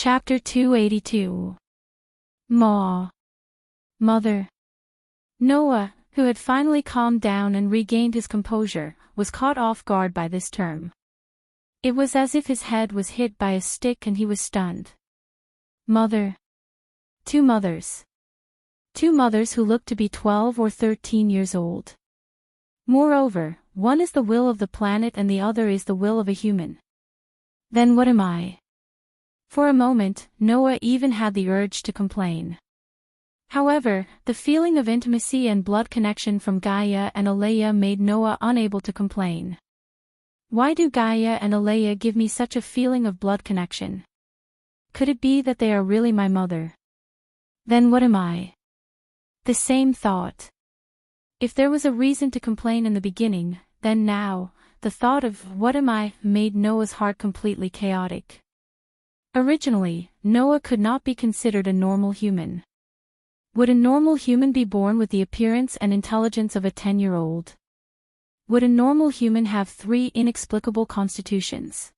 Chapter 282. Ma. Mother. Noah, who had finally calmed down and regained his composure, was caught off guard by this term. It was as if his head was hit by a stick and he was stunned. Mother. Two mothers. Two mothers who looked to be 12 or 13 years old. Moreover, one is the will of the planet and the other is the will of a human. Then what am I? For a moment, Noah even had the urge to complain. However, the feeling of intimacy and blood connection from Gaia and Alea made Noah unable to complain. Why do Gaia and Alea give me such a feeling of blood connection? Could it be that they are really my mother? Then what am I? The same thought. If there was a reason to complain in the beginning, then now, the thought of what am I made Noah's heart completely chaotic. Originally, Noah could not be considered a normal human. Would a normal human be born with the appearance and intelligence of a 10-year-old? Would a normal human have 3 inexplicable constitutions?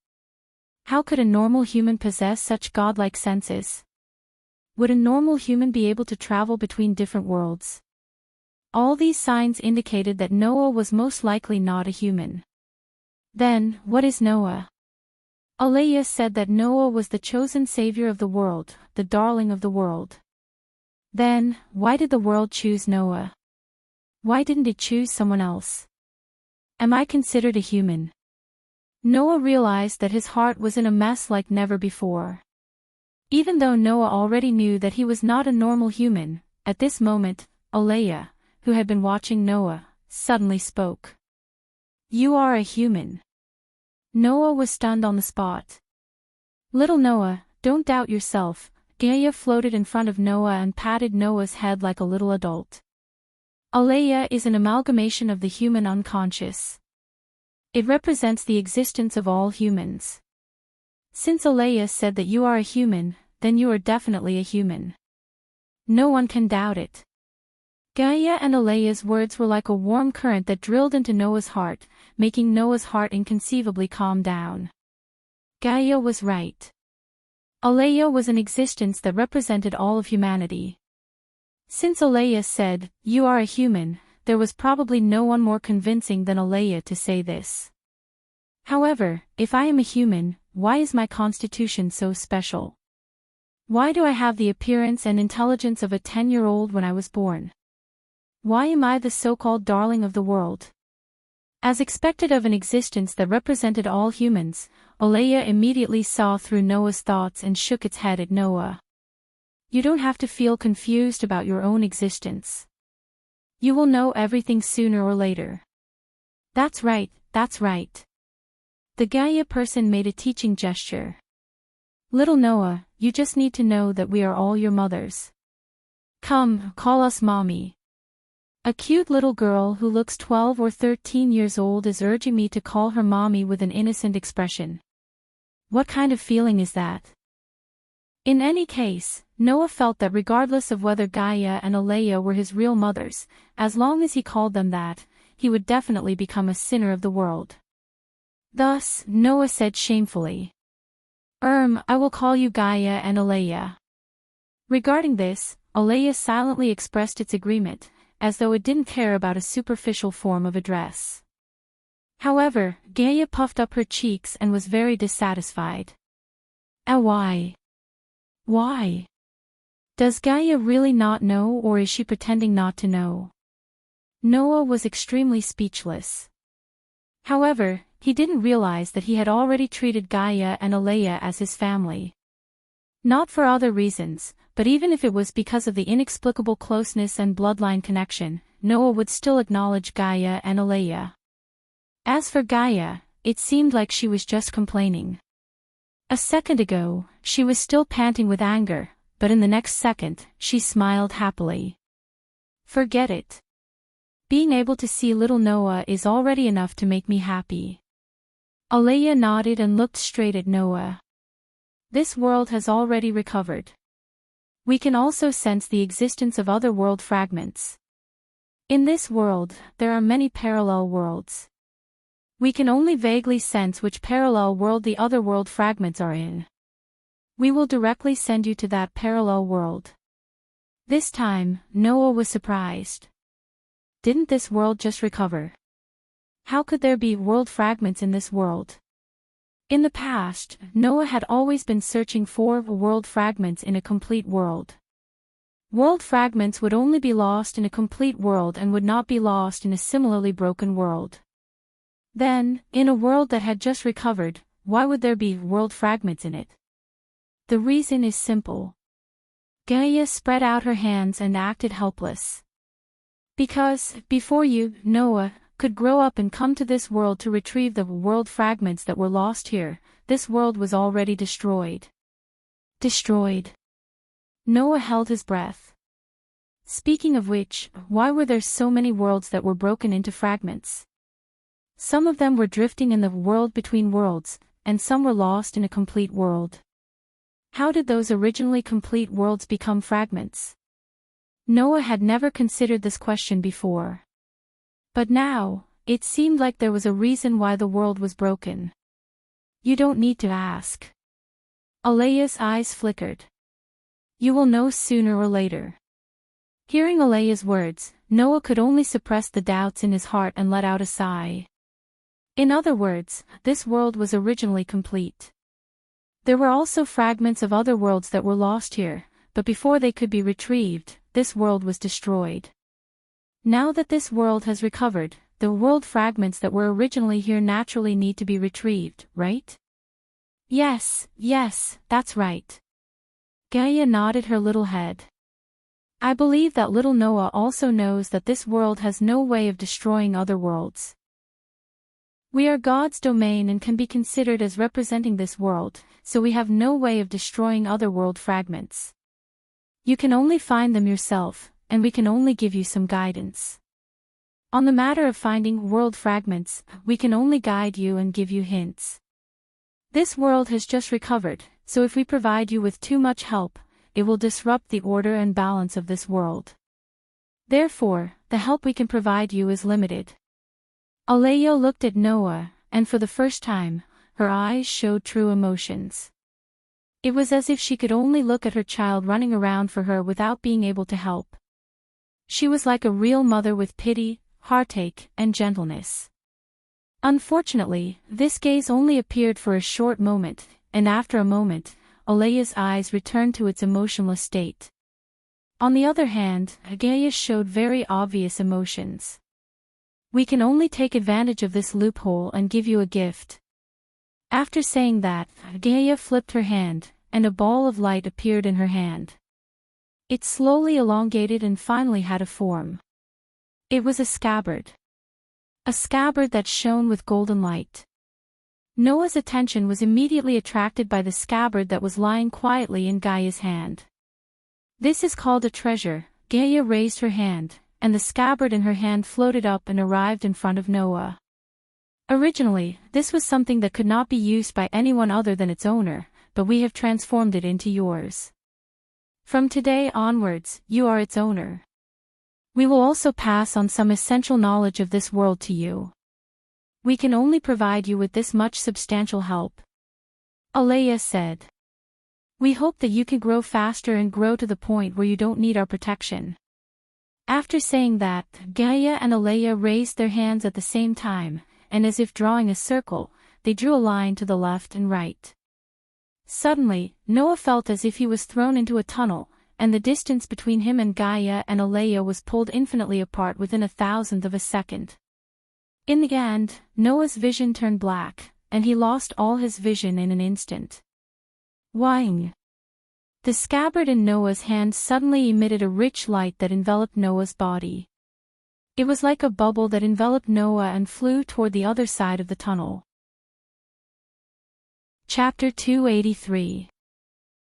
How could a normal human possess such godlike senses? Would a normal human be able to travel between different worlds? All these signs indicated that Noah was most likely not a human. Then, what is Noah? Alea said that Noah was the chosen savior of the world, the darling of the world. Then, why did the world choose Noah? Why didn't it choose someone else? Am I considered a human? Noah realized that his heart was in a mess like never before. Even though Noah already knew that he was not a normal human, at this moment, Alea, who had been watching Noah, suddenly spoke. You are a human. Noah was stunned on the spot. Little Noah, don't doubt yourself. Gaia floated in front of Noah and patted Noah's head like a little adult. Alea is an amalgamation of the human unconscious. It represents the existence of all humans. Since Alea said that you are a human, then you are definitely a human. No one can doubt it. Gaia and Alea's words were like a warm current that drilled into Noah's heart, making Noah's heart inconceivably calm down. Gaia was right. Alea was an existence that represented all of humanity. Since Alea said, you are a human, there was probably no one more convincing than Alea to say this. However, if I am a human, why is my constitution so special? Why do I have the appearance and intelligence of a 10-year-old when I was born? Why am I the so-called darling of the world? As expected of an existence that represented all humans, Alea immediately saw through Noah's thoughts and shook its head at Noah. You don't have to feel confused about your own existence. You will know everything sooner or later. That's right, that's right. The Gaia person made a teaching gesture. Little Noah, you just need to know that we are all your mothers. Come, call us mommy. A cute little girl who looks 12 or 13 years old is urging me to call her mommy with an innocent expression. What kind of feeling is that? In any case, Noah felt that regardless of whether Gaia and Alea were his real mothers, as long as he called them that, he would definitely become a sinner of the world. Thus, Noah said shamefully. I will call you Gaia and Alea. Regarding this, Alea silently expressed its agreement, as though it didn't care about a superficial form of address. However, Gaia puffed up her cheeks and was very dissatisfied. Why? Why? Does Gaia really not know, or is she pretending not to know? Noah was extremely speechless. However, he didn't realize that he had already treated Gaia and Alea as his family. Not for other reasons, but even if it was because of the inexplicable closeness and bloodline connection, Noah would still acknowledge Gaia and Alea. As for Gaia, it seemed like she was just complaining. A second ago, she was still panting with anger, but in the next second, she smiled happily. Forget it. Being able to see little Noah is already enough to make me happy. Alea nodded and looked straight at Noah. This world has already recovered. We can also sense the existence of other world fragments. In this world, there are many parallel worlds. We can only vaguely sense which parallel world the other world fragments are in. We will directly send you to that parallel world. This time, Noah was surprised. Didn't this world just recover? How could there be world fragments in this world? In the past, Noah had always been searching for world fragments in a complete world. World fragments would only be lost in a complete world and would not be lost in a similarly broken world. Then, in a world that had just recovered, why would there be world fragments in it? The reason is simple. Gaia spread out her hands and acted helpless. Because, before you, Noah, could grow up and come to this world to retrieve the world fragments that were lost here, this world was already destroyed. Destroyed. Noah held his breath. Speaking of which, why were there so many worlds that were broken into fragments? Some of them were drifting in the world between worlds, and some were lost in a complete world. How did those originally complete worlds become fragments? Noah had never considered this question before. But now, it seemed like there was a reason why the world was broken. You don't need to ask. Alea's eyes flickered. You will know sooner or later. Hearing Alea's words, Noah could only suppress the doubts in his heart and let out a sigh. In other words, this world was originally complete. There were also fragments of other worlds that were lost here, but before they could be retrieved, this world was destroyed. Now that this world has recovered, the world fragments that were originally here naturally need to be retrieved, right? Yes, that's right. Gaia nodded her little head. I believe that little Noah also knows that this world has no way of destroying other worlds. We are God's domain and can be considered as representing this world, so we have no way of destroying other world fragments. You can only find them yourself, and we can only give you some guidance. On the matter of finding world fragments, we can only guide you and give you hints. This world has just recovered, so if we provide you with too much help, it will disrupt the order and balance of this world. Therefore, the help we can provide you is limited. Alea looked at Noah, and for the first time, her eyes showed true emotions. It was as if she could only look at her child running around for her without being able to help. She was like a real mother with pity, heartache, and gentleness. Unfortunately, this gaze only appeared for a short moment, and after a moment, Alea's eyes returned to its emotionless state. On the other hand, Gaia showed very obvious emotions. We can only take advantage of this loophole and give you a gift. After saying that, Gaia flipped her hand, and a ball of light appeared in her hand. It slowly elongated and finally had a form. It was a scabbard. A scabbard that shone with golden light. Noah's attention was immediately attracted by the scabbard that was lying quietly in Gaia's hand. This is called a treasure. Gaia raised her hand, and the scabbard in her hand floated up and arrived in front of Noah. Originally, this was something that could not be used by anyone other than its owner, but we have transformed it into yours. From today onwards, you are its owner. We will also pass on some essential knowledge of this world to you. We can only provide you with this much substantial help. Alea said. We hope that you can grow faster and grow to the point where you don't need our protection. After saying that, Gaia and Alea raised their hands at the same time, and as if drawing a circle, they drew a line to the left and right. Suddenly, Noah felt as if he was thrown into a tunnel, and the distance between him and Gaia and Alea was pulled infinitely apart within 1,000th of a second. In the end, Noah's vision turned black, and he lost all his vision in an instant. Wang! The scabbard in Noah's hand suddenly emitted a rich light that enveloped Noah's body. It was like a bubble that enveloped Noah and flew toward the other side of the tunnel. Chapter 283.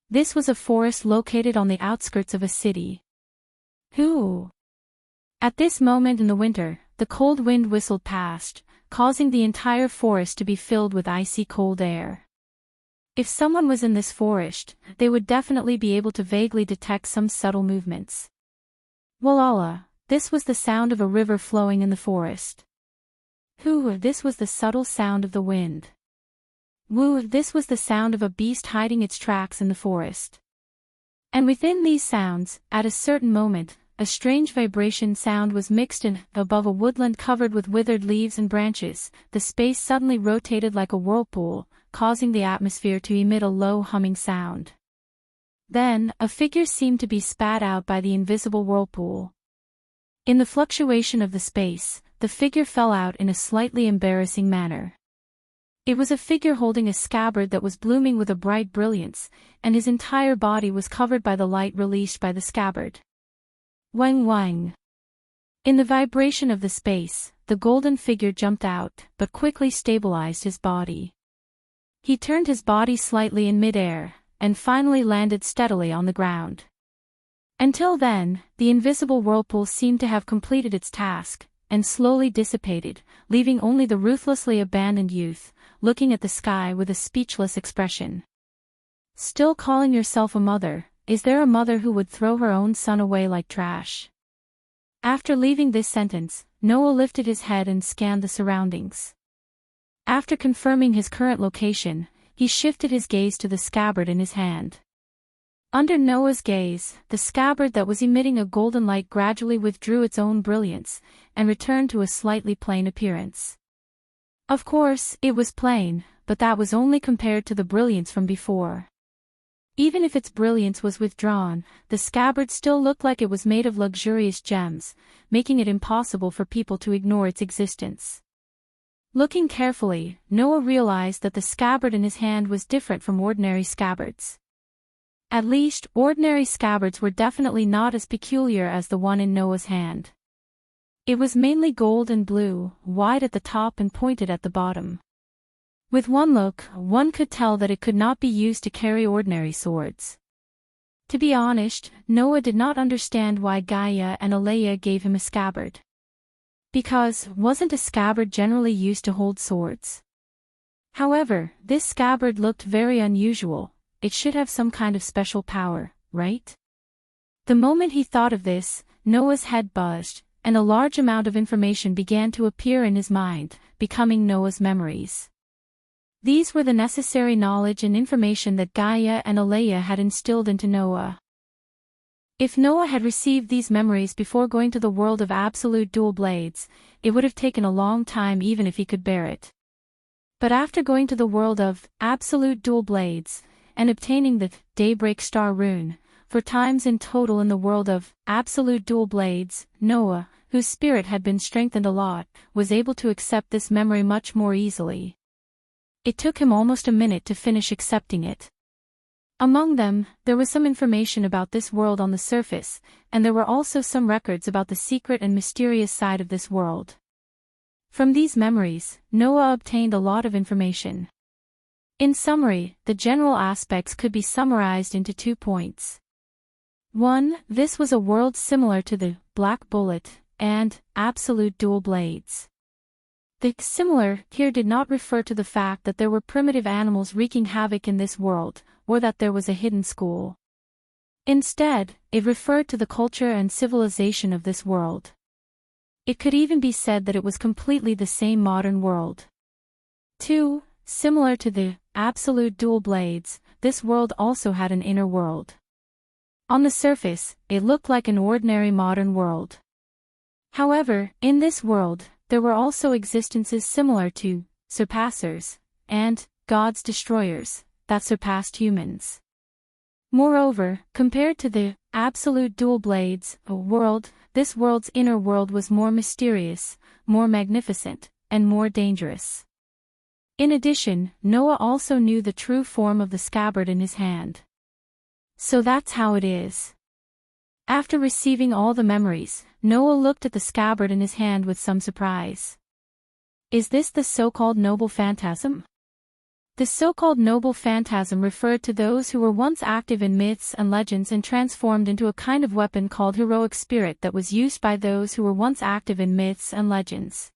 This was a forest located on the outskirts of a city. Who? At this moment in the winter, the cold wind whistled past, causing the entire forest to be filled with icy cold air. If someone was in this forest, they would definitely be able to vaguely detect some subtle movements. Walala, this was the sound of a river flowing in the forest. This was the subtle sound of the wind. Woo! This was the sound of a beast hiding its tracks in the forest. And within these sounds, at a certain moment, a strange vibration sound was mixed in. Above a woodland covered with withered leaves and branches, the space suddenly rotated like a whirlpool, causing the atmosphere to emit a low humming sound. Then, a figure seemed to be spat out by the invisible whirlpool. In the fluctuation of the space, the figure fell out in a slightly embarrassing manner. It was a figure holding a scabbard that was blooming with a bright brilliance, and his entire body was covered by the light released by the scabbard. Wang wang. In the vibration of the space, the golden figure jumped out, but quickly stabilized his body. He turned his body slightly in mid-air, and finally landed steadily on the ground. Until then, the invisible whirlpool seemed to have completed its task, and slowly dissipated, leaving only the ruthlessly abandoned youth, looking at the sky with a speechless expression. Still calling yourself a mother, is there a mother who would throw her own son away like trash? After leaving this sentence, Noah lifted his head and scanned the surroundings. After confirming his current location, he shifted his gaze to the scabbard in his hand. Under Noah's gaze, the scabbard that was emitting a golden light gradually withdrew its own brilliance, and returned to a slightly plain appearance. Of course, it was plain, but that was only compared to the brilliance from before. Even if its brilliance was withdrawn, the scabbard still looked like it was made of luxurious gems, making it impossible for people to ignore its existence. Looking carefully, Noah realized that the scabbard in his hand was different from ordinary scabbards. At least, ordinary scabbards were definitely not as peculiar as the one in Noah's hand. It was mainly gold and blue, wide at the top and pointed at the bottom. With one look, one could tell that it could not be used to carry ordinary swords. To be honest, Noah did not understand why Gaia and Alea gave him a scabbard. Because, wasn't a scabbard generally used to hold swords? However, this scabbard looked very unusual. It should have some kind of special power, right? The moment he thought of this, Noah's head buzzed, and a large amount of information began to appear in his mind, becoming Noah's memories. These were the necessary knowledge and information that Gaia and Alea had instilled into Noah. If Noah had received these memories before going to the world of absolute dual blades, it would have taken a long time even if he could bear it. But after going to the world of absolute dual blades, and obtaining the daybreak star rune, 4 times in total in the world of absolute dual blades, Noah, whose spirit had been strengthened a lot, was able to accept this memory much more easily. It took him almost a minute to finish accepting it. Among them, there was some information about this world on the surface, and there were also some records about the secret and mysterious side of this world. From these memories, Noah obtained a lot of information. In summary, the general aspects could be summarized into 2 points. 1. This was a world similar to the Black Bullet and absolute dual blades. The similar here did not refer to the fact that there were primitive animals wreaking havoc in this world, or that there was a hidden school. Instead, it referred to the culture and civilization of this world. It could even be said that it was completely the same modern world. 2. Similar to the absolute dual blades, this world also had an inner world. On the surface, it looked like an ordinary modern world. However, in this world, there were also existences similar to surpassers and gods destroyers that surpassed humans. Moreover, compared to the absolute dual blades world, this world's inner world was more mysterious, more magnificent, and more dangerous. In addition, Noah also knew the true form of the scabbard in his hand. So that's how it is. After receiving all the memories, Noah looked at the scabbard in his hand with some surprise. Is this the so-called noble phantasm? The so-called noble phantasm referred to those who were once active in myths and legends and transformed into a kind of weapon called heroic spirit that was used by those who were once active in myths and legends.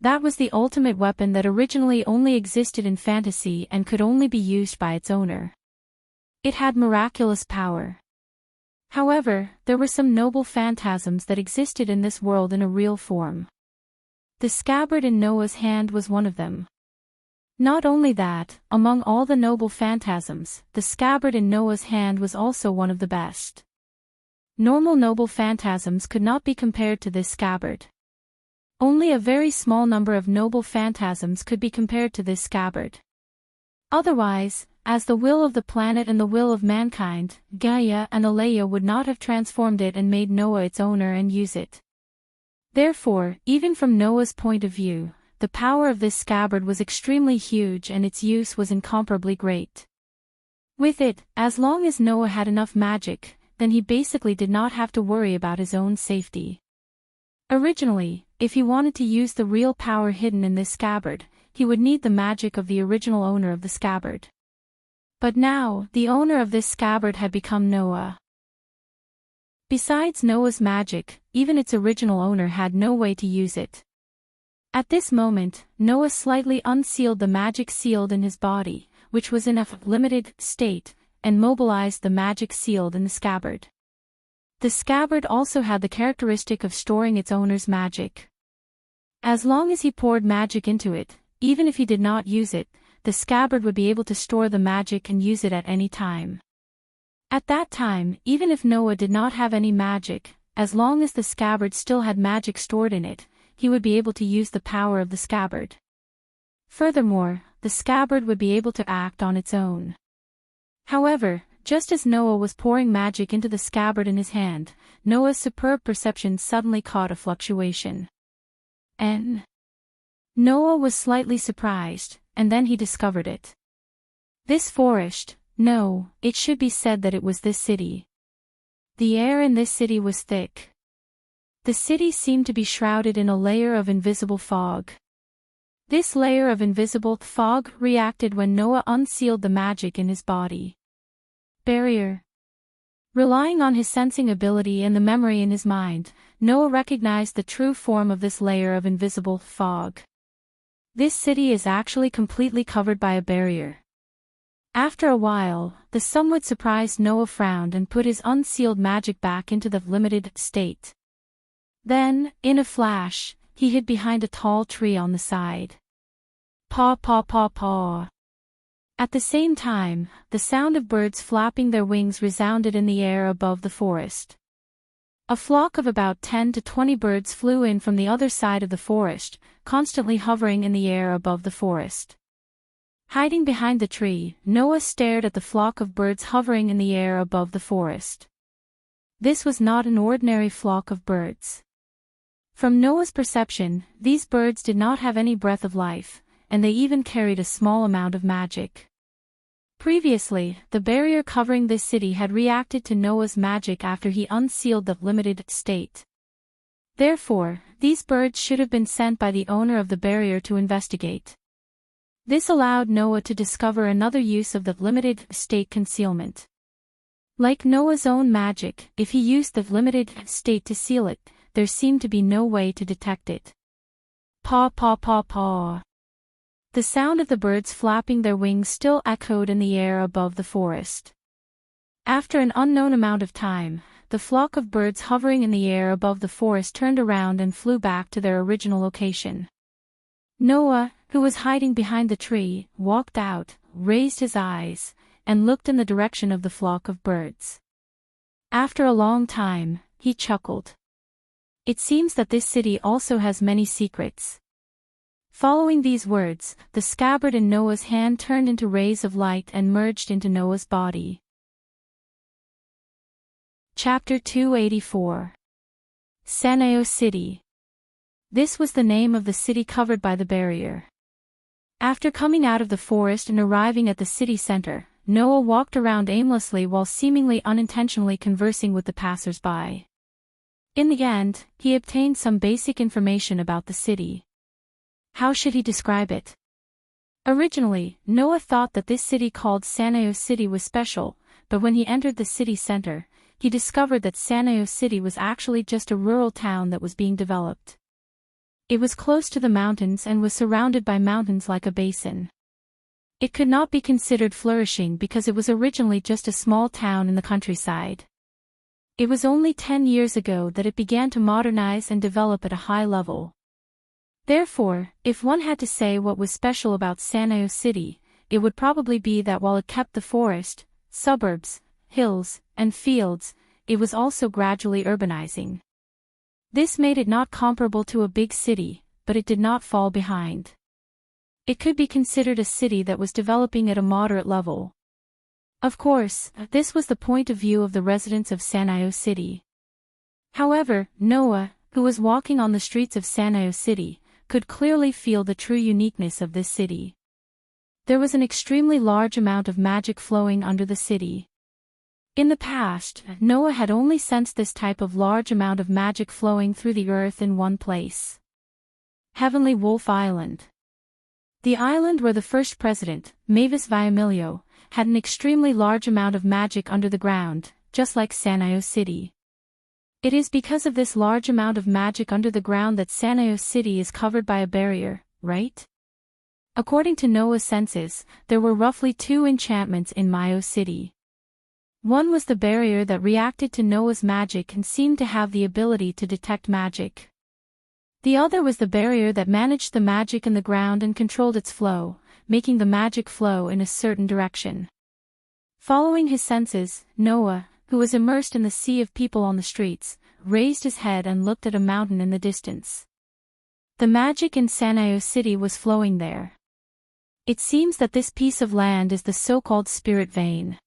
That was the ultimate weapon that originally only existed in fantasy and could only be used by its owner. It had miraculous power. However, there were some noble phantasms that existed in this world in a real form. The scabbard in Noah's hand was one of them. Not only that, among all the noble phantasms, the scabbard in Noah's hand was also one of the best. Normal noble phantasms could not be compared to this scabbard. Only a very small number of noble phantasms could be compared to this scabbard. Otherwise, as the will of the planet and the will of mankind, Gaia and Alea would not have transformed it and made Noah its owner and use it. Therefore, even from Noah's point of view, the power of this scabbard was extremely huge and its use was incomparably great. With it, as long as Noah had enough magic, then he basically did not have to worry about his own safety. Originally, if he wanted to use the real power hidden in this scabbard, he would need the magic of the original owner of the scabbard. But now, the owner of this scabbard had become Noah. Besides Noah's magic, even its original owner had no way to use it. At this moment, Noah slightly unsealed the magic sealed in his body, which was in a limited state, and mobilized the magic sealed in the scabbard. The scabbard also had the characteristic of storing its owner's magic. As long as he poured magic into it, even if he did not use it, the scabbard would be able to store the magic and use it at any time. At that time, even if Noah did not have any magic, as long as the scabbard still had magic stored in it, he would be able to use the power of the scabbard. Furthermore, the scabbard would be able to act on its own. However, just as Noah was pouring magic into the scabbard in his hand, Noah's superb perception suddenly caught a fluctuation. Noah was slightly surprised, and then he discovered it. This forest, no, it should be said that it was this city. The air in this city was thick. The city seemed to be shrouded in a layer of invisible fog. This layer of invisible fog reacted when Noah unsealed the magic in his body. Barrier. Relying on his sensing ability and the memory in his mind, Noah recognized the true form of this layer of invisible fog. This city is actually completely covered by a barrier. After a while, the somewhat surprised Noah frowned and put his unsealed magic back into the limited state. Then, in a flash, he hid behind a tall tree on the side. Paw paw paw paw. At the same time, the sound of birds flapping their wings resounded in the air above the forest. A flock of about 10 to 20 birds flew in from the other side of the forest, constantly hovering in the air above the forest. Hiding behind the tree, Noah stared at the flock of birds hovering in the air above the forest. This was not an ordinary flock of birds. From Noah's perception, these birds did not have any breath of life, and they even carried a small amount of magic. Previously, the barrier covering this city had reacted to Noah's magic after he unsealed the limited state. Therefore, these birds should have been sent by the owner of the barrier to investigate. This allowed Noah to discover another use of the limited state concealment. Like Noah's own magic, if he used the limited state to seal it, there seemed to be no way to detect it. Paw paw paw paw. The sound of the birds flapping their wings still echoed in the air above the forest. After an unknown amount of time, the flock of birds hovering in the air above the forest turned around and flew back to their original location. Noah, who was hiding behind the tree, walked out, raised his eyes, and looked in the direction of the flock of birds. After a long time, he chuckled. It seems that this city also has many secrets. Following these words, the scabbard in Noah's hand turned into rays of light and merged into Noah's body. Chapter 284. Saneo City. This was the name of the city covered by the barrier. After coming out of the forest and arriving at the city center, Noah walked around aimlessly while seemingly unintentionally conversing with the passers-by. In the end, he obtained some basic information about the city. How should he describe it? Originally, Noah thought that this city called Saneo City was special, but when he entered the city center, he discovered that Saneo City was actually just a rural town that was being developed. It was close to the mountains and was surrounded by mountains like a basin. It could not be considered flourishing because it was originally just a small town in the countryside. It was only 10 years ago that it began to modernize and develop at a high level. Therefore, if one had to say what was special about San'a'o City, it would probably be that while it kept the forest, suburbs, hills, and fields, it was also gradually urbanizing. This made it not comparable to a big city, but it did not fall behind. It could be considered a city that was developing at a moderate level. Of course, this was the point of view of the residents of San'a'o City. However, Noah, who was walking on the streets of San'a'o City, could clearly feel the true uniqueness of this city. There was an extremely large amount of magic flowing under the city. In the past, Noah had only sensed this type of large amount of magic flowing through the earth in one place. Heavenly Wolf Island. The island where the first president, Mavis Viamilio, had an extremely large amount of magic under the ground, just like San'a'o City. It is because of this large amount of magic under the ground that San'a'o City is covered by a barrier, right? According to Noah's senses, there were roughly 2 enchantments in Myo City. One was the barrier that reacted to Noah's magic and seemed to have the ability to detect magic. The other was the barrier that managed the magic in the ground and controlled its flow, making the magic flow in a certain direction. Following his senses, Noah, who was immersed in the sea of people on the streets, raised his head and looked at a mountain in the distance. The magic in San'a'o City was flowing there. It seems that this piece of land is the so-called spirit vein.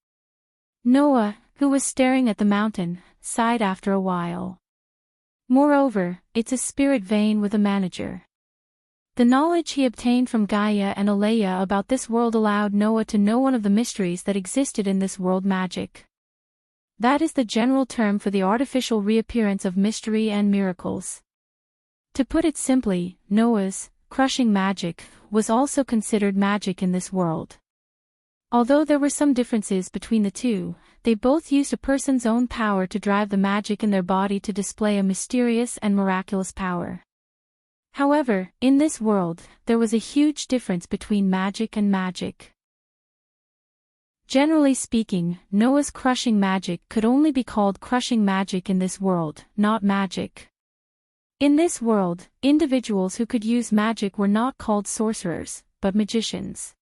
Noah, who was staring at the mountain, sighed after a while. Moreover, it's a spirit vein with a manager. The knowledge he obtained from Gaia and Alea about this world allowed Noah to know one of the mysteries that existed in this world magic. That is the general term for the artificial reappearance of mystery and miracles. To put it simply, Noah's crushing magic was also considered magic in this world. Although there were some differences between the two, they both used a person's own power to drive the magic in their body to display a mysterious and miraculous power. However, in this world, there was a huge difference between magic and magic. Generally speaking, Noah's crushing magic could only be called crushing magic in this world, not magic. In this world, individuals who could use magic were not called sorcerers, but magicians.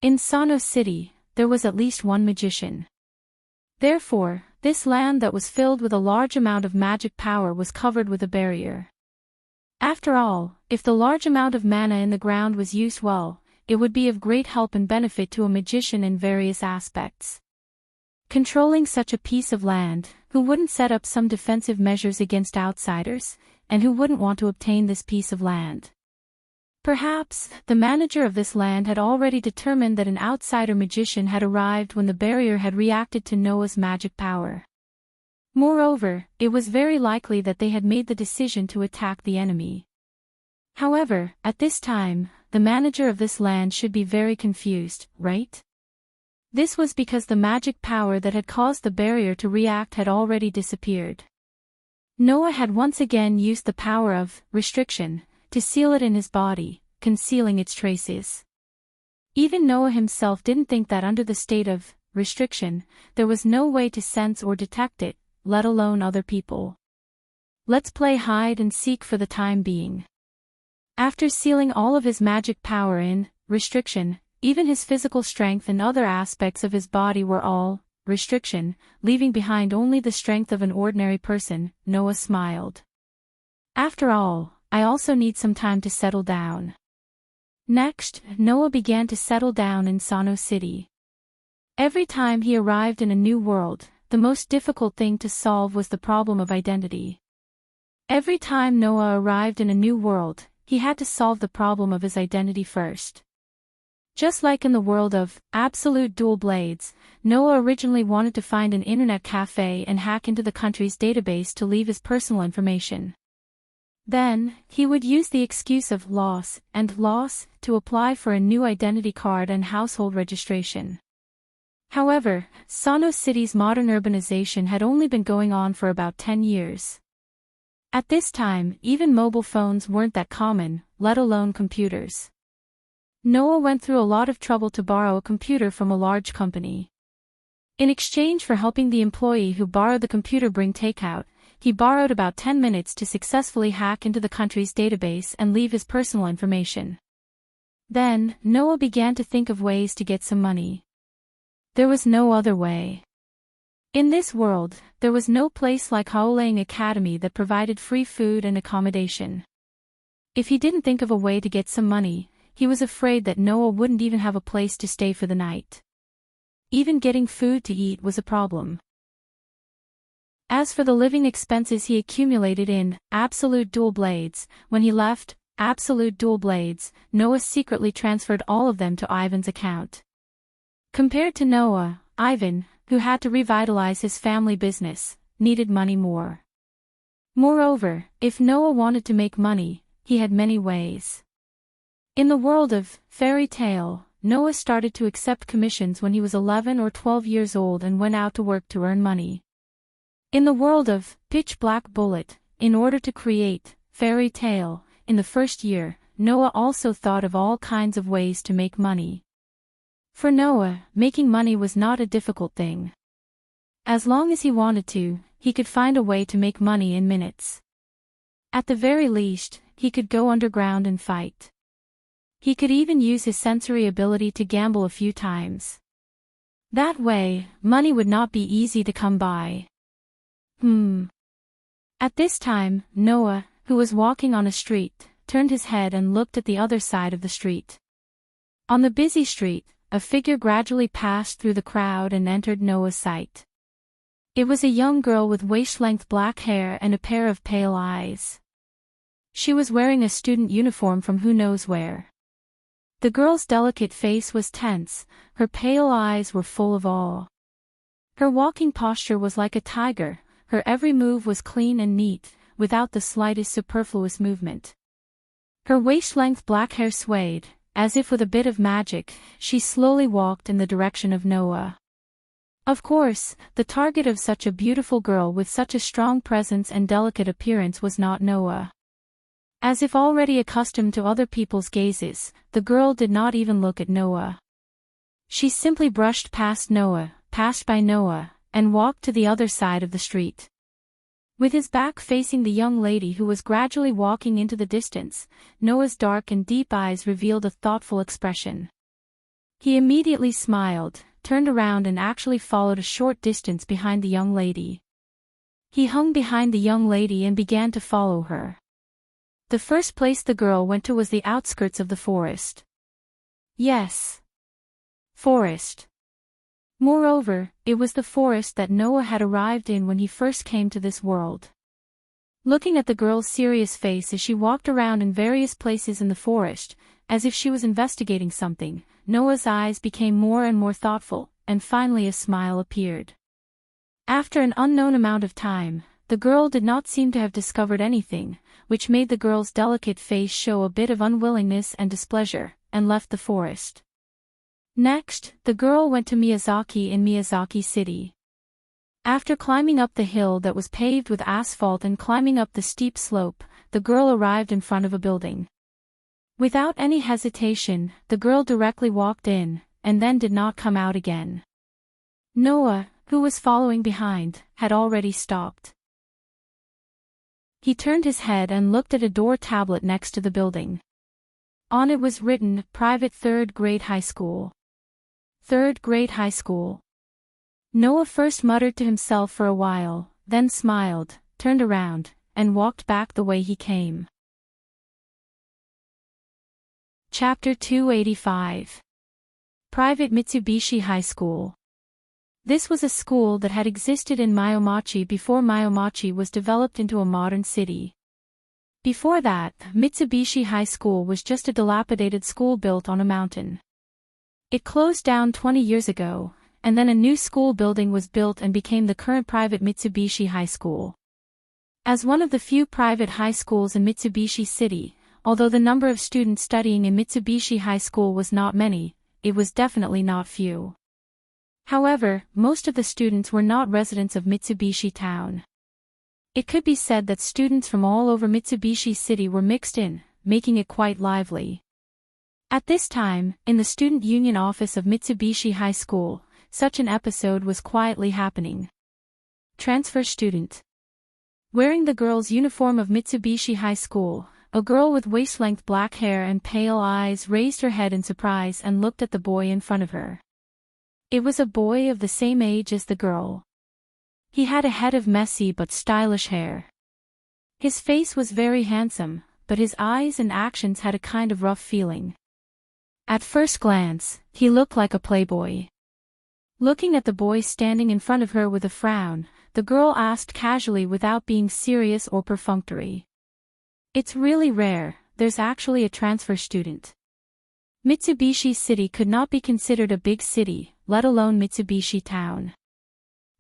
In San'a'o City, there was at least one magician. Therefore, this land that was filled with a large amount of magic power was covered with a barrier. After all, if the large amount of mana in the ground was used well, it would be of great help and benefit to a magician in various aspects. Controlling such a piece of land, who wouldn't set up some defensive measures against outsiders, and who wouldn't want to obtain this piece of land? Perhaps, the manager of this land had already determined that an outsider magician had arrived when the barrier had reacted to Noah's magic power. Moreover, it was very likely that they had made the decision to attack the enemy. However, at this time, the manager of this land should be very confused, right? This was because the magic power that had caused the barrier to react had already disappeared. Noah had once again used the power of restriction to seal it in his body, concealing its traces. Even Noah himself didn't think that under the state of restriction, there was no way to sense or detect it, let alone other people. Let's play hide and seek for the time being. After sealing all of his magic power in restriction, even his physical strength and other aspects of his body were all restriction, leaving behind only the strength of an ordinary person, Noah smiled. After all, I also need some time to settle down. Next, Noah began to settle down in San'a'o City. Every time he arrived in a new world, the most difficult thing to solve was the problem of identity. Every time Noah arrived in a new world, he had to solve the problem of his identity first. Just like in the world of absolute dual blades, Noah originally wanted to find an internet cafe and hack into the country's database to leave his personal information. Then, he would use the excuse of loss to apply for a new identity card and household registration. However, San'a'o City's modern urbanization had only been going on for about 10 years. At this time, even mobile phones weren't that common, let alone computers. Noah went through a lot of trouble to borrow a computer from a large company. In exchange for helping the employee who borrowed the computer bring takeout, he borrowed about 10 minutes to successfully hack into the country's database and leave his personal information. Then, Noah began to think of ways to get some money. There was no other way. In this world, there was no place like Haoleing Academy that provided free food and accommodation. If he didn't think of a way to get some money, he was afraid that Noah wouldn't even have a place to stay for the night. Even getting food to eat was a problem. As for the living expenses he accumulated in Absolute Dual Blades, when he left Absolute Dual Blades, Noah secretly transferred all of them to Ivan's account. Compared to Noah, Ivan, who had to revitalize his family business, needed money more. Moreover, if Noah wanted to make money, he had many ways. In the world of fairy tale, Noah started to accept commissions when he was 11 or 12 years old and went out to work to earn money. In the world of Pitch Black Bullet, in order to create fairy tale, in the first year, Noah also thought of all kinds of ways to make money. For Noah, making money was not a difficult thing. As long as he wanted to, he could find a way to make money in minutes. At the very least, he could go underground and fight. He could even use his sensory ability to gamble a few times. That way, money would not be easy to come by. At this time, Noah, who was walking on a street, turned his head and looked at the other side of the street. On the busy street, a figure gradually passed through the crowd and entered Noah's sight. It was a young girl with waist-length black hair and a pair of pale eyes. She was wearing a student uniform from who knows where. The girl's delicate face was tense, her pale eyes were full of awe. Her walking posture was like a tiger, her every move was clean and neat, without the slightest superfluous movement. Her waist-length black hair swayed. As if with a bit of magic, she slowly walked in the direction of Noah. Of course, the target of such a beautiful girl with such a strong presence and delicate appearance was not Noah. As if already accustomed to other people's gazes, the girl did not even look at Noah. She simply brushed past Noah, passed by Noah, and walked to the other side of the street. With his back facing the young lady who was gradually walking into the distance, Noah's dark and deep eyes revealed a thoughtful expression. He immediately smiled, turned around and actually followed a short distance behind the young lady. He hung behind the young lady and began to follow her. The first place the girl went to was the outskirts of the forest. Yes. Forest. Moreover, it was the forest that Noah had arrived in when he first came to this world. Looking at the girl's serious face as she walked around in various places in the forest, as if she was investigating something, Noah's eyes became more and more thoughtful, and finally a smile appeared. After an unknown amount of time, the girl did not seem to have discovered anything, which made the girl's delicate face show a bit of unwillingness and displeasure, and left the forest. Next, the girl went to Miyazaki in Miyazaki City. After climbing up the hill that was paved with asphalt and climbing up the steep slope, the girl arrived in front of a building. Without any hesitation, the girl directly walked in, and then did not come out again. Noah, who was following behind, had already stopped. He turned his head and looked at a door tablet next to the building. On it was written, Private 3rd Grade High School. 3rd Grade High School. Noah first muttered to himself for a while, then smiled, turned around, and walked back the way he came. Chapter 285. Private Mitsubishi High School. This was a school that had existed in Myomachi before Myomachi was developed into a modern city. Before that, Mitsubishi High School was just a dilapidated school built on a mountain. It closed down 20 years ago, and then a new school building was built and became the current private Mitsubishi High School. As one of the few private high schools in Mitsubishi City, although the number of students studying in Mitsubishi High School was not many, it was definitely not few. However, most of the students were not residents of Mitsubishi Town. It could be said that students from all over Mitsubishi City were mixed in, making it quite lively. At this time, in the student union office of Mitsubishi High School, such an episode was quietly happening. Transfer student. Wearing the girl's uniform of Mitsubishi High School, a girl with waist-length black hair and pale eyes raised her head in surprise and looked at the boy in front of her. It was a boy of the same age as the girl. He had a head of messy but stylish hair. His face was very handsome, but his eyes and actions had a kind of rough feeling. At first glance, he looked like a playboy. Looking at the boy standing in front of her with a frown, the girl asked casually without being serious or perfunctory. "It's really rare, there's actually a transfer student." Mitsubishi City could not be considered a big city, let alone Mitsubishi Town.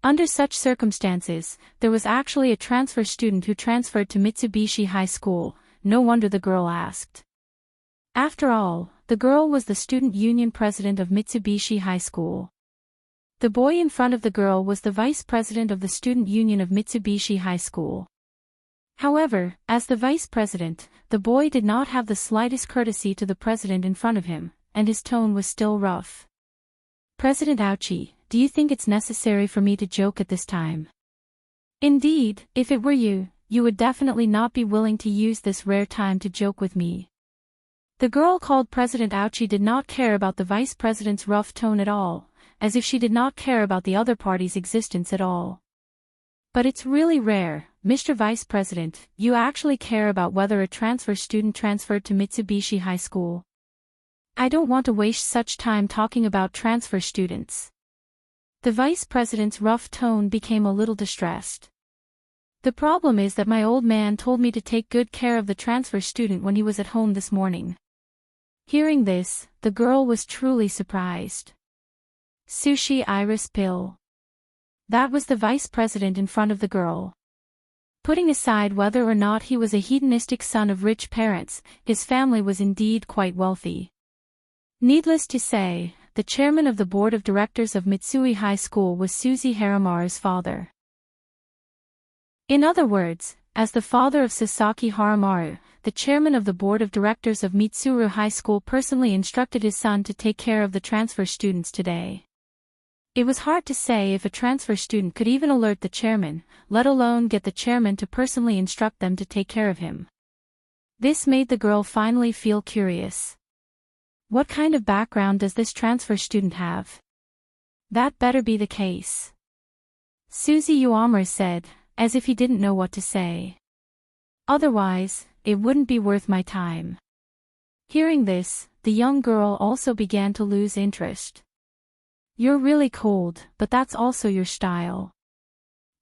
Under such circumstances, there was actually a transfer student who transferred to Mitsubishi High School. No wonder the girl asked. After all, the girl was the student union president of Mitsubishi High School. The boy in front of the girl was the vice president of the student union of Mitsubishi High School. However, as the vice president, the boy did not have the slightest courtesy to the president in front of him, and his tone was still rough. "President Ouchie, do you think it's necessary for me to joke at this time? Indeed, if it were you, you would definitely not be willing to use this rare time to joke with me." The girl called President Ouchie did not care about the vice president's rough tone at all, as if she did not care about the other party's existence at all. "But it's really rare, Mr. Vice President, you actually care about whether a transfer student transferred to Mitsubishi High School. I don't want to waste such time talking about transfer students." The vice president's rough tone became a little distressed. "The problem is that my old man told me to take good care of the transfer student when he was at home this morning." Hearing this, the girl was truly surprised. Sushi Iris Pill. That was the vice president in front of the girl. Putting aside whether or not he was a hedonistic son of rich parents, his family was indeed quite wealthy. Needless to say, the chairman of the board of directors of Mitsui High School was Suzy Haramaru's father. In other words, as the father of Sasaki Haramaru, the chairman of the board of directors of Mitsuru High School personally instructed his son to take care of the transfer students today. It was hard to say if a transfer student could even alert the chairman, let alone get the chairman to personally instruct them to take care of him. This made the girl finally feel curious. What kind of background does this transfer student have? That better be the case. Suzy Uamura said, as if he didn't know what to say. Otherwise, it wouldn't be worth my time. Hearing this, the young girl also began to lose interest. You're really cold, but that's also your style.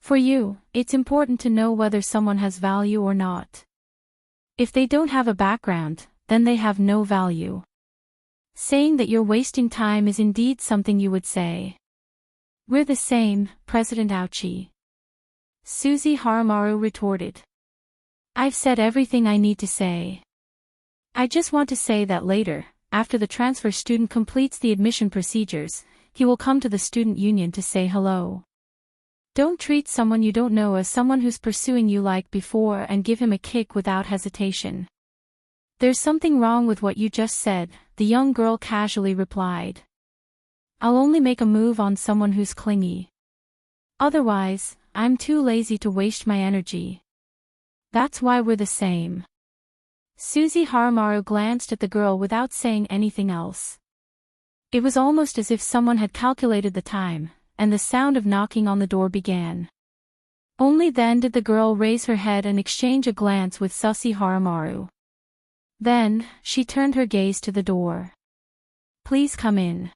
For you, it's important to know whether someone has value or not. If they don't have a background, then they have no value. Saying that you're wasting time is indeed something you would say. We're the same, President Ouchie. Suzy Haramaru retorted. I've said everything I need to say. I just want to say that later, after the transfer student completes the admission procedures, he will come to the student union to say hello. Don't treat someone you don't know as someone who's pursuing you like before and give him a kick without hesitation. There's something wrong with what you just said, the young girl casually replied. I'll only make a move on someone who's clingy. Otherwise, I'm too lazy to waste my energy. That's why we're the same. Suzy Haramaru glanced at the girl without saying anything else. It was almost as if someone had calculated the time, and the sound of knocking on the door began. Only then did the girl raise her head and exchange a glance with Suzy Haramaru. Then, she turned her gaze to the door. Please come in.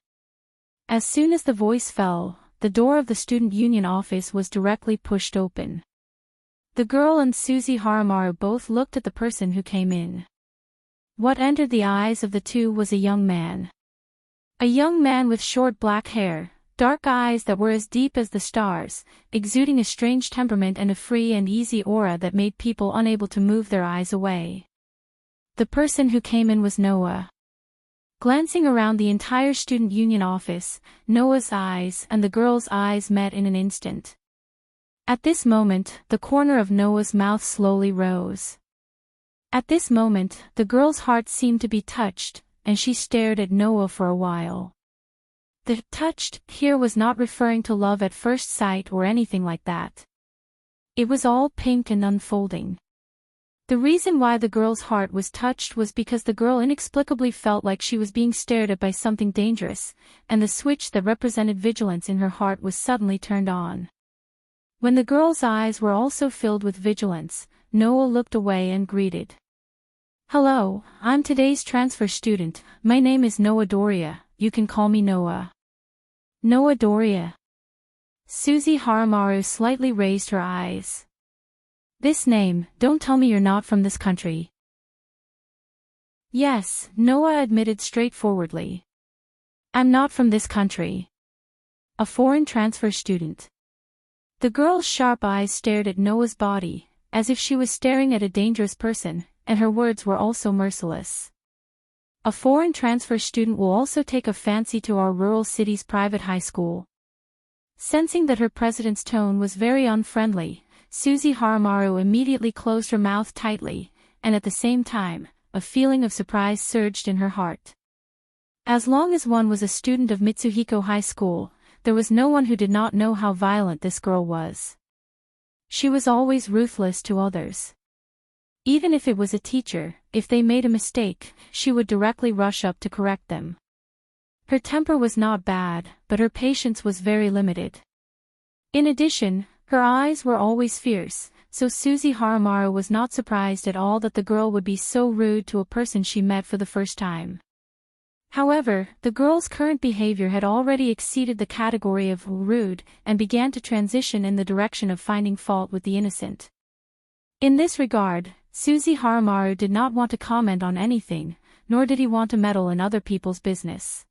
As soon as the voice fell, the door of the student union office was directly pushed open. The girl and Suzy Haramaru both looked at the person who came in. What entered the eyes of the two was a young man. A young man with short black hair, dark eyes that were as deep as the stars, exuding a strange temperament and a free and easy aura that made people unable to move their eyes away. The person who came in was Noah. Glancing around the entire student union office, Noah's eyes and the girl's eyes met in an instant. At this moment, the corner of Noah's mouth slowly rose. At this moment, the girl's heart seemed to be touched, and she stared at Noah for a while. The touched here was not referring to love at first sight or anything like that. It was all pink and unfolding. The reason why the girl's heart was touched was because the girl inexplicably felt like she was being stared at by something dangerous, and the switch that represented vigilance in her heart was suddenly turned on. When the girl's eyes were also filled with vigilance, Noah looked away and greeted. "Hello, I'm today's transfer student. My name is Noah Doria. You can call me Noah." "Noah Doria." Susie Haramaru slightly raised her eyes. "This name, don't tell me you're not from this country." "Yes," Noah admitted straightforwardly. "I'm not from this country. A foreign transfer student." The girl's sharp eyes stared at Noah's body, as if she was staring at a dangerous person, and her words were also merciless. "A foreign transfer student will also take a fancy to our rural city's private high school." Sensing that her president's tone was very unfriendly, Susie Haramaru immediately closed her mouth tightly, and at the same time, a feeling of surprise surged in her heart. As long as one was a student of Mitsuhiko High School, there was no one who did not know how violent this girl was. She was always ruthless to others. Even if it was a teacher, if they made a mistake, she would directly rush up to correct them. Her temper was not bad, but her patience was very limited. In addition, her eyes were always fierce, so Susie Haramaru was not surprised at all that the girl would be so rude to a person she met for the first time. However, the girl's current behavior had already exceeded the category of rude and began to transition in the direction of finding fault with the innocent. In this regard, Susie Haramaru did not want to comment on anything, nor did he want to meddle in other people's business.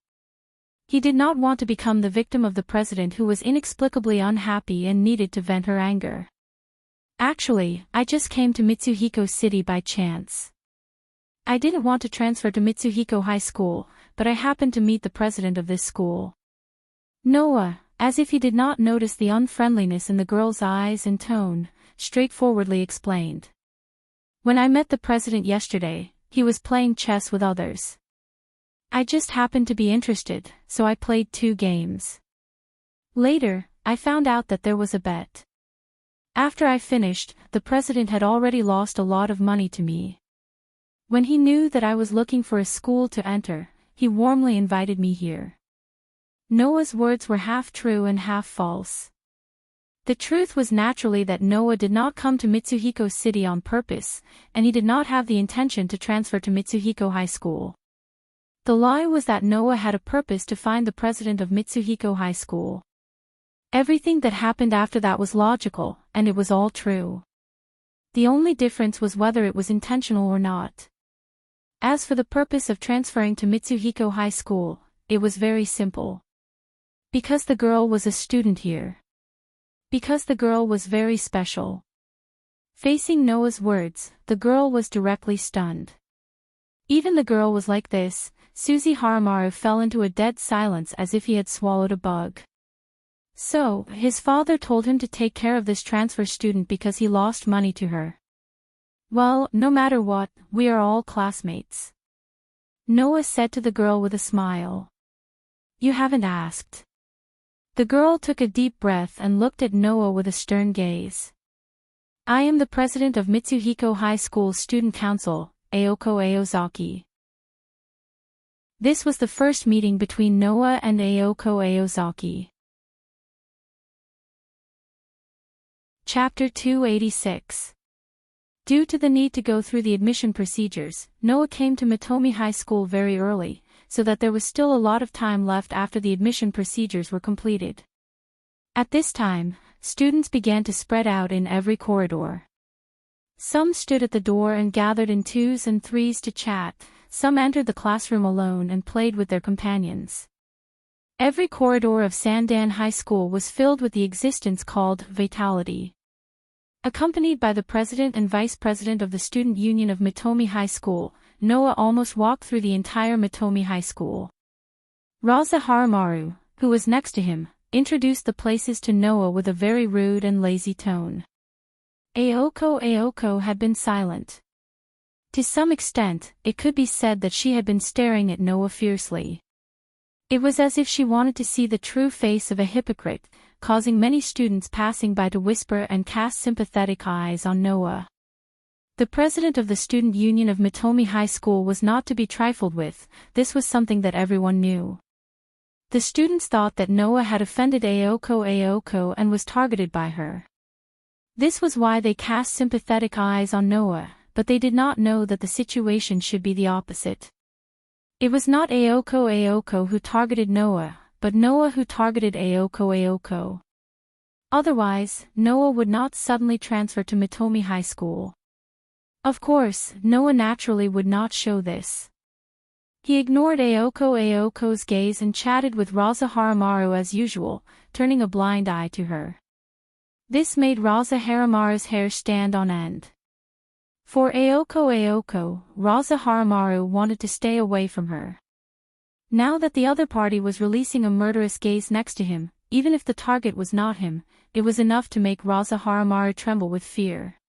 He did not want to become the victim of the president who was inexplicably unhappy and needed to vent her anger. "Actually, I just came to Mitsuhiko City by chance. I didn't want to transfer to Mitsuhiko High School, but I happened to meet the president of this school." Noah, as if he did not notice the unfriendliness in the girl's eyes and tone, straightforwardly explained. "When I met the president yesterday, he was playing chess with others. I just happened to be interested, so I played 2 games. Later, I found out that there was a bet. After I finished, the president had already lost a lot of money to me. When he knew that I was looking for a school to enter, he warmly invited me here." Noah's words were half true and half false. The truth was naturally that Noah did not come to Mitsuhiko City on purpose, and he did not have the intention to transfer to Mitsuhiko High School. The lie was that Noah had a purpose to find the president of Mitsuhiko High School. Everything that happened after that was logical, and it was all true. The only difference was whether it was intentional or not. As for the purpose of transferring to Mitsuhiko High School, it was very simple. Because the girl was a student here. Because the girl was very special. Facing Noah's words, the girl was directly stunned. Even the girl was like this. Susie Haramaru fell into a dead silence as if he had swallowed a bug. So, his father told him to take care of this transfer student because he lost money to her. "Well, no matter what, we are all classmates," Noah said to the girl with a smile. "You haven't asked." The girl took a deep breath and looked at Noah with a stern gaze. "I am the president of Mitsuhiko High School Student Council, Ayoko Aozaki." This was the first meeting between Noah and Ayoko Aozaki. Chapter 286. Due to the need to go through the admission procedures, Noah came to Mitomi High School very early, so that there was still a lot of time left after the admission procedures were completed. At this time, students began to spread out in every corridor. Some stood at the door and gathered in 2s and 3s to chat, some entered the classroom alone and played with their companions. Every corridor of Sandan High School was filled with the existence called vitality. Accompanied by the president and vice president of the student union of Mitomi High School, Noah almost walked through the entire Mitomi High School. Raza Haramaru, who was next to him, introduced the places to Noah with a very rude and lazy tone. Ayoko had been silent. To some extent, it could be said that she had been staring at Noah fiercely. It was as if she wanted to see the true face of a hypocrite, causing many students passing by to whisper and cast sympathetic eyes on Noah. The president of the student union of Mitomi High School was not to be trifled with. This was something that everyone knew. The students thought that Noah had offended Aoko and was targeted by her. This was why they cast sympathetic eyes on Noah, but they did not know that the situation should be the opposite. It was not Aoko who targeted Noah, but Noah who targeted Aoko. Otherwise, Noah would not suddenly transfer to Mitomi High School. Of course, Noah naturally would not show this. He ignored Aoko's gaze and chatted with Raza Haramaru as usual, turning a blind eye to her. This made Raza Haramaru's hair stand on end. For Aoko, Raza Haramaru wanted to stay away from her. Now that the other party was releasing a murderous gaze next to him, even if the target was not him, it was enough to make Raza Haramaru tremble with fear.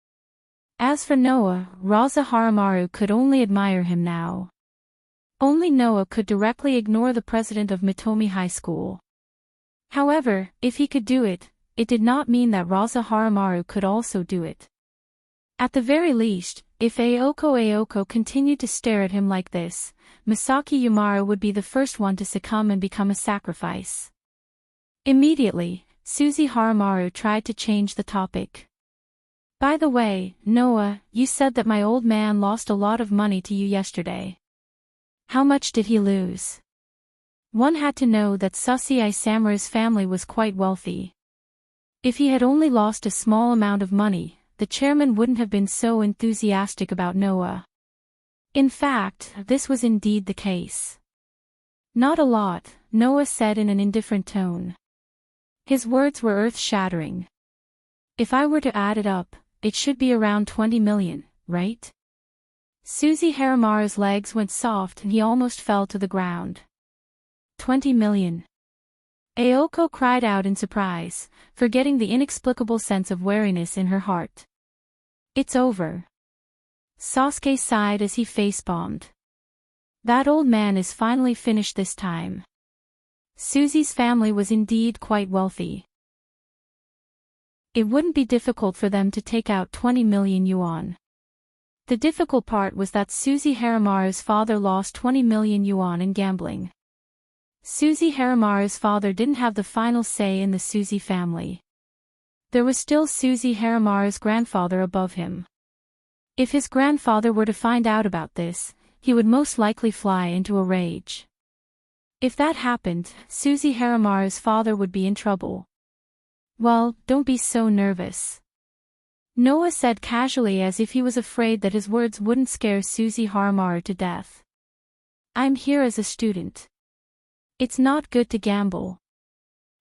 As for Noah, Raza Haramaru could only admire him now. Only Noah could directly ignore the president of Mitomi High School. However, if he could do it, it did not mean that Raza Haramaru could also do it. At the very least, if Aoko continued to stare at him like this, Misaki Yamara would be the first one to succumb and become a sacrifice. Immediately, Suzy Haramaru tried to change the topic. By the way, Noah, you said that my old man lost a lot of money to you yesterday. How much did he lose? One had to know that Susi Isamura's family was quite wealthy. If he had only lost a small amount of money, the chairman wouldn't have been so enthusiastic about Noah. In fact, this was indeed the case. Not a lot, Noah said in an indifferent tone. His words were earth-shattering. If I were to add it up, it should be around 20 million, right? Suzy Haramaru's legs went soft and he almost fell to the ground. 20 million. Aoko cried out in surprise, forgetting the inexplicable sense of weariness in her heart. It's over. Sasuke sighed as he face-bombed. That old man is finally finished this time. Suzy's family was indeed quite wealthy. It wouldn't be difficult for them to take out 20 million yuan. The difficult part was that Suzy Haramaru's father lost 20 million yuan in gambling. Suzy Haramaru's father didn't have the final say in the Suzy family. There was still Suzy Haramaru's grandfather above him. If his grandfather were to find out about this, he would most likely fly into a rage. If that happened, Suzy Haramaru's father would be in trouble. Well, don't be so nervous. Noah said casually as if he was afraid that his words wouldn't scare Suzy Haramaru to death. I'm here as a student. It's not good to gamble.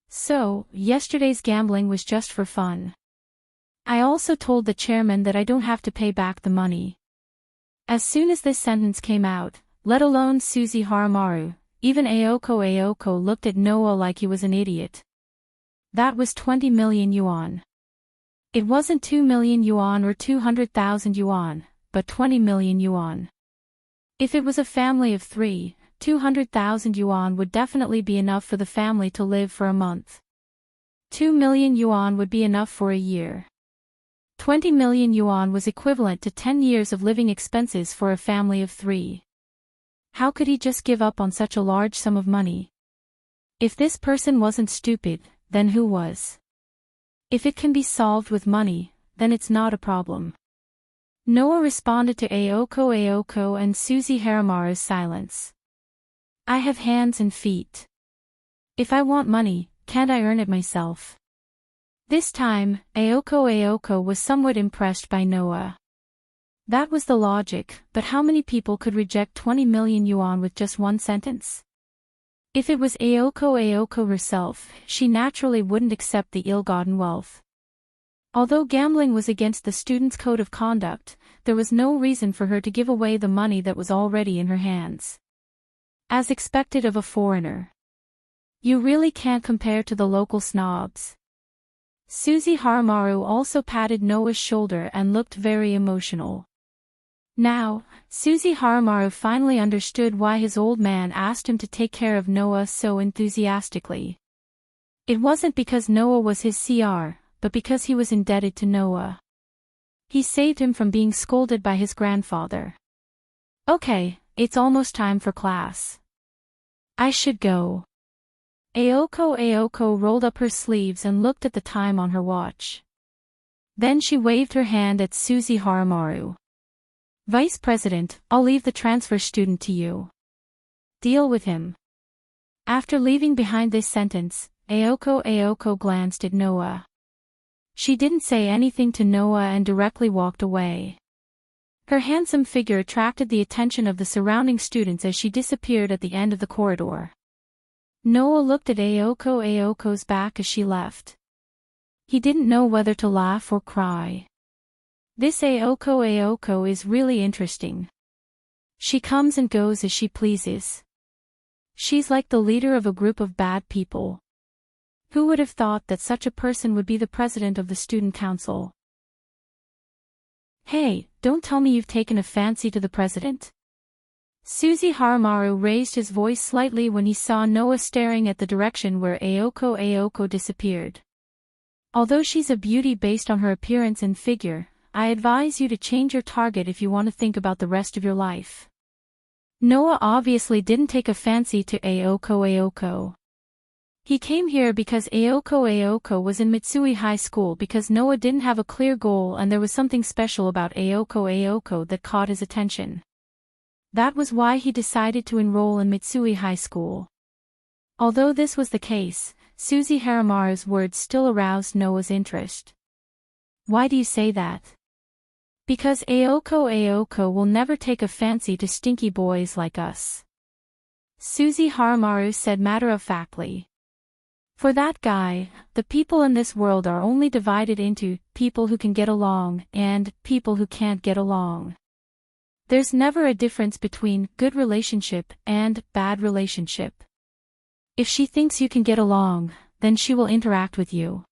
So, yesterday's gambling was just for fun. I also told the chairman that I don't have to pay back the money. As soon as this sentence came out, let alone Suzy Haramaru, even Aoko looked at Noah like he was an idiot. That was 20 million yuan. It wasn't 2 million yuan or 200,000 yuan, but 20 million yuan. If it was a family of 3, 200,000 yuan would definitely be enough for the family to live for a month. 2 million yuan would be enough for a year. 20 million yuan was equivalent to 10 years of living expenses for a family of 3. How could he just give up on such a large sum of money? If this person wasn't stupid, then who was? If it can be solved with money, then it's not a problem. Noah responded to Aoko and Suzy Haramaru's silence. I have hands and feet. If I want money, can't I earn it myself? This time, Aoko was somewhat impressed by Noah. That was the logic, but how many people could reject 20 million yuan with just one sentence? If it was Aoko herself, she naturally wouldn't accept the ill-gotten wealth. Although gambling was against the student's code of conduct, there was no reason for her to give away the money that was already in her hands. As expected of a foreigner. You really can't compare to the local snobs. Suzy Haramaru also patted Noah's shoulder and looked very emotional. Now, Suzy Haramaru finally understood why his old man asked him to take care of Noah so enthusiastically. It wasn't because Noah was his CR, but because he was indebted to Noah. He saved him from being scolded by his grandfather. Okay, it's almost time for class. I should go. Aoko rolled up her sleeves and looked at the time on her watch. Then she waved her hand at Susie Haramaru. Vice President, I'll leave the transfer student to you. Deal with him. After leaving behind this sentence, Aoko glanced at Noah. She didn't say anything to Noah and directly walked away. Her handsome figure attracted the attention of the surrounding students as she disappeared at the end of the corridor. Noah looked at Aoko's back as she left. He didn't know whether to laugh or cry. This Aoko is really interesting. She comes and goes as she pleases. She's like the leader of a group of bad people. Who would have thought that such a person would be the president of the student council? Hey, don't tell me you've taken a fancy to the president? Susie Haramaru raised his voice slightly when he saw Noah staring at the direction where Aoko disappeared. Although she's a beauty based on her appearance and figure, I advise you to change your target if you want to think about the rest of your life. Noah obviously didn't take a fancy to Aoko. He came here because Aoko was in Mitsui High School because Noah didn't have a clear goal and there was something special about Aoko that caught his attention. That was why he decided to enroll in Mitsui High School. Although this was the case, Susie Haramaru's words still aroused Noah's interest. Why do you say that? Because Aoko will never take a fancy to stinky boys like us. Susie Haramaru said matter-of-factly. For that guy, the people in this world are only divided into people who can get along and people who can't get along. There's never a difference between good relationship and bad relationship. If she thinks you can get along, then she will interact with you.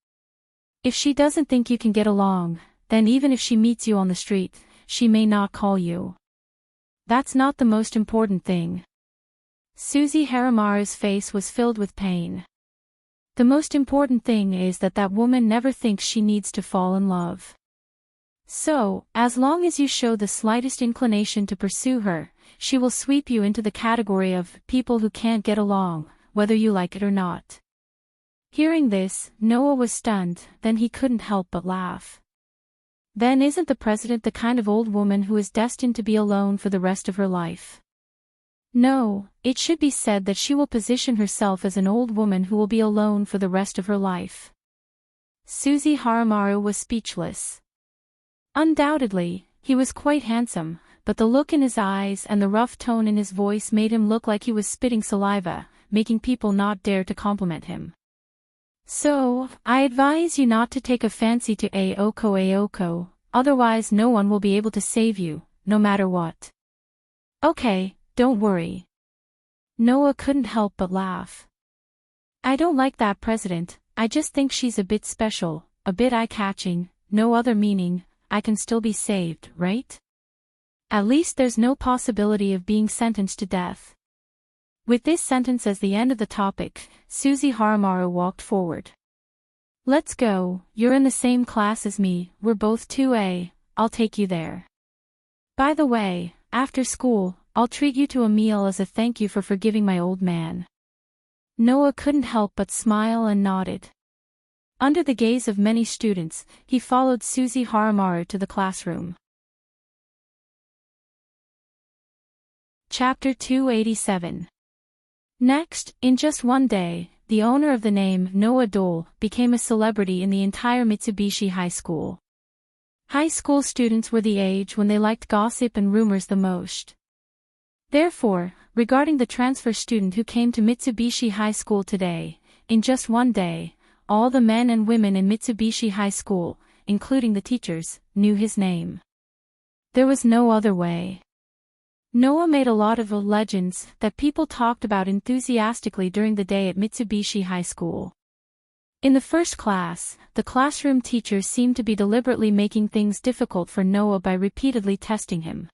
If she doesn't think you can get along, then even if she meets you on the street, she may not call you. That's not the most important thing. Susie Haramaru's face was filled with pain. The most important thing is that that woman never thinks she needs to fall in love. So, as long as you show the slightest inclination to pursue her, she will sweep you into the category of people who can't get along, whether you like it or not. Hearing this, Noah was stunned, then he couldn't help but laugh. Then isn't the president the kind of old woman who is destined to be alone for the rest of her life? No, it should be said that she will position herself as an old woman who will be alone for the rest of her life. Susie Haramaru was speechless. Undoubtedly, he was quite handsome, but the look in his eyes and the rough tone in his voice made him look like he was spitting saliva, making people not dare to compliment him. So, I advise you not to take a fancy to Aoko, otherwise no one will be able to save you, no matter what. Okay. Don't worry. Noah couldn't help but laugh. I don't like that president, I just think she's a bit special, a bit eye-catching, no other meaning, I can still be saved, right? At least there's no possibility of being sentenced to death. With this sentence as the end of the topic, Susie Haramaru walked forward. Let's go, you're in the same class as me, we're both 2A, I'll take you there. By the way, after school, I'll treat you to a meal as a thank you for forgiving my old man. Noah couldn't help but smile and nodded. Under the gaze of many students, he followed Susie Haramaru to the classroom. Chapter 287. Next, in just one day, the owner of the name Noah Dole became a celebrity in the entire Mitsubishi High School. High school students were the age when they liked gossip and rumors the most. Therefore, regarding the transfer student who came to Mitsubishi High School today, in just one day, all the men and women in Mitsubishi High School, including the teachers, knew his name. There was no other way. Noah made a lot of legends that people talked about enthusiastically during the day at Mitsubishi High School. In the first class, the classroom teachers seemed to be deliberately making things difficult for Noah by repeatedly testing him.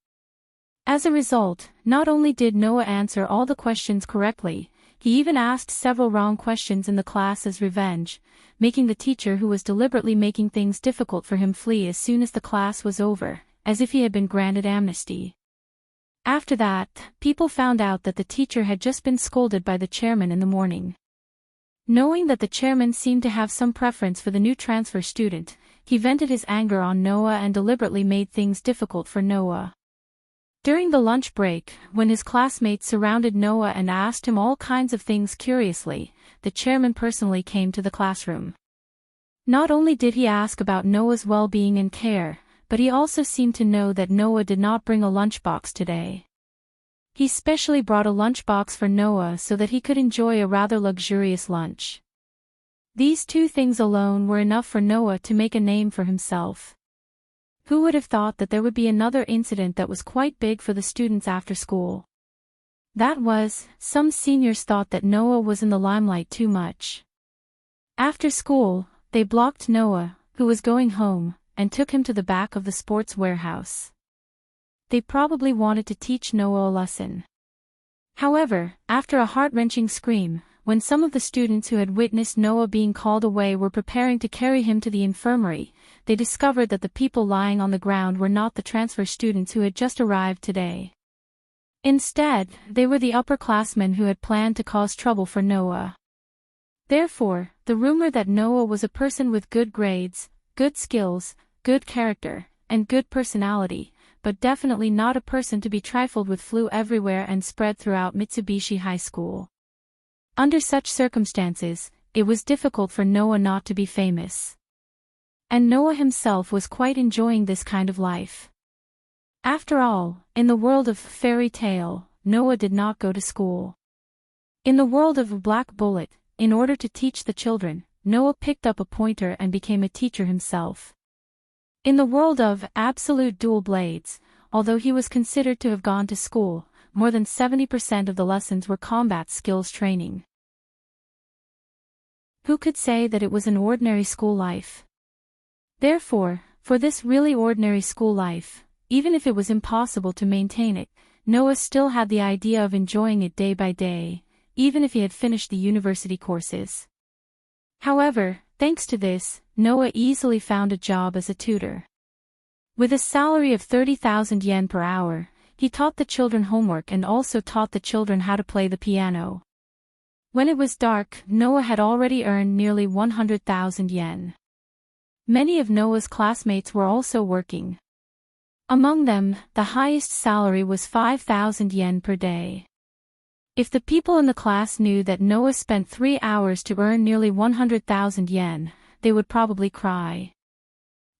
As a result, not only did Noah answer all the questions correctly, He even asked several wrong questions in the class as revenge, making the teacher who was deliberately making things difficult for him flee as soon as the class was over, as if he had been granted amnesty. After that, people found out that the teacher had just been scolded by the chairman in the morning. Knowing that the chairman seemed to have some preference for the new transfer student, he vented his anger on Noah and deliberately made things difficult for Noah. During the lunch break, when his classmates surrounded Noah and asked him all kinds of things curiously, the chairman personally came to the classroom. Not only did he ask about Noah's well-being and care, but he also seemed to know that Noah did not bring a lunchbox today. He specially brought a lunchbox for Noah so that he could enjoy a rather luxurious lunch. These two things alone were enough for Noah to make a name for himself. Who would have thought that there would be another incident that was quite big for the students after school? That was, some seniors thought that Noah was in the limelight too much. After school, they blocked Noah, who was going home, and took him to the back of the sports warehouse. They probably wanted to teach Noah a lesson. However, after a heart-wrenching scream, when some of the students who had witnessed Noah being called away were preparing to carry him to the infirmary, they discovered that the people lying on the ground were not the transfer students who had just arrived today. Instead, they were the upperclassmen who had planned to cause trouble for Noah. Therefore, the rumor that Noah was a person with good grades, good skills, good character, and good personality, but definitely not a person to be trifled with, flew everywhere and spread throughout Mitsubishi High School. Under such circumstances, it was difficult for Noah not to be famous. And Noah himself was quite enjoying this kind of life. After all, in the world of fairy tale, Noah did not go to school. In the world of Black Bullet, in order to teach the children, Noah picked up a pointer and became a teacher himself. In the world of Absolute Dual Blades, although he was considered to have gone to school, more than 70% of the lessons were combat skills training. Who could say that it was an ordinary school life? Therefore, for this really ordinary school life, even if it was impossible to maintain it, Noah still had the idea of enjoying it day by day, even if he had finished the university courses. However, thanks to this, Noah easily found a job as a tutor. With a salary of 30,000 yen per hour, he taught the children homework and also taught the children how to play the piano. When it was dark, Noah had already earned nearly 100,000 yen. Many of Noah's classmates were also working. Among them, the highest salary was 5,000 yen per day. If the people in the class knew that Noah spent 3 hours to earn nearly 100,000 yen, they would probably cry.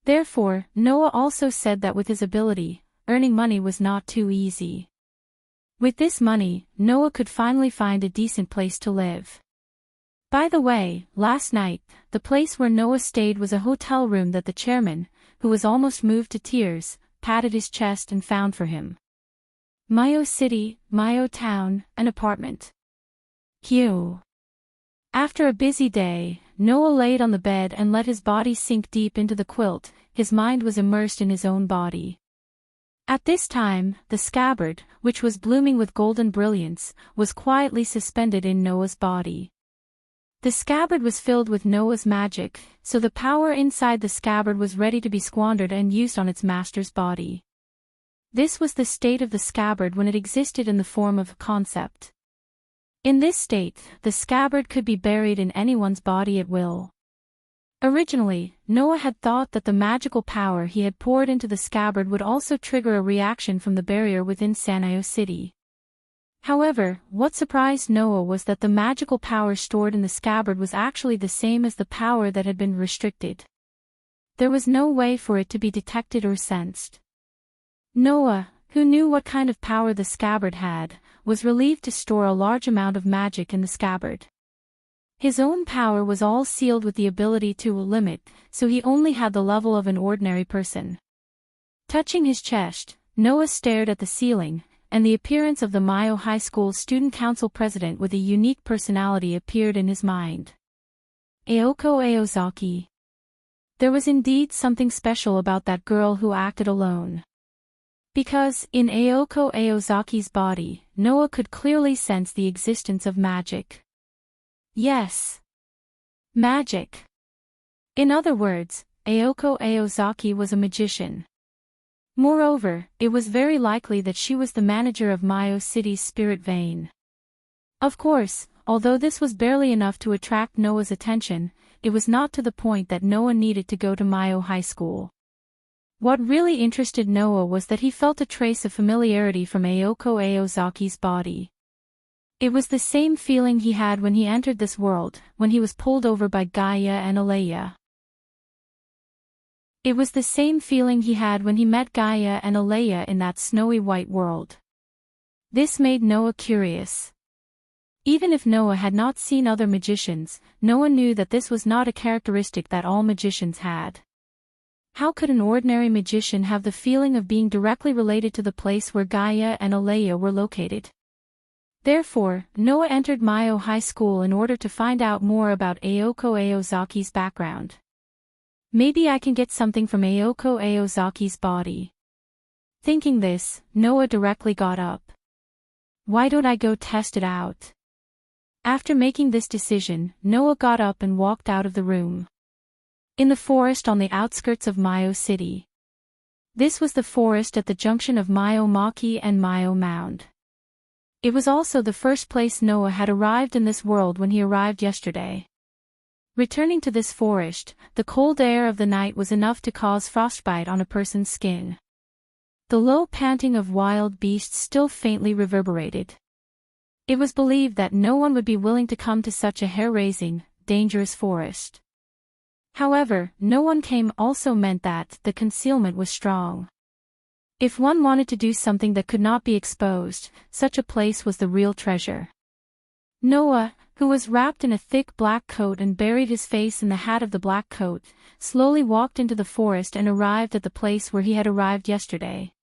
Therefore, Noah also said that with his ability, earning money was not too easy. With this money, Noah could finally find a decent place to live. By the way, last night, the place where Noah stayed was a hotel room that the chairman, who was almost moved to tears, patted his chest and found for him. Mayo City, Mayo Town, an apartment. Q. After a busy day, Noah laid on the bed and let his body sink deep into the quilt. His mind was immersed in his own body. At this time, the scabbard, which was blooming with golden brilliance, was quietly suspended in Noah's body. The scabbard was filled with Noah's magic, so the power inside the scabbard was ready to be squandered and used on its master's body. This was the state of the scabbard when it existed in the form of a concept. In this state, the scabbard could be buried in anyone's body at will. Originally, Noah had thought that the magical power he had poured into the scabbard would also trigger a reaction from the barrier within Sanayo City. However, what surprised Noah was that the magical power stored in the scabbard was actually the same as the power that had been restricted. There was no way for it to be detected or sensed. Noah, who knew what kind of power the scabbard had, was relieved to store a large amount of magic in the scabbard. His own power was all sealed with the ability to limit, so he only had the level of an ordinary person. Touching his chest, Noah stared at the ceiling, and the appearance of the Mayo High School Student Council president with a unique personality appeared in his mind. Aoko Aozaki. There was indeed something special about that girl who acted alone. Because, in Aoko Aozaki's body, Noah could clearly sense the existence of magic. Yes. Magic. In other words, Aoko Aozaki was a magician. Moreover, it was very likely that she was the manager of Mayo City's spirit vein. Of course, although this was barely enough to attract Noah's attention, it was not to the point that Noah needed to go to Mayo High School. What really interested Noah was that he felt a trace of familiarity from Aoko Aozaki's body. It was the same feeling he had when he entered this world, when he was pulled over by Gaia and Alea. It was the same feeling he had when he met Gaia and Alea in that snowy white world. This made Noah curious. Even if Noah had not seen other magicians, Noah knew that this was not a characteristic that all magicians had. How could an ordinary magician have the feeling of being directly related to the place where Gaia and Alea were located? Therefore, Noah entered Mayo High School in order to find out more about Aoko Aozaki's background. Maybe I can get something from Aoko Aozaki's body. Thinking this, Noah directly got up. Why don't I go test it out? After making this decision, Noah got up and walked out of the room. In the forest on the outskirts of Mayo City. This was the forest at the junction of Mayo Maki and Mayo Mound. It was also the first place Noah had arrived in this world when he arrived yesterday. Returning to this forest, the cold air of the night was enough to cause frostbite on a person's skin. The low panting of wild beasts still faintly reverberated. It was believed that no one would be willing to come to such a hair-raising, dangerous forest. However, no one came also meant that the concealment was strong. If one wanted to do something that could not be exposed, such a place was the real treasure. Noah, who was wrapped in a thick black coat and buried his face in the hat of the black coat, slowly walked into the forest and arrived at the place where he had arrived yesterday.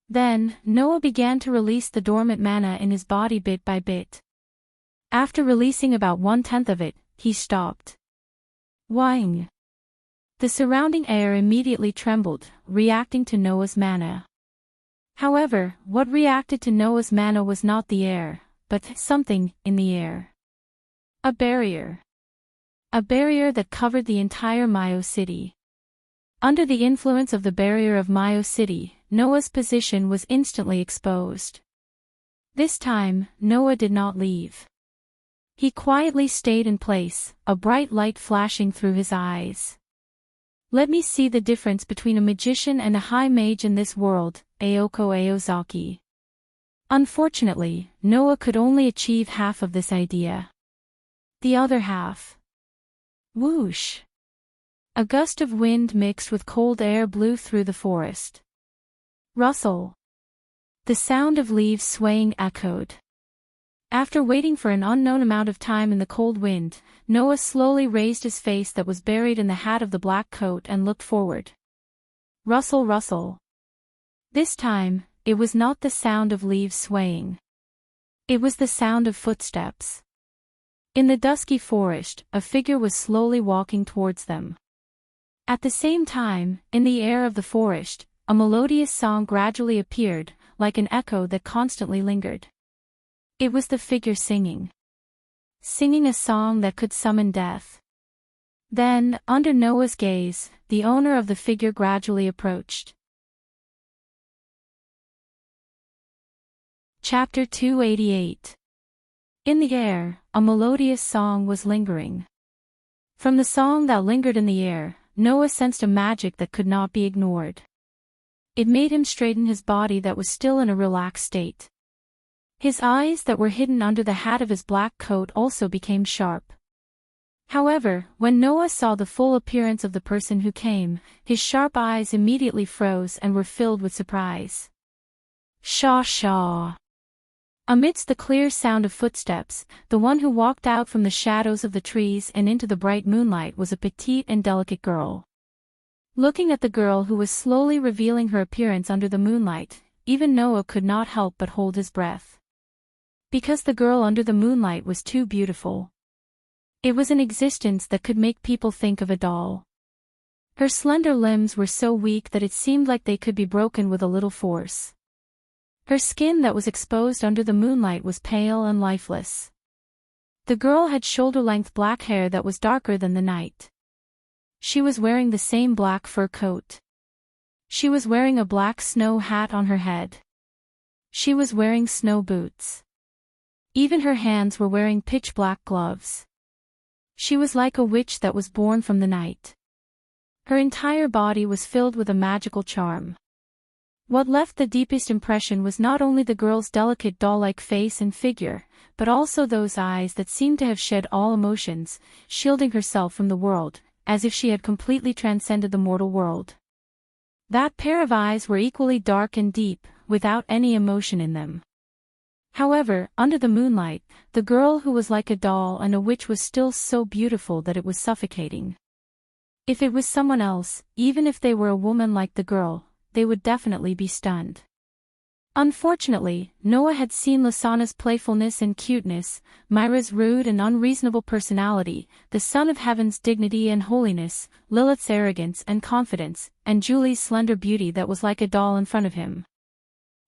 Then, Noah began to release the dormant mana in his body bit by bit. After releasing about 1/10 of it, he stopped. Whing! The surrounding air immediately trembled, reacting to Noah's mana. However, what reacted to Noah's mana was not the air, but something in the air. A barrier. A barrier that covered the entire Mayo City. Under the influence of the barrier of Mayo City, Noah's position was instantly exposed. This time, Noah did not leave. He quietly stayed in place, a bright light flashing through his eyes. Let me see the difference between a magician and a high mage in this world, Aoko Aozaki. Unfortunately, Noah could only achieve half of this idea. The other half. Whoosh! A gust of wind mixed with cold air blew through the forest. Rustle. The sound of leaves swaying echoed. After waiting for an unknown amount of time in the cold wind, Noah slowly raised his face that was buried in the hat of the black coat and looked forward. Rustle, rustle. This time, it was not the sound of leaves swaying. It was the sound of footsteps. In the dusky forest, a figure was slowly walking towards them. At the same time, in the air of the forest, a melodious song gradually appeared, like an echo that constantly lingered. It was the figure singing. Singing a song that could summon death. Then, under Noah's gaze, the owner of the figure gradually approached. Chapter 288. In the air, a melodious song was lingering. From the song that lingered in the air, Noah sensed a magic that could not be ignored. It made him straighten his body that was still in a relaxed state. His eyes that were hidden under the hat of his black coat also became sharp. However, when Noah saw the full appearance of the person who came, his sharp eyes immediately froze and were filled with surprise. Shaw shaw. Amidst the clear sound of footsteps, the one who walked out from the shadows of the trees and into the bright moonlight was a petite and delicate girl. Looking at the girl who was slowly revealing her appearance under the moonlight, even Noah could not help but hold his breath. Because the girl under the moonlight was too beautiful. It was an existence that could make people think of a doll. Her slender limbs were so weak that it seemed like they could be broken with a little force. Her skin that was exposed under the moonlight was pale and lifeless. The girl had shoulder-length black hair that was darker than the night. She was wearing the same black fur coat. She was wearing a black snow hat on her head. She was wearing snow boots. Even her hands were wearing pitch-black gloves. She was like a witch that was born from the night. Her entire body was filled with a magical charm. What left the deepest impression was not only the girl's delicate doll-like face and figure, but also those eyes that seemed to have shed all emotions, shielding herself from the world, as if she had completely transcended the mortal world. That pair of eyes were equally dark and deep, without any emotion in them. However, under the moonlight, the girl who was like a doll and a witch was still so beautiful that it was suffocating. If it was someone else, even if they were a woman like the girl, they would definitely be stunned. Unfortunately, Noah had seen Lasana's playfulness and cuteness, Myra's rude and unreasonable personality, the Son of Heaven's dignity and holiness, Lilith's arrogance and confidence, and Julie's slender beauty that was like a doll in front of him.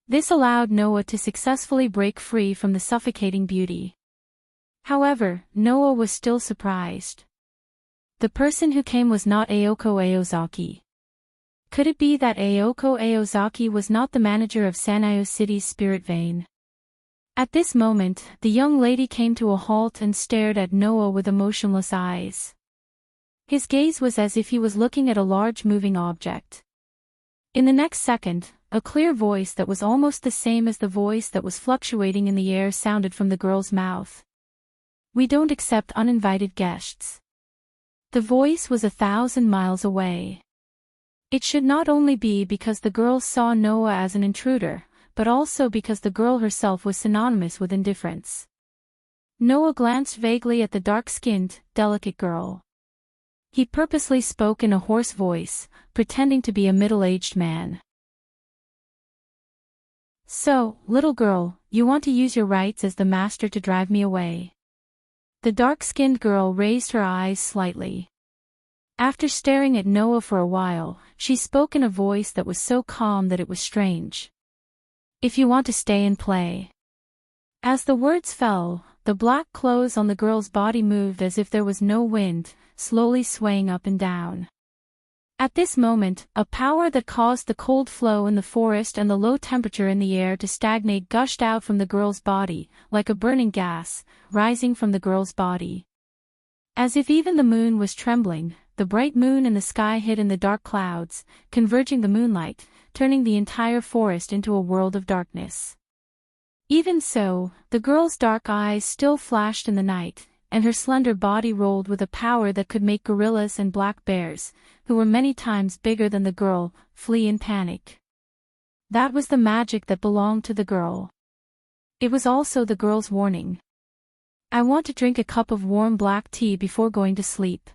This allowed Noah to successfully break free from the suffocating beauty. However, Noah was still surprised. The person who came was not Ayoko Aozaki. Could it be that Ayoko Aozaki was not the manager of Sanayo City's spirit vein? At this moment, the young lady came to a halt and stared at Noah with emotionless eyes. His gaze was as if he was looking at a large moving object. In the next second, a clear voice that was almost the same as the voice that was fluctuating in the air sounded from the girl's mouth. "We don't accept uninvited guests." The voice was 1,000 miles away. It should not only be because the girl saw Noah as an intruder, but also because the girl herself was synonymous with indifference. Noah glanced vaguely at the dark-skinned, delicate girl. He purposely spoke in a hoarse voice, pretending to be a middle-aged man. "So, little girl, you want to use your rights as the master to drive me away?" The dark-skinned girl raised her eyes slightly. After staring at Noah for a while, she spoke in a voice that was so calm that it was strange. "If you want to stay and play." As the words fell, the black clothes on the girl's body moved as if there was no wind, slowly swaying up and down. At this moment, a power that caused the cold flow in the forest and the low temperature in the air to stagnate gushed out from the girl's body, like a burning gas, rising from the girl's body. As if even the moon was trembling, the bright moon in the sky hid in the dark clouds, converging the moonlight, turning the entire forest into a world of darkness. Even so, the girl's dark eyes still flashed in the night, and her slender body rolled with a power that could make gorillas and black bears, who were many times bigger than the girl, flee in panic. That was the magic that belonged to the girl. It was also the girl's warning. "I want to drink a cup of warm black tea before going to sleep."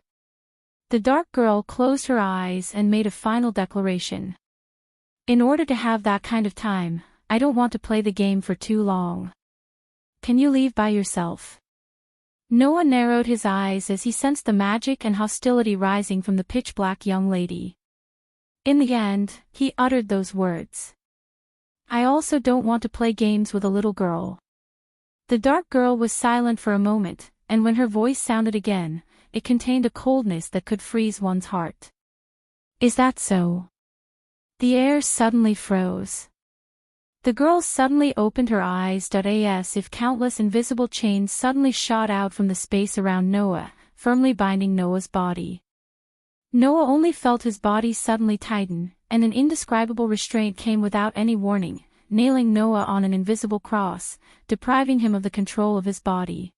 The dark girl closed her eyes and made a final declaration. "In order to have that kind of time, I don't want to play the game for too long. Can you leave by yourself?" Noah narrowed his eyes as he sensed the magic and hostility rising from the pitch-black young lady. In the end, he uttered those words. "I also don't want to play games with a little girl." The dark girl was silent for a moment, and when her voice sounded again, it contained a coldness that could freeze one's heart. "Is that so?" The air suddenly froze. The girl suddenly opened her eyes as if countless invisible chains suddenly shot out from the space around Noah, firmly binding Noah's body. Noah only felt his body suddenly tighten, and an indescribable restraint came without any warning, nailing Noah on an invisible cross, depriving him of the control of his body.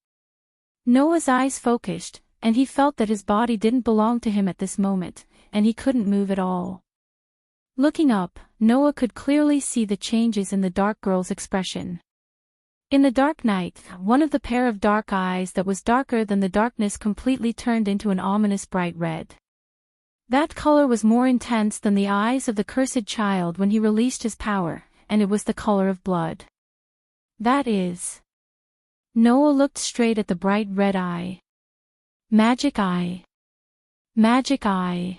Noah's eyes focused, and he felt that his body didn't belong to him at this moment, and he couldn't move at all. Looking up, Noah could clearly see the changes in the dark girl's expression. In the dark night, one of the pair of dark eyes that was darker than the darkness completely turned into an ominous bright red. That color was more intense than the eyes of the cursed child when he released his power, and it was the color of blood. That is. Noah looked straight at the bright red eye. Magic eye. Magic eye.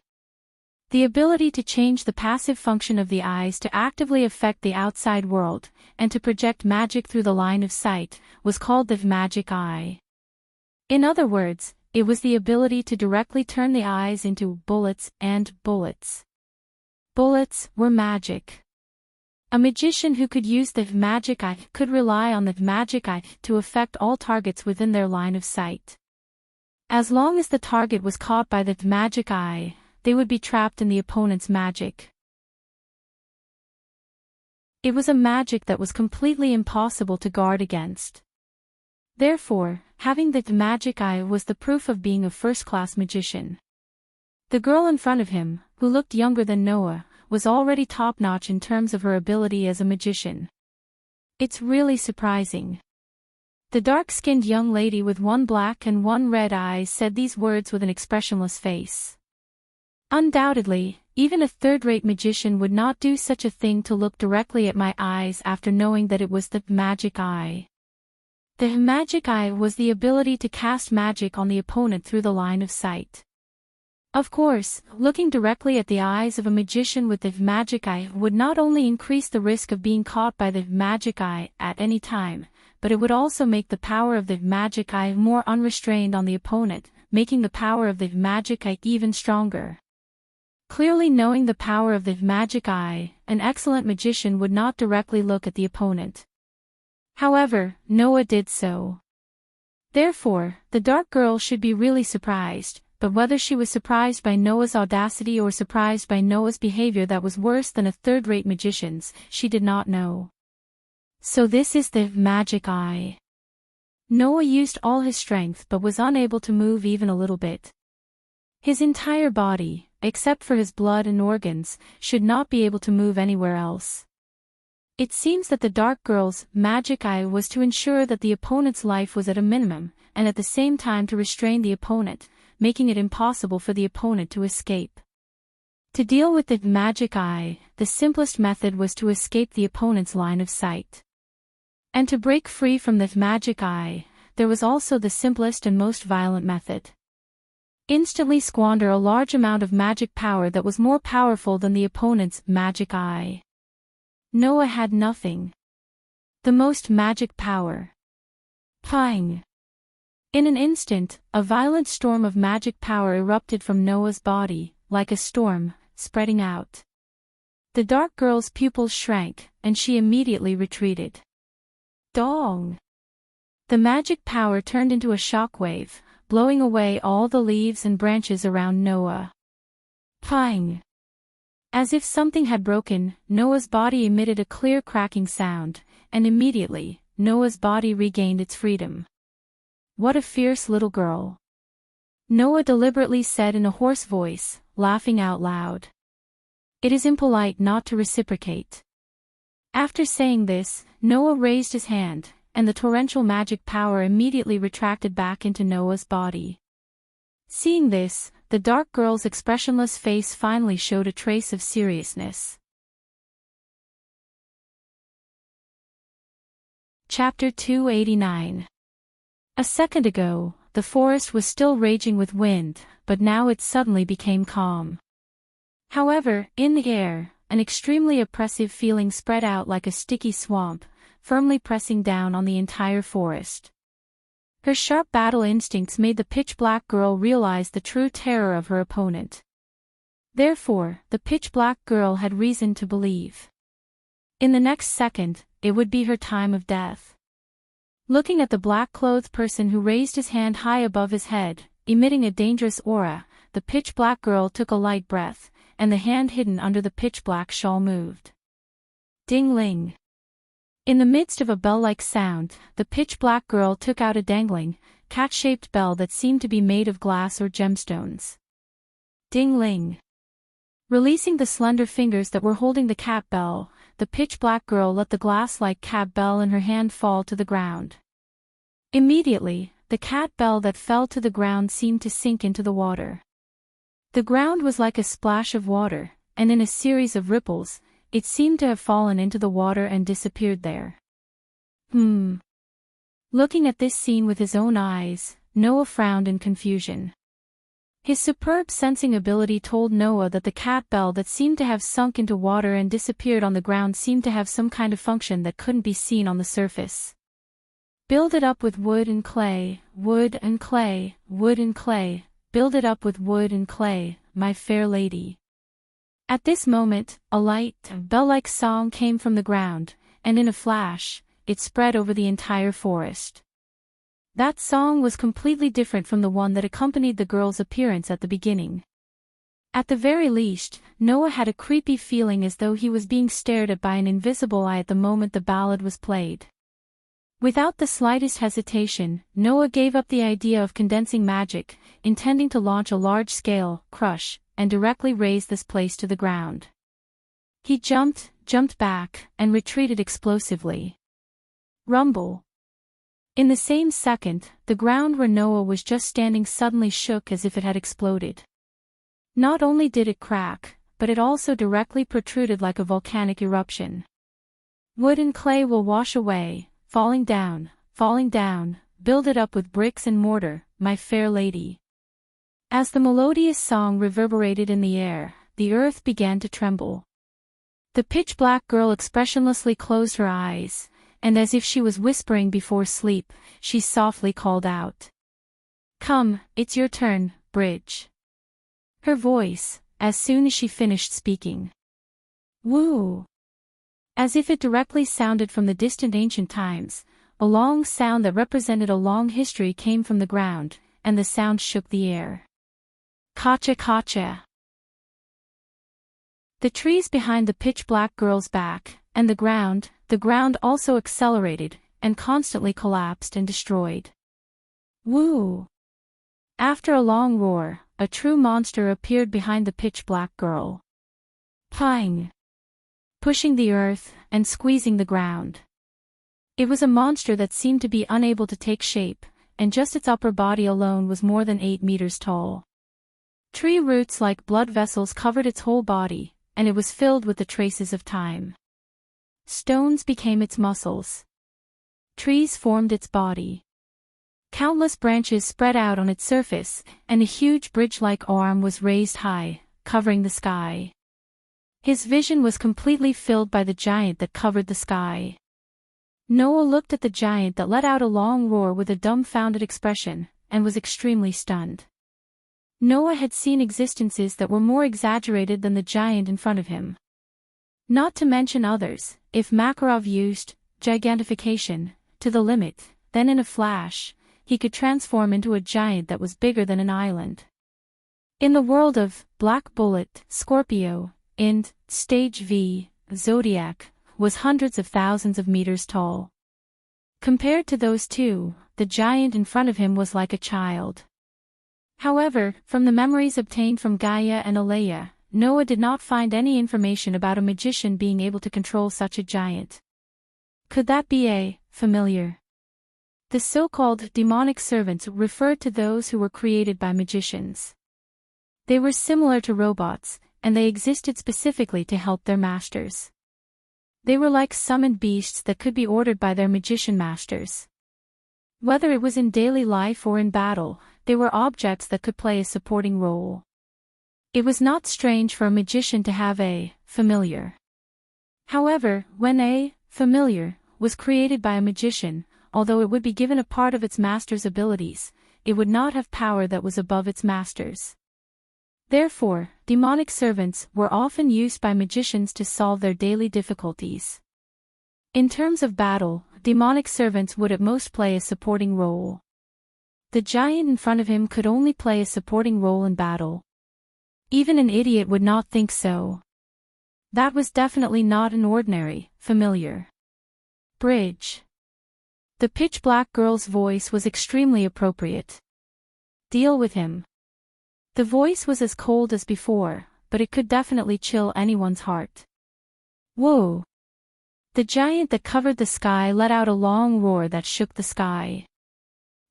The ability to change the passive function of the eyes to actively affect the outside world, and to project magic through the line of sight, was called the magic eye. In other words, it was the ability to directly turn the eyes into bullets and bullets. Bullets were magic. A magician who could use the magic eye could rely on the magic eye to affect all targets within their line of sight. As long as the target was caught by the magic eye, they would be trapped in the opponent's magic. It was a magic that was completely impossible to guard against. Therefore, having the magic eye was the proof of being a first-class magician. The girl in front of him, who looked younger than Noah, was already top-notch in terms of her ability as a magician. It's really surprising. The dark-skinned young lady with one black and one red eye said these words with an expressionless face. Undoubtedly, even a third-rate magician would not do such a thing to look directly at my eyes after knowing that it was the magic eye. The magic eye was the ability to cast magic on the opponent through the line of sight. Of course, looking directly at the eyes of a magician with the magic eye would not only increase the risk of being caught by the magic eye at any time, but it would also make the power of the magic eye more unrestrained on the opponent, making the power of the magic eye even stronger. Clearly knowing the power of the magic eye, an excellent magician would not directly look at the opponent. However, Noah did so. Therefore, the dark girl should be really surprised, but whether she was surprised by Noah's audacity or surprised by Noah's behavior that was worse than a third-rate magician's, she did not know. So this is the magic eye. Noah used all his strength but was unable to move even a little bit. His entire body, except for his blood and organs, should not be able to move anywhere else. It seems that the dark girl's magic eye was to ensure that the opponent's life was at a minimum, and at the same time to restrain the opponent, making it impossible for the opponent to escape. To deal with the magic eye, the simplest method was to escape the opponent's line of sight. And to break free from the magic eye, there was also the simplest and most violent method. Instantly squander a large amount of magic power that was more powerful than the opponent's magic eye. Noah had nothing. The most magic power. Pang! In an instant, a violent storm of magic power erupted from Noah's body, like a storm, spreading out. The dark girl's pupils shrank, and she immediately retreated. Dong! The magic power turned into a shockwave, blowing away all the leaves and branches around Noah. Pang! As if something had broken, Noah's body emitted a clear cracking sound, and immediately, Noah's body regained its freedom. What a fierce little girl! Noah deliberately said in a hoarse voice, laughing out loud. It is impolite not to reciprocate. After saying this, Noah raised his hand, and the torrential magic power immediately retracted back into Noah's body. Seeing this, the dark girl's expressionless face finally showed a trace of seriousness. Chapter 289. A second ago, the forest was still raging with wind, but now it suddenly became calm. However, in the air, an extremely oppressive feeling spread out like a sticky swamp, firmly pressing down on the entire forest. Her sharp battle instincts made the pitch-black girl realize the true terror of her opponent. Therefore, the pitch-black girl had reason to believe. In the next second, it would be her time of death. Looking at the black-clothed person who raised his hand high above his head, emitting a dangerous aura, the pitch-black girl took a light breath, and the hand hidden under the pitch-black shawl moved. Ding-ling! In the midst of a bell-like sound, the pitch-black girl took out a dangling, cat-shaped bell that seemed to be made of glass or gemstones. Ding-ling! Releasing the slender fingers that were holding the cat bell, the pitch-black girl let the glass-like cat bell in her hand fall to the ground. Immediately, the cat bell that fell to the ground seemed to sink into the water. The ground was like a splash of water, and in a series of ripples, it seemed to have fallen into the water and disappeared there. Looking at this scene with his own eyes, Noah frowned in confusion. His superb sensing ability told Noah that the cat bell that seemed to have sunk into water and disappeared on the ground seemed to have some kind of function that couldn't be seen on the surface. Build it up with wood and clay, wood and clay, wood and clay, build it up with wood and clay, my fair lady. At this moment, a light, bell-like song came from the ground, and in a flash, it spread over the entire forest. That song was completely different from the one that accompanied the girl's appearance at the beginning. At the very least, Noah had a creepy feeling as though he was being stared at by an invisible eye at the moment the ballad was played. Without the slightest hesitation, Noah gave up the idea of condensing magic, intending to launch a large-scale crush, and directly raze this place to the ground. He jumped back, and retreated explosively. Rumble. In the same second, the ground where Noah was just standing suddenly shook as if it had exploded. Not only did it crack, but it also directly protruded like a volcanic eruption. Wood and clay will wash away, falling down, build it up with bricks and mortar, my fair lady. As the melodious song reverberated in the air, the earth began to tremble. The pitch-black girl expressionlessly closed her eyes, and as if she was whispering before sleep, she softly called out. Come, it's your turn, Bridge. Her voice, as soon as she finished speaking. Woo! As if it directly sounded from the distant ancient times, a long sound that represented a long history came from the ground, and the sound shook the air. Kacha kacha. The trees behind the pitch-black girl's back, and the ground also accelerated, and constantly collapsed and destroyed. Woo! After a long roar, a true monster appeared behind the pitch-black girl. Pang! Pushing the earth, and squeezing the ground. It was a monster that seemed to be unable to take shape, and just its upper body alone was more than 8 meters tall. Tree roots like blood vessels covered its whole body, and it was filled with the traces of time. Stones became its muscles. Trees formed its body. Countless branches spread out on its surface, and a huge bridge-like arm was raised high, covering the sky. His vision was completely filled by the giant that covered the sky. Noah looked at the giant that let out a long roar with a dumbfounded expression, and was extremely stunned. Noah had seen existences that were more exaggerated than the giant in front of him. Not to mention others, if Makarov used gigantification to the limit, then in a flash, he could transform into a giant that was bigger than an island. In the world of Black Bullet, Scorpio, and Stage V, Zodiac, was hundreds of thousands of meters tall. Compared to those two, the giant in front of him was like a child. However, from the memories obtained from Gaia and Alea, Noah did not find any information about a magician being able to control such a giant. Could that be a familiar? The so-called demonic servants referred to those who were created by magicians. They were similar to robots, and they existed specifically to help their masters. They were like summoned beasts that could be ordered by their magician masters. Whether it was in daily life or in battle, they were objects that could play a supporting role. It was not strange for a magician to have a familiar. However, when a familiar was created by a magician, although it would be given a part of its master's abilities, it would not have power that was above its master's. Therefore, demonic servants were often used by magicians to solve their daily difficulties. In terms of battle, demonic servants would at most play a supporting role. The giant in front of him could only play a supporting role in battle. Even an idiot would not think so. That was definitely not an ordinary, familiar bridge. The pitch-black girl's voice was extremely appropriate. Deal with him. The voice was as cold as before, but it could definitely chill anyone's heart. Whoa! The giant that covered the sky let out a long roar that shook the sky.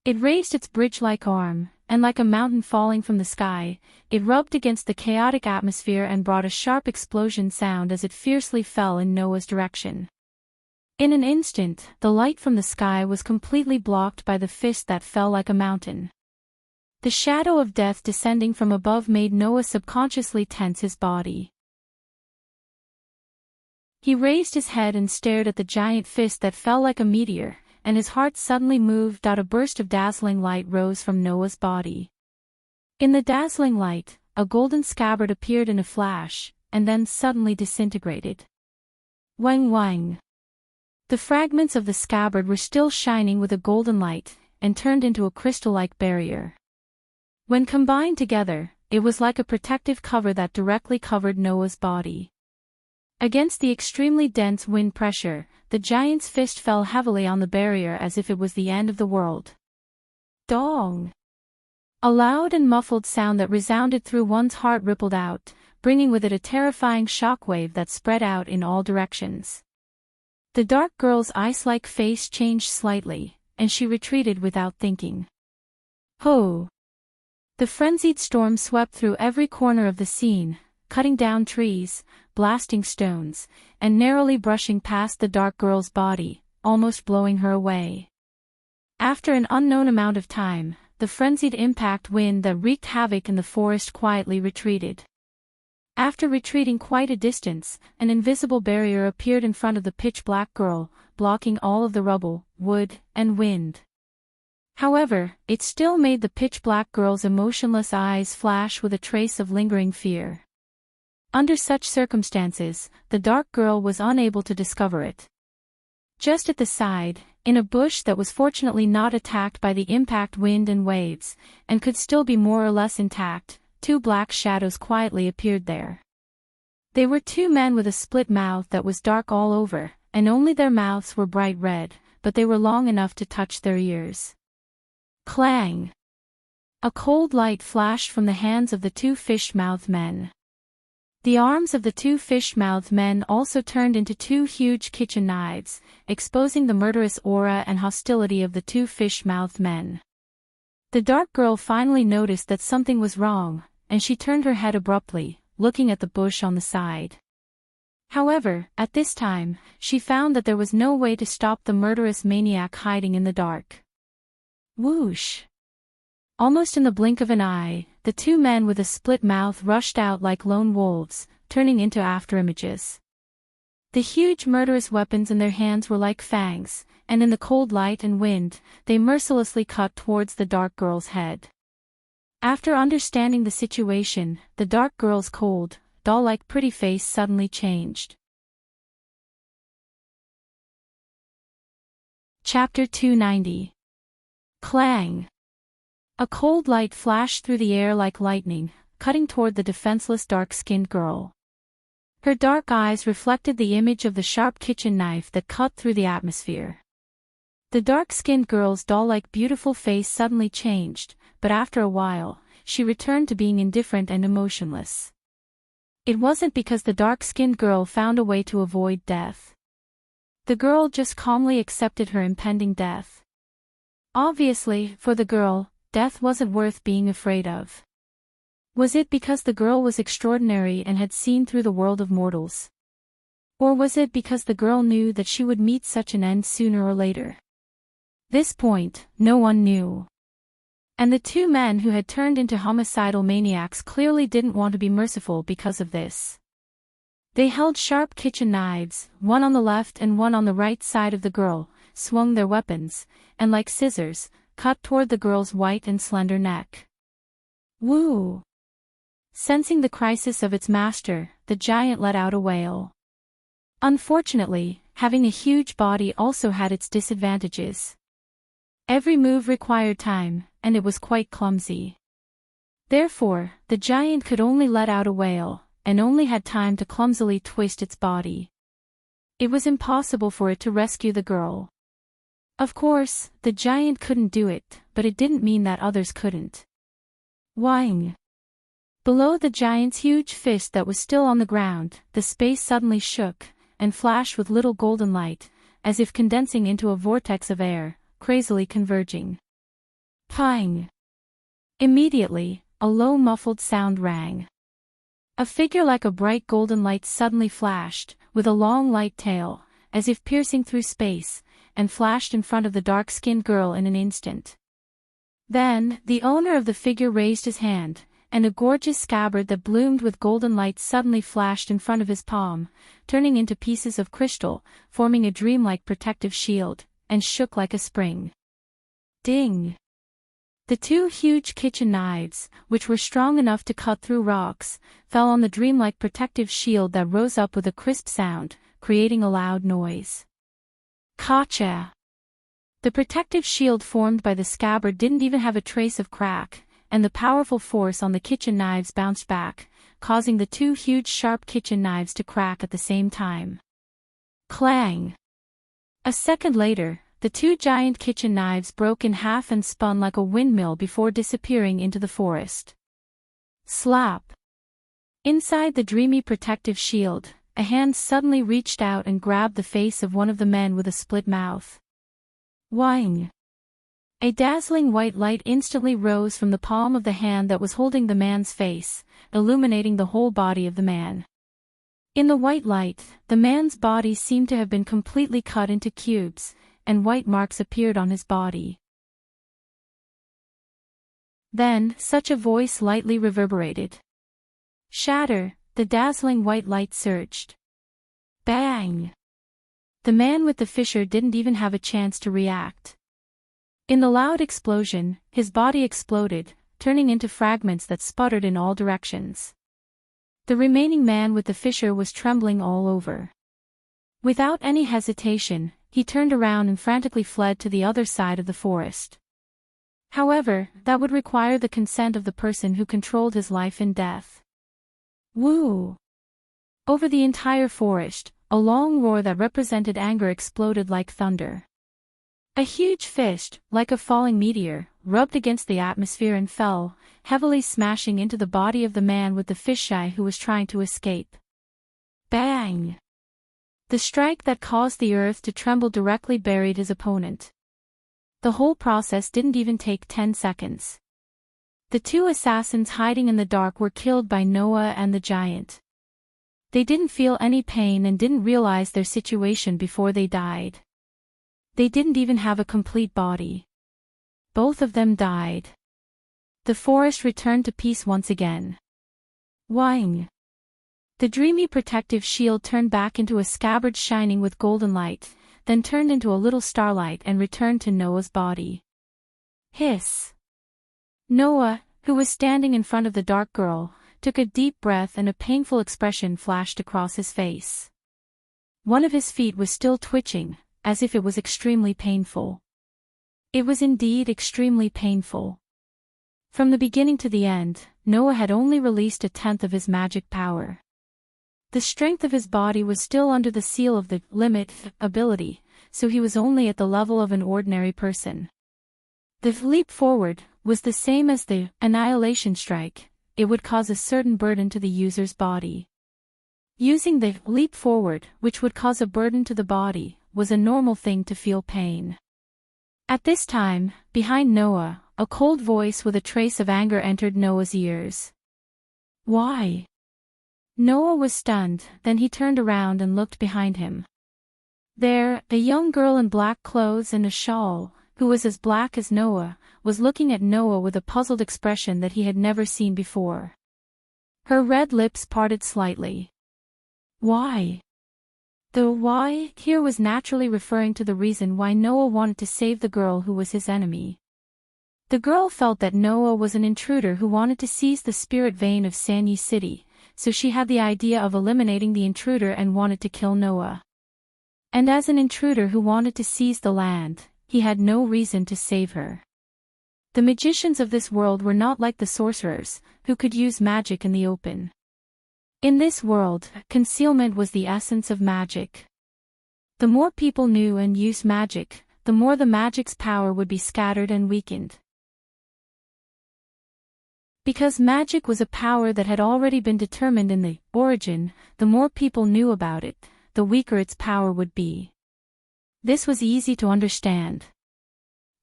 It raised its bridge-like arm, and like a mountain falling from the sky, it rubbed against the chaotic atmosphere and brought a sharp explosion sound as it fiercely fell in Noah's direction. In an instant, the light from the sky was completely blocked by the fist that fell like a mountain. The shadow of death descending from above made Noah subconsciously tense his body. He raised his head and stared at the giant fist that fell like a meteor, and his heart suddenly moved out. A burst of dazzling light rose from Noah's body. In the dazzling light, a golden scabbard appeared in a flash, and then suddenly disintegrated. Wang wang. The fragments of the scabbard were still shining with a golden light, and turned into a crystal-like barrier. When combined together, it was like a protective cover that directly covered Noah's body. Against the extremely dense wind pressure, the giant's fist fell heavily on the barrier as if it was the end of the world. Dong! A loud and muffled sound that resounded through one's heart rippled out, bringing with it a terrifying shockwave that spread out in all directions. The dark girl's ice-like face changed slightly, and she retreated without thinking. Ho! The frenzied storm swept through every corner of the scene, cutting down trees, blasting stones, and narrowly brushing past the dark girl's body, almost blowing her away. After an unknown amount of time, the frenzied impact wind that wreaked havoc in the forest quietly retreated. After retreating quite a distance, an invisible barrier appeared in front of the pitch-black girl, blocking all of the rubble, wood, and wind. However, it still made the pitch-black girl's emotionless eyes flash with a trace of lingering fear. Under such circumstances, the dark girl was unable to discover it. Just at the side, in a bush that was fortunately not attacked by the impact wind and waves, and could still be more or less intact, two black shadows quietly appeared there. They were two men with a split mouth that was dark all over, and only their mouths were bright red, but they were long enough to touch their ears. Clang! A cold light flashed from the hands of the two fish-mouthed men. The arms of the two fish-mouthed men also turned into two huge kitchen knives, exposing the murderous aura and hostility of the two fish-mouthed men. The dark girl finally noticed that something was wrong, and she turned her head abruptly, looking at the bush on the side. However, at this time, she found that there was no way to stop the murderous maniac hiding in the dark. Whoosh! Almost in the blink of an eye, the two men with a split mouth rushed out like lone wolves, turning into afterimages. The huge murderous weapons in their hands were like fangs, and in the cold light and wind, they mercilessly cut towards the dark girl's head. After understanding the situation, the dark girl's cold, doll-like pretty face suddenly changed. Chapter 290. Clang! A cold light flashed through the air like lightning, cutting toward the defenseless dark-skinned girl. Her dark eyes reflected the image of the sharp kitchen knife that cut through the atmosphere. The dark-skinned girl's doll-like beautiful face suddenly changed, but after a while, she returned to being indifferent and emotionless. It wasn't because the dark-skinned girl found a way to avoid death. The girl just calmly accepted her impending death. Obviously, for the girl, death wasn't worth being afraid of. Was it because the girl was extraordinary and had seen through the world of mortals? Or was it because the girl knew that she would meet such an end sooner or later? This point, no one knew. And the two men who had turned into homicidal maniacs clearly didn't want to be merciful because of this. They held sharp kitchen knives, one on the left and one on the right side of the girl, swung their weapons, and like scissors, cut toward the girl's white and slender neck. Woo! Sensing the crisis of its master, the giant let out a wail. Unfortunately, having a huge body also had its disadvantages. Every move required time, and it was quite clumsy. Therefore, the giant could only let out a wail, and only had time to clumsily twist its body. It was impossible for it to rescue the girl. Of course, the giant couldn't do it, but it didn't mean that others couldn't. Whing! Below the giant's huge fist that was still on the ground, the space suddenly shook, and flashed with little golden light, as if condensing into a vortex of air, crazily converging. Pang! Immediately, a low muffled sound rang. A figure like a bright golden light suddenly flashed, with a long light tail, as if piercing through space, and flashed in front of the dark-skinned girl in an instant. Then, the owner of the figure raised his hand, and a gorgeous scabbard that bloomed with golden light suddenly flashed in front of his palm, turning into pieces of crystal, forming a dreamlike protective shield, and shook like a spring. Ding! The two huge kitchen knives, which were strong enough to cut through rocks, fell on the dreamlike protective shield that rose up with a crisp sound, creating a loud noise. Gotcha! The protective shield formed by the scabbard didn't even have a trace of crack, and the powerful force on the kitchen knives bounced back, causing the two huge sharp kitchen knives to crack at the same time. Clang! A second later, the two giant kitchen knives broke in half and spun like a windmill before disappearing into the forest. Slap! Inside the dreamy protective shield, a hand suddenly reached out and grabbed the face of one of the men with a split mouth. Whang! A dazzling white light instantly rose from the palm of the hand that was holding the man's face, illuminating the whole body of the man. In the white light, the man's body seemed to have been completely cut into cubes, and white marks appeared on his body. Then, such a voice lightly reverberated. Shatter! The dazzling white light surged. Bang! The man with the fissure didn't even have a chance to react. In the loud explosion, his body exploded, turning into fragments that sputtered in all directions. The remaining man with the fissure was trembling all over. Without any hesitation, he turned around and frantically fled to the other side of the forest. However, that would require the consent of the person who controlled his life and death. Woo! Over the entire forest, a long roar that represented anger exploded like thunder. A huge fist, like a falling meteor, rubbed against the atmosphere and fell, heavily smashing into the body of the man with the fisheye who was trying to escape. Bang! The strike that caused the earth to tremble directly buried his opponent. The whole process didn't even take 10 seconds. The two assassins hiding in the dark were killed by Noah and the giant. They didn't feel any pain and didn't realize their situation before they died. They didn't even have a complete body. Both of them died. The forest returned to peace once again. Whang! The dreamy protective shield turned back into a scabbard shining with golden light, then turned into a little starlight and returned to Noah's body. Hiss! Noah, who was standing in front of the dark girl, took a deep breath and a painful expression flashed across his face. One of his feet was still twitching, as if it was extremely painful. It was indeed extremely painful. From the beginning to the end, Noah had only released 1/10 of his magic power. The strength of his body was still under the seal of the limit ability, so he was only at the level of an ordinary person. The leap forward was the same as the annihilation strike. It would cause a certain burden to the user's body. Using the leap forward, which would cause a burden to the body, was a normal thing to feel pain. At this time, behind Noah, a cold voice with a trace of anger entered Noah's ears. Why? Noah was stunned, then he turned around and looked behind him. There, a young girl in black clothes and a shawl, who was as black as Noah, was looking at Noah with a puzzled expression that he had never seen before. Her red lips parted slightly. Why? The why here was naturally referring to the reason why Noah wanted to save the girl who was his enemy. The girl felt that Noah was an intruder who wanted to seize the spirit vein of Sanyi City, so she had the idea of eliminating the intruder and wanted to kill Noah. And as an intruder who wanted to seize the land, he had no reason to save her. The magicians of this world were not like the sorcerers, who could use magic in the open. In this world, concealment was the essence of magic. The more people knew and used magic, the more the magic's power would be scattered and weakened. Because magic was a power that had already been determined in the origin, the more people knew about it, the weaker its power would be. This was easy to understand.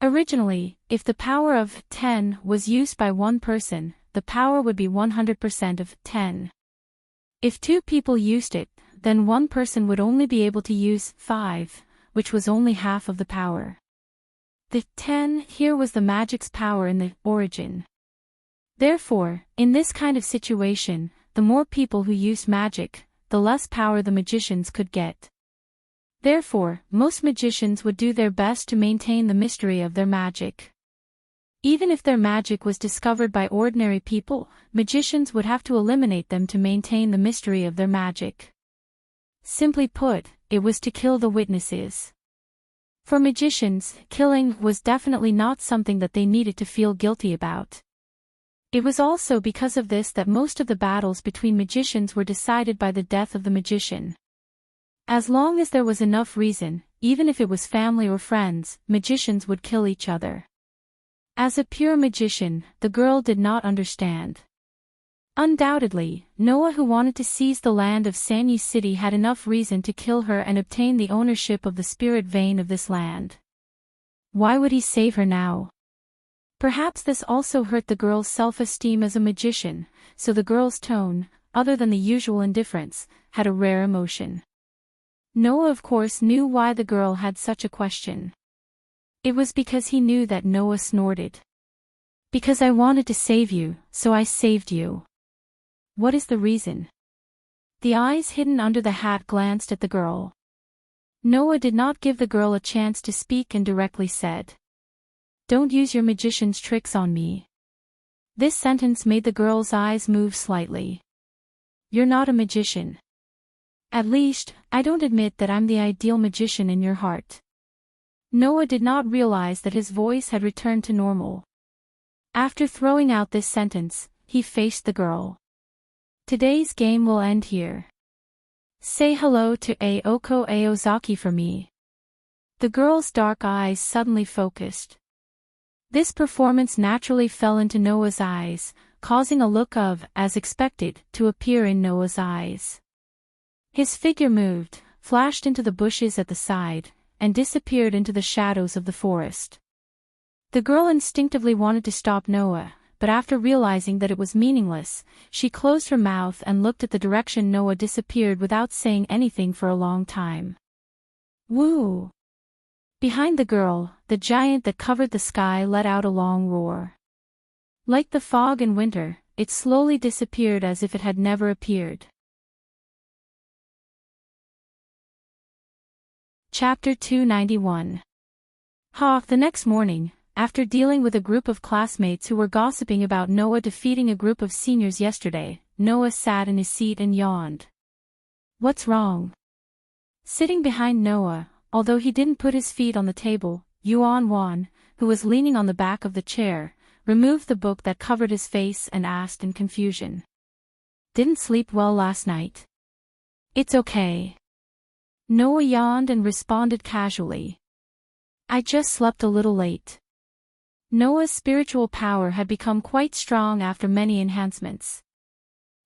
Originally, if the power of 10 was used by one person, the power would be 100% of 10. If 2 people used it, then one person would only be able to use 5, which was only half of the power. The 10 here was the magic's power in the origin. Therefore, in this kind of situation, the more people who used magic, the less power the magicians could get. Therefore, most magicians would do their best to maintain the mystery of their magic. Even if their magic was discovered by ordinary people, magicians would have to eliminate them to maintain the mystery of their magic. Simply put, it was to kill the witnesses. For magicians, killing was definitely not something that they needed to feel guilty about. It was also because of this that most of the battles between magicians were decided by the death of the magician. As long as there was enough reason, even if it was family or friends, magicians would kill each other. As a pure magician, the girl did not understand. Undoubtedly, Noah, who wanted to seize the land of Sanyi City, had enough reason to kill her and obtain the ownership of the spirit vein of this land. Why would he save her now? Perhaps this also hurt the girl's self-esteem as a magician, so the girl's tone, other than the usual indifference, had a rare emotion. Noah of course knew why the girl had such a question. It was because he knew that. Noah snorted. Because I wanted to save you, so I saved you. What is the reason? The eyes hidden under the hat glanced at the girl. Noah did not give the girl a chance to speak and directly said, "Don't use your magician's tricks on me." This sentence made the girl's eyes move slightly. You're not a magician. At least, I don't admit that I'm the ideal magician in your heart. Noah did not realize that his voice had returned to normal. After throwing out this sentence, he faced the girl. Today's game will end here. Say hello to Aoko Aozaki for me. The girl's dark eyes suddenly focused. This performance naturally fell into Noah's eyes, causing a look of, as expected, to appear in Noah's eyes. His figure moved, flashed into the bushes at the side, and disappeared into the shadows of the forest. The girl instinctively wanted to stop Noah, but after realizing that it was meaningless, she closed her mouth and looked at the direction Noah disappeared without saying anything for a long time. Woo! Behind the girl, the giant that covered the sky let out a long roar. Like the fog in winter, it slowly disappeared as if it had never appeared. Chapter 291. The next morning, after dealing with a group of classmates who were gossiping about Noah defeating a group of seniors yesterday, Noah sat in his seat and yawned. What's wrong? Sitting behind Noah, although he didn't put his feet on the table, Yuan Wan, who was leaning on the back of the chair, removed the book that covered his face and asked in confusion. Didn't sleep well last night? It's okay. Noah yawned and responded casually. I just slept a little late. Noah's spiritual power had become quite strong after many enhancements.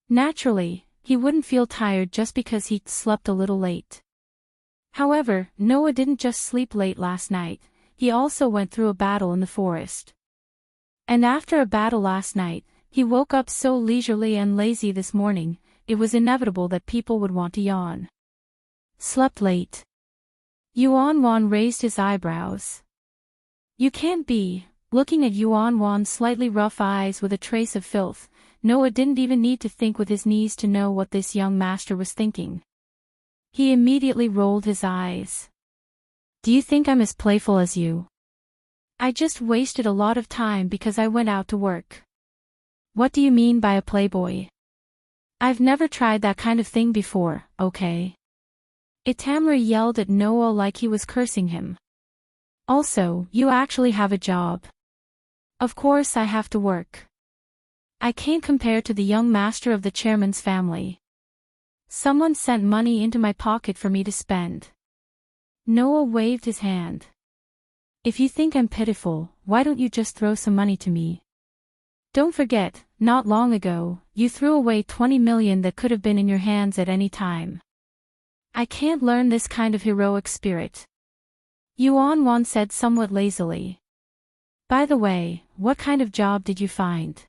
Naturally, he wouldn't feel tired just because he slept a little late. However, Noah didn't just sleep late last night, he also went through a battle in the forest. And after a battle last night, he woke up so leisurely and lazy this morning, it was inevitable that people would want to yawn. Slept late. Yuan Wan raised his eyebrows. You can't be. Looking at Yuan Wan's slightly rough eyes with a trace of filth, Noah didn't even need to think with his knees to know what this young master was thinking. He immediately rolled his eyes. Do you think I'm as playful as you? I just wasted a lot of time because I went out to work. What do you mean by a playboy? I've never tried that kind of thing before, okay? Itamari yelled at Noah like he was cursing him. Also, you actually have a job. Of course I have to work. I can't compare to the young master of the chairman's family. Someone sent money into my pocket for me to spend. Noah waved his hand. If you think I'm pitiful, why don't you just throw some money to me? Don't forget, not long ago, you threw away 20 million that could have been in your hands at any time. I can't learn this kind of heroic spirit. Yuan Wan said somewhat lazily. By the way, what kind of job did you find?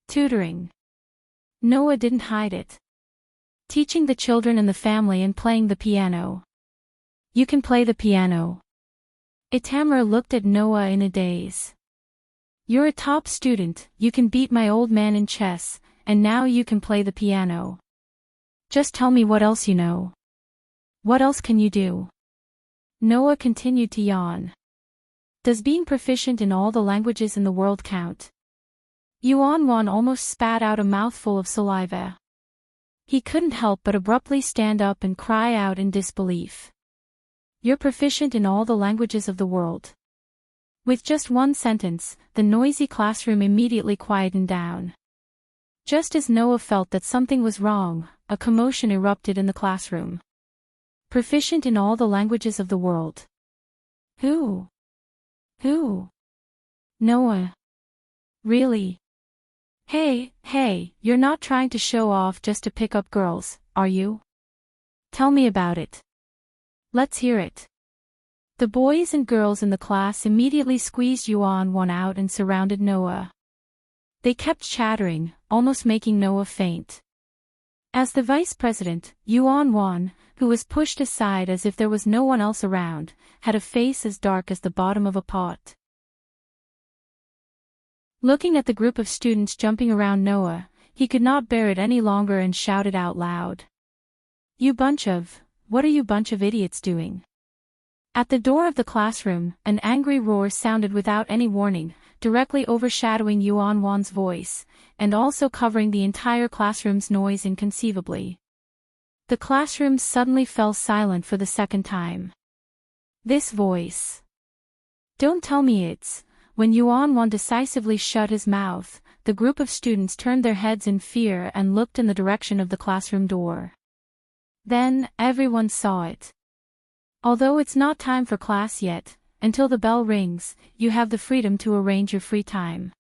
Tutoring. Noah didn't hide it. Teaching the children in the family and playing the piano. You can play the piano. Itamar looked at Noah in a daze. You're a top student, you can beat my old man in chess, and now you can play the piano. Just tell me what else you know. What else can you do? Noah continued to yawn. Does being proficient in all the languages in the world count? Yuan almost spat out a mouthful of saliva. He couldn't help but abruptly stand up and cry out in disbelief. You're proficient in all the languages of the world. With just one sentence, the noisy classroom immediately quietened down. Just as Noah felt that something was wrong, a commotion erupted in the classroom. Proficient in all the languages of the world. Who? Who? Noah. Really? Hey, you're not trying to show off just to pick up girls, are you? Tell me about it. Let's hear it. The boys and girls in the class immediately squeezed Yuan out and surrounded Noah. They kept chattering, almost making Noah faint. As the vice president, Yuan, who was pushed aside as if there was no one else around, had a face as dark as the bottom of a pot. Looking at the group of students jumping around Noah, he could not bear it any longer and shouted out loud. What are you bunch of idiots doing? At the door of the classroom, an angry roar sounded without any warning, directly overshadowing Yuan's voice, and also covering the entire classroom's noise inconceivably. The classroom suddenly fell silent for the second time. This voice. Don't tell me it's. When Yuan decisively shut his mouth, the group of students turned their heads in fear and looked in the direction of the classroom door. Then, everyone saw it. Although it's not time for class yet, until the bell rings, you have the freedom to arrange your free time.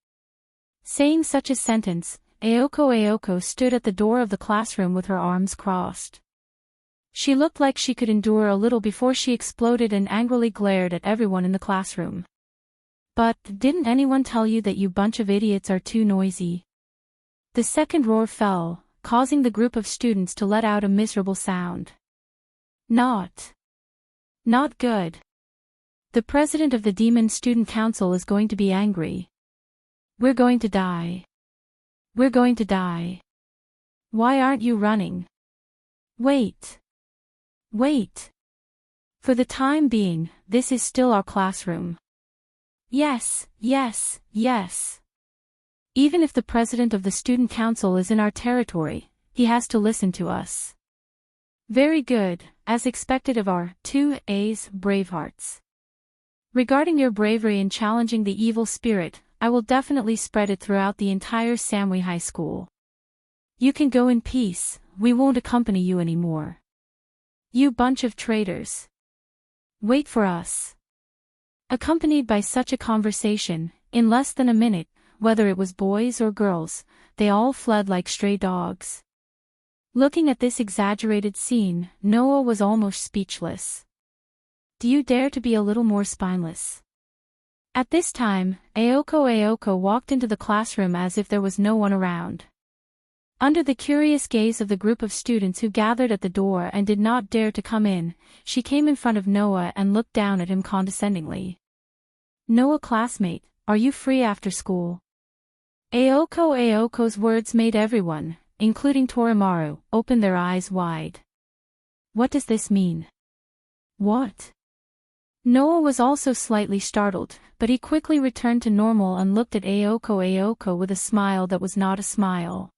Saying such a sentence, Aoko stood at the door of the classroom with her arms crossed. She looked like she could endure a little before she exploded and angrily glared at everyone in the classroom. But, didn't anyone tell you that you bunch of idiots are too noisy? The second roar fell, causing the group of students to let out a miserable sound. Not good. The president of the Demon Student Council is going to be angry. We're going to die. We're going to die. Why aren't you running? Wait. For the time being, this is still our classroom. Yes. Even if the president of the student council is in our territory, he has to listen to us. Very good, as expected of our 2A's Bravehearts. Regarding your bravery in challenging the evil spirit, I will definitely spread it throughout the entire Samui High School. You can go in peace, we won't accompany you anymore. You bunch of traitors. Wait for us. Accompanied by such a conversation, in less than a minute, whether it was boys or girls, they all fled like stray dogs. Looking at this exaggerated scene, Noah was almost speechless. Do you dare to be a little more spineless? At this time, Aoko walked into the classroom as if there was no one around. Under the curious gaze of the group of students who gathered at the door and did not dare to come in, she came in front of Noah and looked down at him condescendingly. Noah, classmate, are you free after school? Aoko's words made everyone, including Torimaru, open their eyes wide. What does this mean? What? Noah was also slightly startled, but he quickly returned to normal and looked at Aoko with a smile that was not a smile.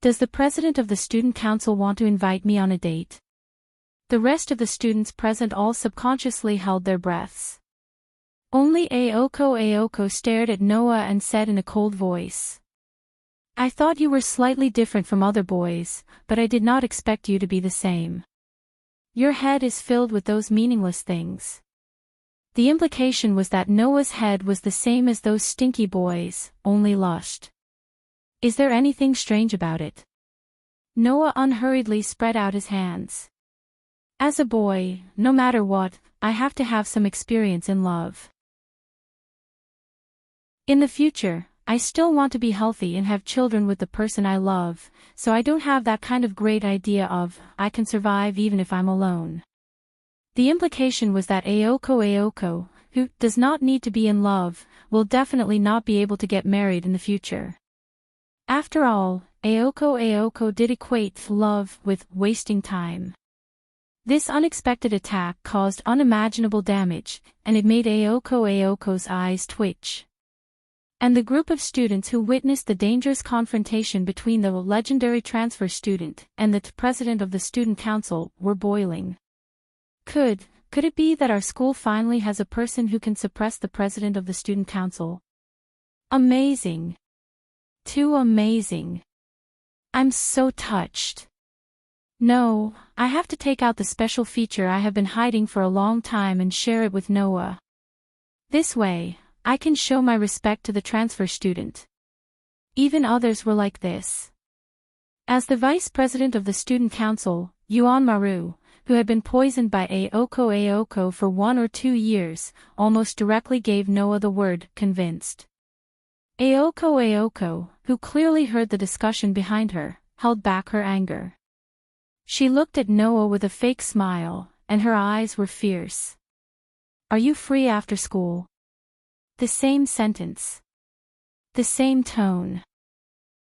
Does the president of the student council want to invite me on a date? The rest of the students present all subconsciously held their breaths. Only Aoko stared at Noah and said in a cold voice. I thought you were slightly different from other boys, but I did not expect you to be the same. Your head is filled with those meaningless things. The implication was that Noah's head was the same as those stinky boys, only lushed. Is there anything strange about it? Noah unhurriedly spread out his hands. As a boy, no matter what, I have to have some experience in love. In the future, I still want to be healthy and have children with the person I love, so I don't have that kind of great idea of, I can survive even if I'm alone. The implication was that Aoko, who does not need to be in love, will definitely not be able to get married in the future. After all, Aoko did equate love with wasting time. This unexpected attack caused unimaginable damage, and it made Aoko's eyes twitch. And the group of students who witnessed the dangerous confrontation between the legendary transfer student and the president of the student council were boiling. Could it be that our school finally has a person who can suppress the president of the student council? Amazing. Too amazing. I'm so touched. No, I have to take out the special feature I have been hiding for a long time and share it with Noah. This way, I can show my respect to the transfer student. Even others were like this. As the vice president of the student council, Yuan Maru, who had been poisoned by Aoko for 1 or 2 years, almost directly gave Noah the word, convinced. Aoko, who clearly heard the discussion behind her, held back her anger. She looked at Noah with a fake smile, and her eyes were fierce. Are you free after school? The same sentence. The same tone.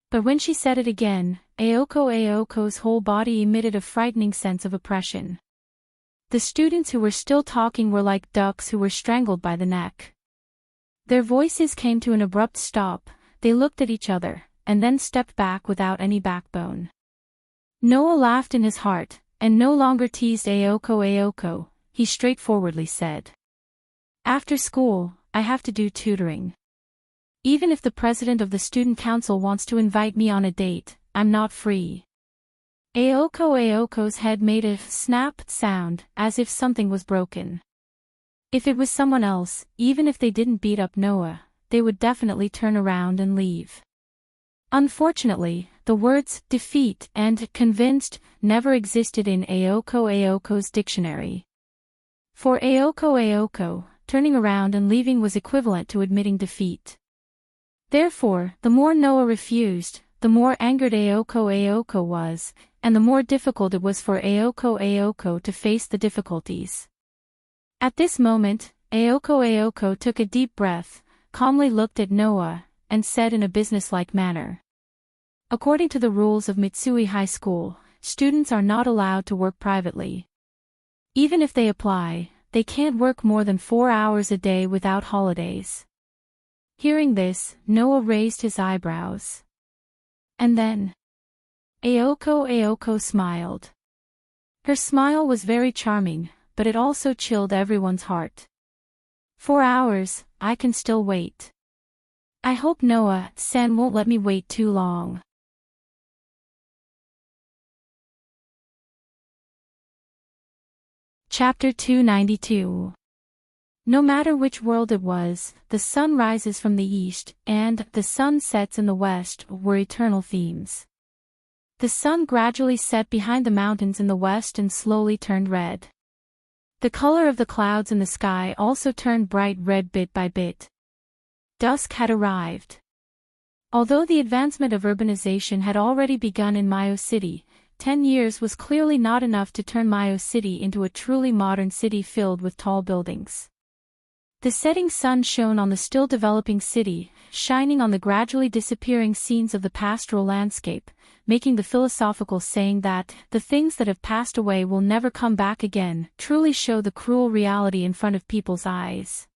But when she said it again, Aoko's whole body emitted a frightening sense of oppression. The students who were still talking were like ducks who were strangled by the neck. Their voices came to an abrupt stop, they looked at each other, and then stepped back without any backbone. Noah laughed in his heart, and no longer teased Aoko, he straightforwardly said. After school, I have to do tutoring. Even if the president of the student council wants to invite me on a date, I'm not free. Aoko's head made a snap sound, as if something was broken. If it was someone else, even if they didn't beat up Noah, they would definitely turn around and leave. Unfortunately, the words defeat and convinced never existed in Aoko's dictionary. For Aoko, turning around and leaving was equivalent to admitting defeat. Therefore, the more Noah refused, the more angered Aoko was, and the more difficult it was for Aoko to face the difficulties. At this moment, Aoko took a deep breath, calmly looked at Noah, and said in a businesslike manner. According to the rules of Mitsui High School, students are not allowed to work privately. Even if they apply, they can't work more than 4 hours a day without holidays. Hearing this, Noah raised his eyebrows. And then Aoko smiled. Her smile was very charming, but it also chilled everyone's heart. 4 hours, I can still wait. I hope Noah-san won't let me wait too long. Chapter 292. No matter which world it was, the sun rises from the east, and the sun sets in the west were eternal themes. The sun gradually set behind the mountains in the west and slowly turned red. The color of the clouds in the sky also turned bright red bit by bit. Dusk had arrived. Although the advancement of urbanization had already begun in Mayo City, 10 years was clearly not enough to turn Mayo City into a truly modern city filled with tall buildings. The setting sun shone on the still developing city, shining on the gradually disappearing scenes of the pastoral landscape, making the philosophical saying that the things that have passed away will never come back again truly show the cruel reality in front of people's eyes.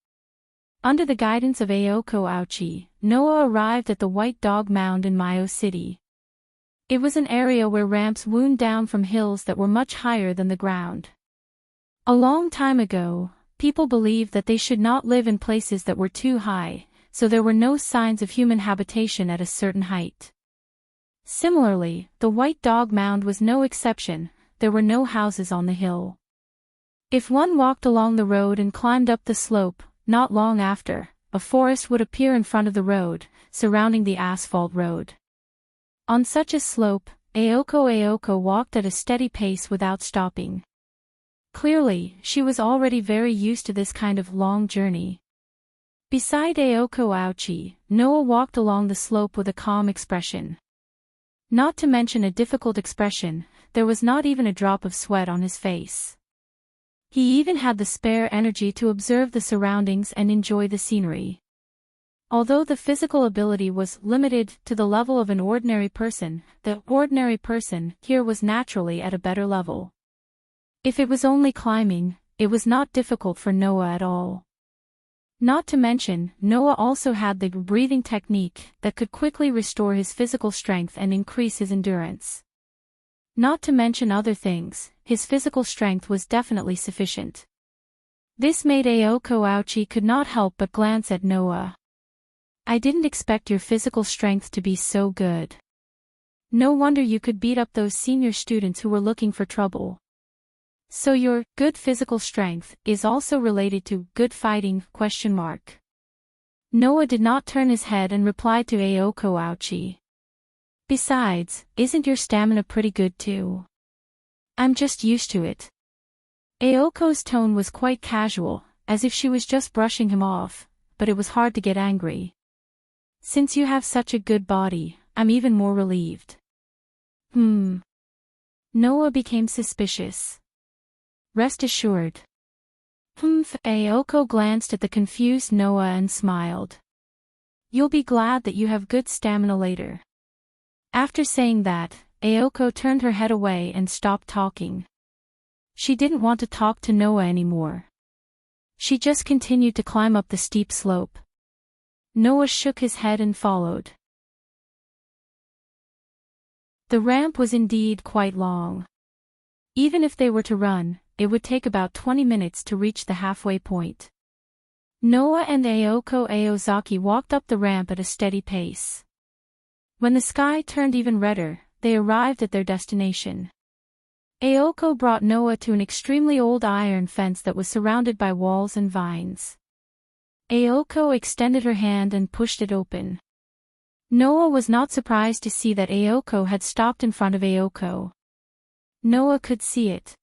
Under the guidance of Aoko, Noah arrived at the White Dog Mound in Mayo City. It was an area where ramps wound down from hills that were much higher than the ground. A long time ago, people believed that they should not live in places that were too high, so there were no signs of human habitation at a certain height. Similarly, the White Dog Mound was no exception, there were no houses on the hill. If one walked along the road and climbed up the slope, not long after, a forest would appear in front of the road, surrounding the asphalt road. On such a slope, Aoko walked at a steady pace without stopping. Clearly, she was already very used to this kind of long journey. Beside Aoko, Noah walked along the slope with a calm expression. Not to mention a difficult expression, there was not even a drop of sweat on his face. He even had the spare energy to observe the surroundings and enjoy the scenery. Although the physical ability was limited to the level of an ordinary person, the ordinary person here was naturally at a better level. If it was only climbing, it was not difficult for Noah at all. Not to mention, Noah also had the breathing technique that could quickly restore his physical strength and increase his endurance. Not to mention other things, his physical strength was definitely sufficient. This made Aoko Ouchi could not help but glance at Noah. I didn't expect your physical strength to be so good. No wonder you could beat up those senior students who were looking for trouble. So your good physical strength is also related to good fighting? Noah did not turn his head and replied to Aoko Ouchi. Besides, isn't your stamina pretty good too? I'm just used to it. Aoko's tone was quite casual, as if she was just brushing him off, but it was hard to get angry. Since you have such a good body, I'm even more relieved. Noah became suspicious. Rest assured. Aoko glanced at the confused Noah and smiled. You'll be glad that you have good stamina later. After saying that, Aoko turned her head away and stopped talking. She didn't want to talk to Noah anymore. She just continued to climb up the steep slope. Noah shook his head and followed. The ramp was indeed quite long. Even if they were to run, it would take about 20 minutes to reach the halfway point. Noah and Aoko Aozaki walked up the ramp at a steady pace. When the sky turned even redder, they arrived at their destination. Aoko brought Noah to an extremely old iron fence that was surrounded by walls and vines. Aoko extended her hand and pushed it open. Noah was not surprised to see that Aoko had stopped in front of Aoko. Noah could see it.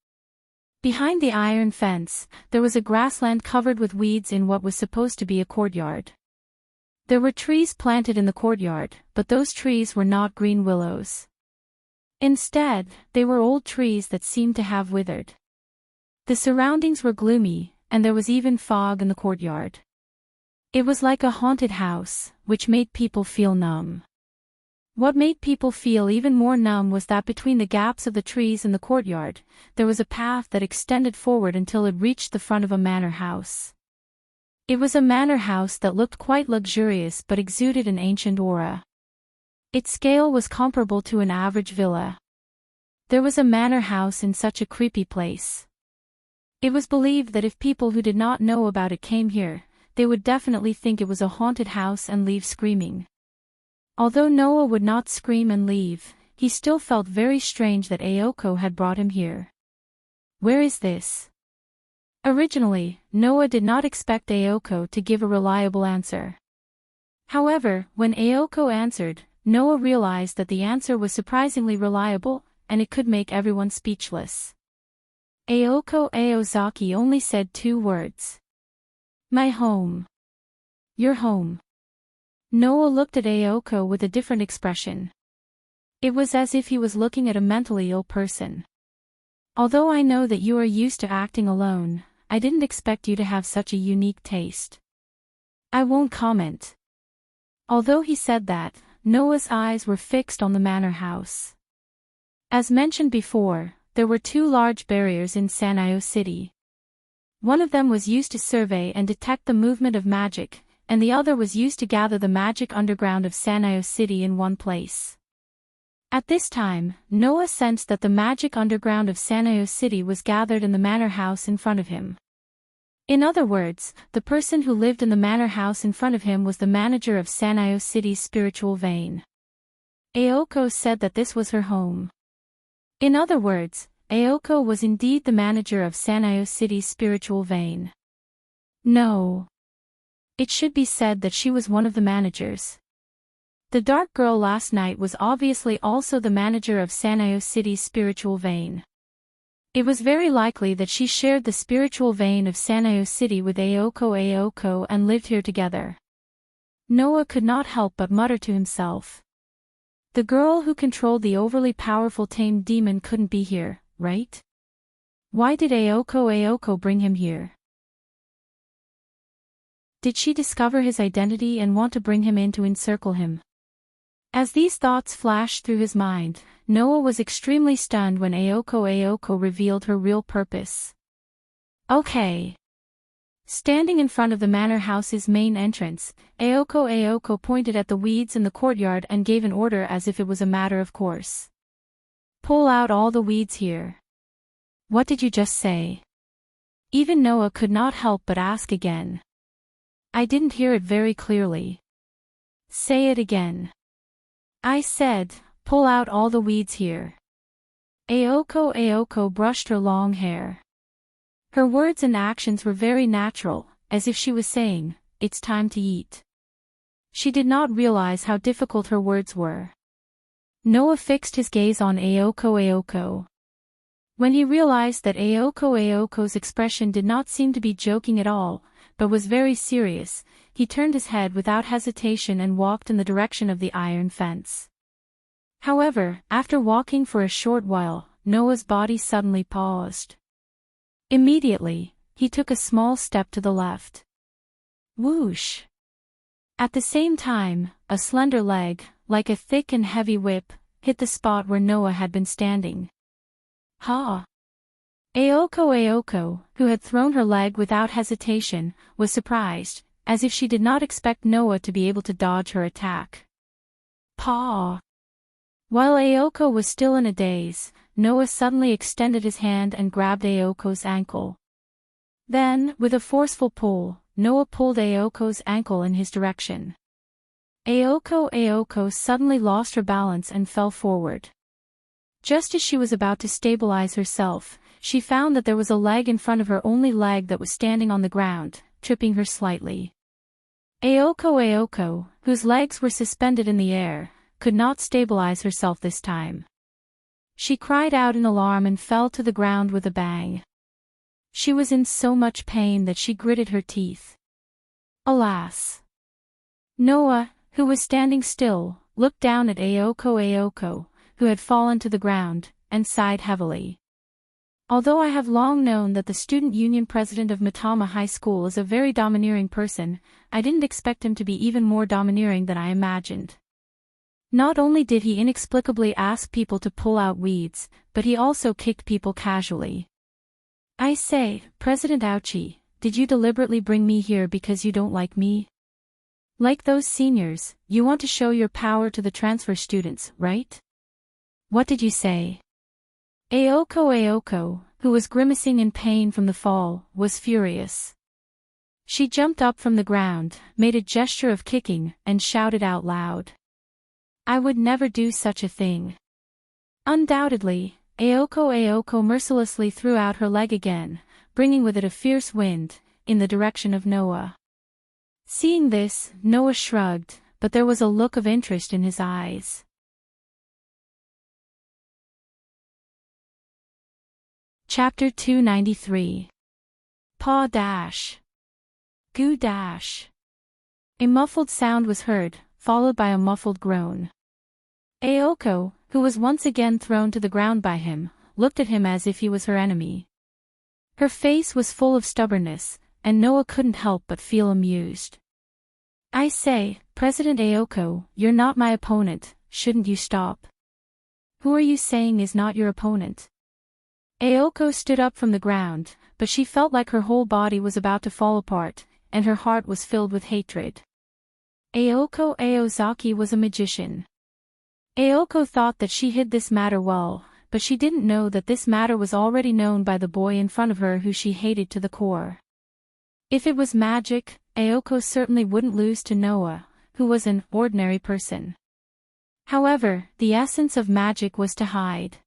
Behind the iron fence, there was a grassland covered with weeds in what was supposed to be a courtyard. There were trees planted in the courtyard, but those trees were not green willows. Instead, they were old trees that seemed to have withered. The surroundings were gloomy, and there was even fog in the courtyard. It was like a haunted house, which made people feel numb. What made people feel even more numb was that between the gaps of the trees in the courtyard, there was a path that extended forward until it reached the front of a manor house. It was a manor house that looked quite luxurious but exuded an ancient aura. Its scale was comparable to an average villa. There was a manor house in such a creepy place. It was believed that if people who did not know about it came here, they would definitely think it was a haunted house and leave screaming. Although Noah would not scream and leave, he still felt very strange that Aoko had brought him here. Where is this? Originally, Noah did not expect Aoko to give a reliable answer. However, when Aoko answered, Noah realized that the answer was surprisingly reliable, and it could make everyone speechless. Aoko Aozaki only said 2 words. My home. Your home. Noah looked at Aoko with a different expression. It was as if he was looking at a mentally ill person. Although I know that you are used to acting alone, I didn't expect you to have such a unique taste. I won't comment. Although he said that, Noah's eyes were fixed on the manor house. As mentioned before, there were 2 large barriers in Sanyo City. One of them was used to survey and detect the movement of magic, and the other was used to gather the magic underground of Sanyo City in one place. At this time, Noah sensed that the magic underground of Sanyo City was gathered in the manor house in front of him. In other words, the person who lived in the manor house in front of him was the manager of Sanyo City's spiritual vein. Aoko said that this was her home. In other words, Aoko was indeed the manager of Sanyo City's spiritual vein. No. It should be said that she was one of the managers. The dark girl last night was obviously also the manager of Sanyo City's spiritual vein. It was very likely that she shared the spiritual vein of Sanyo City with Aoko and lived here together. Noah could not help but mutter to himself. The girl who controlled the overly powerful tamed demon couldn't be here, right? Why did Aoko bring him here? Did she discover his identity and want to bring him in to encircle him? As these thoughts flashed through his mind, Noah was extremely stunned when Aoko revealed her real purpose. Okay. Standing in front of the manor house's main entrance, Aoko pointed at the weeds in the courtyard and gave an order as if it was a matter of course. Pull out all the weeds here. What did you just say? Even Noah could not help but ask again. I didn't hear it very clearly. Say it again. I said, pull out all the weeds here. Aoko brushed her long hair. Her words and actions were very natural, as if she was saying, it's time to eat. She did not realize how difficult her words were. Noah fixed his gaze on Aoko. When he realized that Aoko's expression did not seem to be joking at all, but was very serious, he turned his head without hesitation and walked in the direction of the iron fence. However, after walking for a short while, Noah's body suddenly paused. Immediately, he took a small step to the left. Whoosh! At the same time, a slender leg, like a thick and heavy whip, hit the spot where Noah had been standing. Ha! Aoko, who had thrown her leg without hesitation, was surprised, as if she did not expect Noah to be able to dodge her attack. Paw! While Aoko was still in a daze, Noah suddenly extended his hand and grabbed Aoko's ankle. Then, with a forceful pull, Noah pulled Aoko's ankle in his direction. Aoko suddenly lost her balance and fell forward. Just as she was about to stabilize herself, she found that there was a leg in front of her only leg that was standing on the ground, tripping her slightly. Aoko, whose legs were suspended in the air, could not stabilize herself this time. She cried out in alarm and fell to the ground with a bang. She was in so much pain that she gritted her teeth. Alas! Noah, who was standing still, looked down at Aoko, who had fallen to the ground, and sighed heavily. Although I have long known that the student union president of Matama High School is a very domineering person, I didn't expect him to be even more domineering than I imagined. Not only did he inexplicably ask people to pull out weeds, but he also kicked people casually. I say, President Ouchie, did you deliberately bring me here because you don't like me? Like those seniors, you want to show your power to the transfer students, right? What did you say? Aoko, who was grimacing in pain from the fall, was furious. She jumped up from the ground, made a gesture of kicking, and shouted out loud. I would never do such a thing. Undoubtedly, Aoko mercilessly threw out her leg again, bringing with it a fierce wind, in the direction of Noah. Seeing this, Noah shrugged, but there was a look of interest in his eyes. Chapter 293. Paw dash. Goo dash. A muffled sound was heard, followed by a muffled groan. Aoko, who was once again thrown to the ground by him, looked at him as if he was her enemy. Her face was full of stubbornness, and Noah couldn't help but feel amused. I say, President Aoko, you're not my opponent, shouldn't you stop? Who are you saying is not your opponent? Aoko stood up from the ground, but she felt like her whole body was about to fall apart, and her heart was filled with hatred. Aoko Aozaki was a magician. Aoko thought that she hid this matter well, but she didn't know that this matter was already known by the boy in front of her who she hated to the core. If it was magic, Aoko certainly wouldn't lose to Noah, who was an ordinary person. However, the essence of magic was to hide.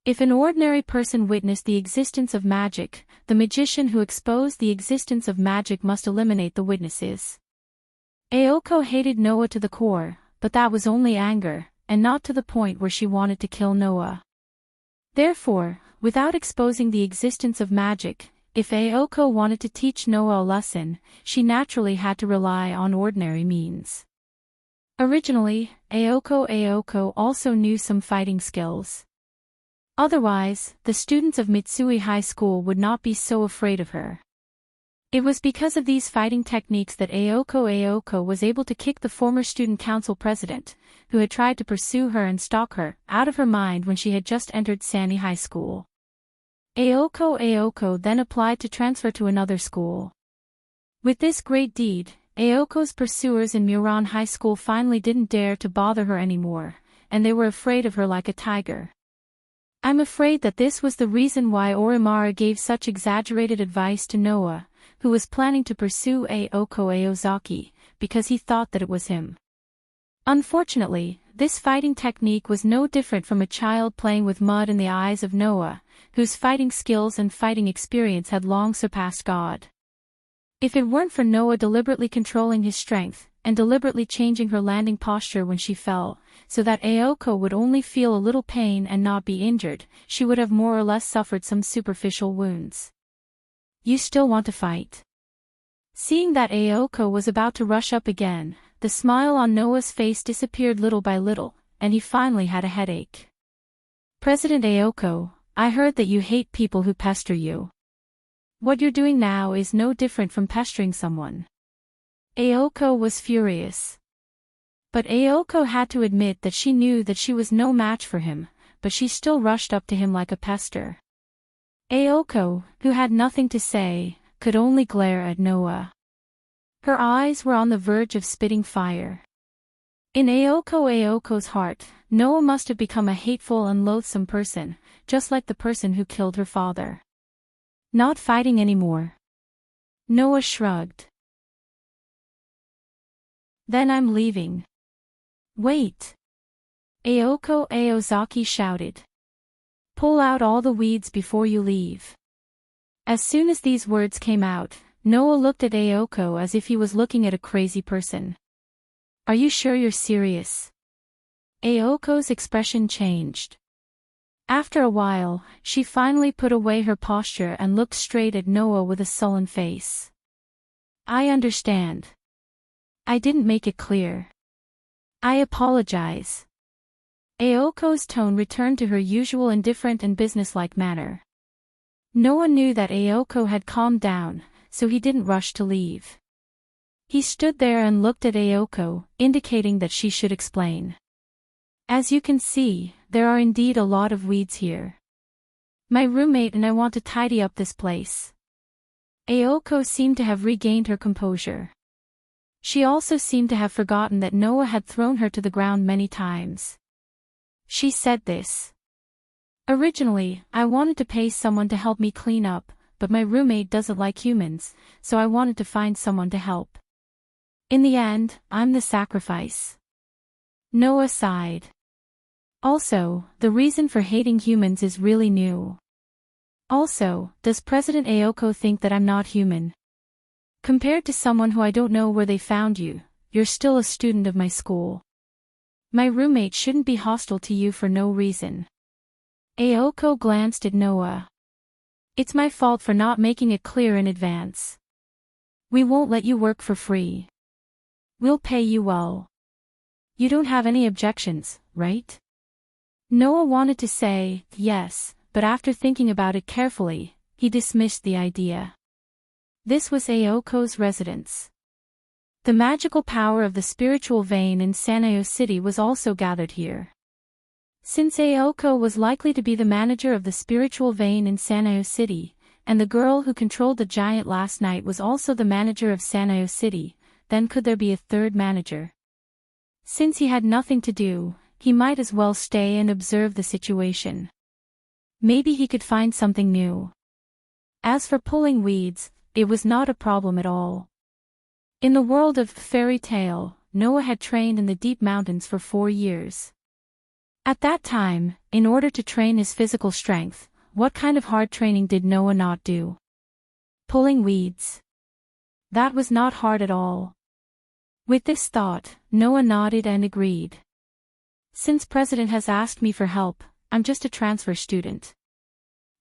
If an ordinary person witnessed the existence of magic, the magician who exposed the existence of magic must eliminate the witnesses. Aoko hated Noah to the core, but that was only anger, and not to the point where she wanted to kill Noah. Therefore, without exposing the existence of magic, if Aoko wanted to teach Noah a lesson, she naturally had to rely on ordinary means. Originally, Aoko also knew some fighting skills. Otherwise, the students of Mitsui High School would not be so afraid of her. It was because of these fighting techniques that Ayako was able to kick the former student council president, who had tried to pursue her and stalk her, out of her mind when she had just entered Sani High School. Ayako then applied to transfer to another school. With this great deed, Aoko's pursuers in Muran High School finally didn't dare to bother her anymore, and they were afraid of her like a tiger. I'm afraid that this was the reason why Orimara gave such exaggerated advice to Noah, who was planning to pursue Aoko Aozaki, because he thought that it was him. Unfortunately, this fighting technique was no different from a child playing with mud in the eyes of Noah, whose fighting skills and fighting experience had long surpassed God. If it weren't for Noah deliberately controlling his strength, and deliberately changing her landing posture when she fell, so that Aoko would only feel a little pain and not be injured, she would have more or less suffered some superficial wounds. You still want to fight? Seeing that Aoko was about to rush up again, the smile on Noah's face disappeared little by little, and he finally had a headache. President Aoko, I heard that you hate people who pester you. What you're doing now is no different from pestering someone. Aoko was furious. But Aoko had to admit that she knew that she was no match for him, but she still rushed up to him like a pester. Aoko, who had nothing to say, could only glare at Noah. Her eyes were on the verge of spitting fire. In Aoko's heart, Noah must have become a hateful and loathsome person, just like the person who killed her father. Not fighting anymore. Noah shrugged. Then I'm leaving. Wait. Aoko Aozaki shouted. Pull out all the weeds before you leave. As soon as these words came out, Noah looked at Aoko as if he was looking at a crazy person. Are you sure you're serious? Aoko's expression changed. After a while, she finally put away her posture and looked straight at Noah with a sullen face. I understand. I didn't make it clear. I apologize. Aoko's tone returned to her usual indifferent and businesslike manner. Noah knew that Aoko had calmed down, so he didn't rush to leave. He stood there and looked at Aoko, indicating that she should explain. As you can see, there are indeed a lot of weeds here. My roommate and I want to tidy up this place. Aoko seemed to have regained her composure. She also seemed to have forgotten that Noah had thrown her to the ground many times. She said this. Originally, I wanted to pay someone to help me clean up, but my roommate doesn't like humans, so I wanted to find someone to help. In the end, I'm the sacrifice. Noah sighed. Also, the reason for hating humans is really new. Also, does President Aoko think that I'm not human? Compared to someone who I don't know where they found you, you're still a student of my school. My roommate shouldn't be hostile to you for no reason. Aoko glanced at Noah. It's my fault for not making it clear in advance. We won't let you work for free. We'll pay you well. You don't have any objections, right? Noah wanted to say, yes, but after thinking about it carefully, he dismissed the idea. This was Aoko's residence. The magical power of the spiritual vein in Sanyo City was also gathered here. Since Aoko was likely to be the manager of the spiritual vein in Sanyo City, and the girl who controlled the giant last night was also the manager of Sanyo City, then could there be a third manager? Since he had nothing to do, he might as well stay and observe the situation. Maybe he could find something new. As for pulling weeds, it was not a problem at all. In the world of fairy tale, Noah had trained in the deep mountains for 4 years. At that time, in order to train his physical strength, what kind of hard training did Noah not do? Pulling weeds. That was not hard at all. With this thought, Noah nodded and agreed. Since President has asked me for help, I'm just a transfer student.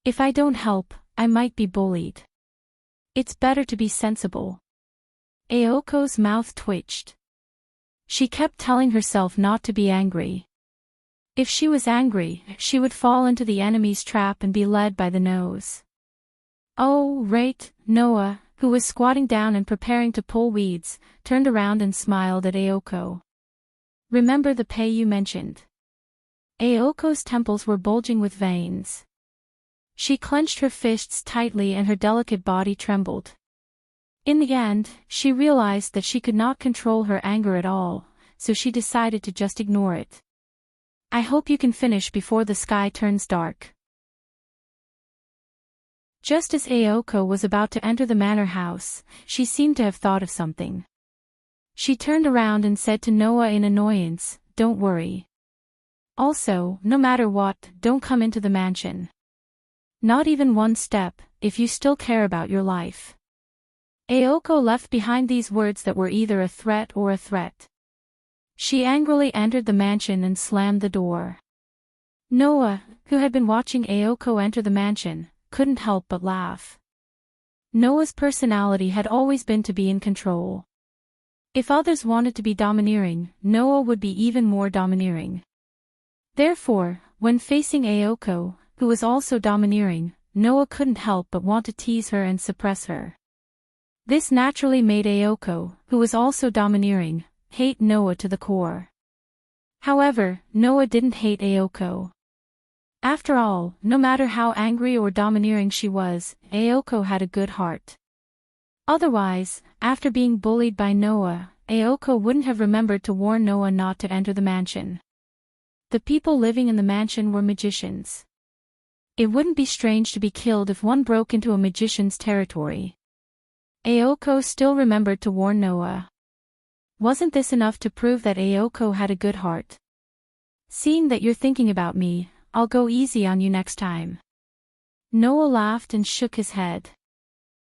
If I don't help, I might be bullied. It's better to be sensible. Aoko's mouth twitched. She kept telling herself not to be angry. If she was angry, she would fall into the enemy's trap and be led by the nose. Oh, right, Noah, who was squatting down and preparing to pull weeds, turned around and smiled at Aoko. Remember the pay you mentioned? Aoko's temples were bulging with veins. She clenched her fists tightly and her delicate body trembled. In the end, she realized that she could not control her anger at all, so she decided to just ignore it. I hope you can finish before the sky turns dark. Just as Aoko was about to enter the manor house, she seemed to have thought of something. She turned around and said to Noah in annoyance, "Don't worry. Also, no matter what, don't come into the mansion. Not even one step, if you still care about your life." Aoko left behind these words that were either a threat or a threat. She angrily entered the mansion and slammed the door. Noah, who had been watching Aoko enter the mansion, couldn't help but laugh. Noah's personality had always been to be in control. If others wanted to be domineering, Noah would be even more domineering. Therefore, when facing Aoko, who was also domineering, Noah couldn't help but want to tease her and suppress her. This naturally made Aoko, who was also domineering, hate Noah to the core. However, Noah didn't hate Aoko. After all, no matter how angry or domineering she was, Aoko had a good heart. Otherwise, after being bullied by Noah, Aoko wouldn't have remembered to warn Noah not to enter the mansion. The people living in the mansion were magicians. It wouldn't be strange to be killed if one broke into a magician's territory. Aoko still remembered to warn Noah. Wasn't this enough to prove that Aoko had a good heart? Seeing that you're thinking about me, I'll go easy on you next time. Noah laughed and shook his head.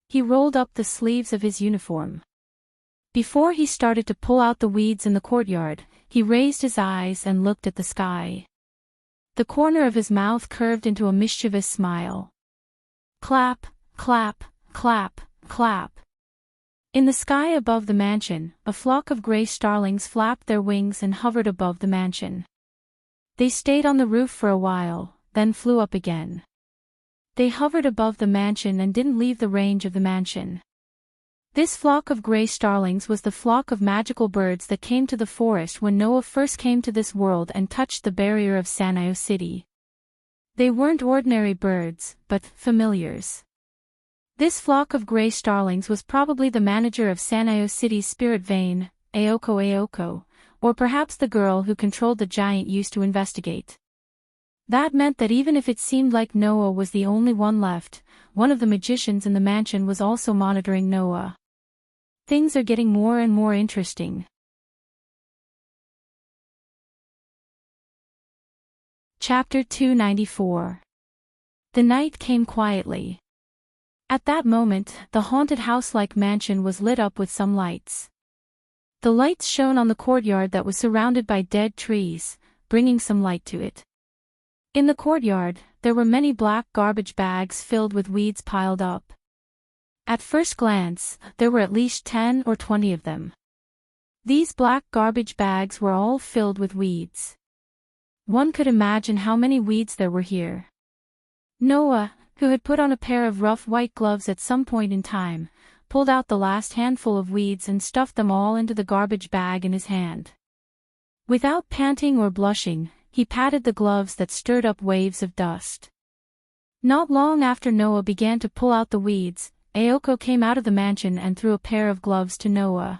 He rolled up the sleeves of his uniform. Before he started to pull out the weeds in the courtyard, he raised his eyes and looked at the sky. The corner of his mouth curved into a mischievous smile. Clap, clap, clap, clap. In the sky above the mansion, a flock of gray starlings flapped their wings and hovered above the mansion. They stayed on the roof for a while, then flew up again. They hovered above the mansion and didn't leave the range of the mansion. This flock of gray starlings was the flock of magical birds that came to the forest when Noah first came to this world and touched the barrier of Sanio City. They weren't ordinary birds, but familiars. This flock of gray starlings was probably the manager of Sanio City's spirit vein, Aoko, or perhaps the girl who controlled the giant used to investigate. That meant that even if it seemed like Noah was the only one left, one of the magicians in the mansion was also monitoring Noah. Things are getting more and more interesting. Chapter 294. The night came quietly. At that moment, the haunted house-like mansion was lit up with some lights. The lights shone on the courtyard that was surrounded by dead trees, bringing some light to it. In the courtyard, there were many black garbage bags filled with weeds piled up. At first glance, there were at least 10 or 20 of them. These black garbage bags were all filled with weeds. One could imagine how many weeds there were here. Noah, who had put on a pair of rough white gloves at some point in time, pulled out the last handful of weeds and stuffed them all into the garbage bag in his hand. Without panting or blushing, he patted the gloves that stirred up waves of dust. Not long after Noah began to pull out the weeds, Aoko came out of the mansion and threw a pair of gloves to Noah.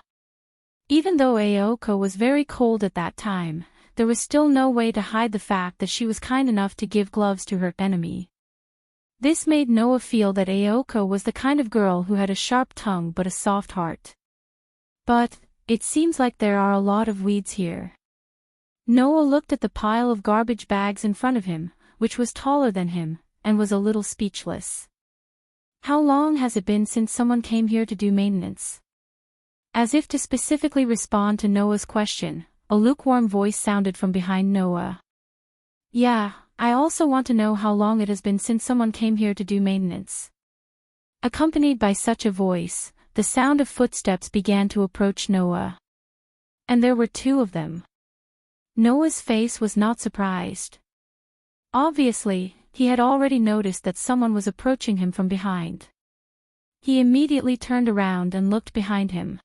Even though Aoko was very cold at that time, there was still no way to hide the fact that she was kind enough to give gloves to her enemy. This made Noah feel that Aoko was the kind of girl who had a sharp tongue but a soft heart. But, it seems like there are a lot of weeds here. Noah looked at the pile of garbage bags in front of him, which was taller than him, and was a little speechless. How long has it been since someone came here to do maintenance? As if to specifically respond to Noah's question, a lukewarm voice sounded from behind Noah. Yeah, I also want to know how long it has been since someone came here to do maintenance. Accompanied by such a voice, the sound of footsteps began to approach Noah. And there were 2 of them. Noah's face was not surprised. Obviously, he had already noticed that someone was approaching him from behind. He immediately turned around and looked behind him.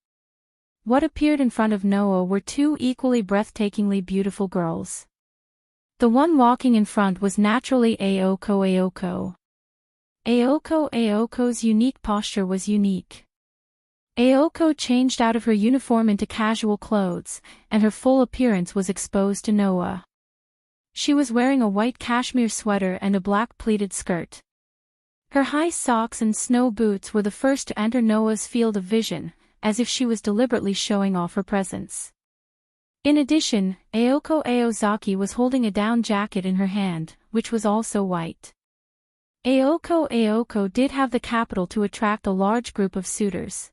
What appeared in front of Noah were two equally breathtakingly beautiful girls. The one walking in front was naturally Aoko's unique posture was unique. Aoko changed out of her uniform into casual clothes, and her full appearance was exposed to Noah. She was wearing a white cashmere sweater and a black pleated skirt. Her high socks and snow boots were the first to enter Noah's field of vision, as if she was deliberately showing off her presence. In addition, Aoko Aozaki was holding a down jacket in her hand, which was also white. Aoko did have the capital to attract a large group of suitors.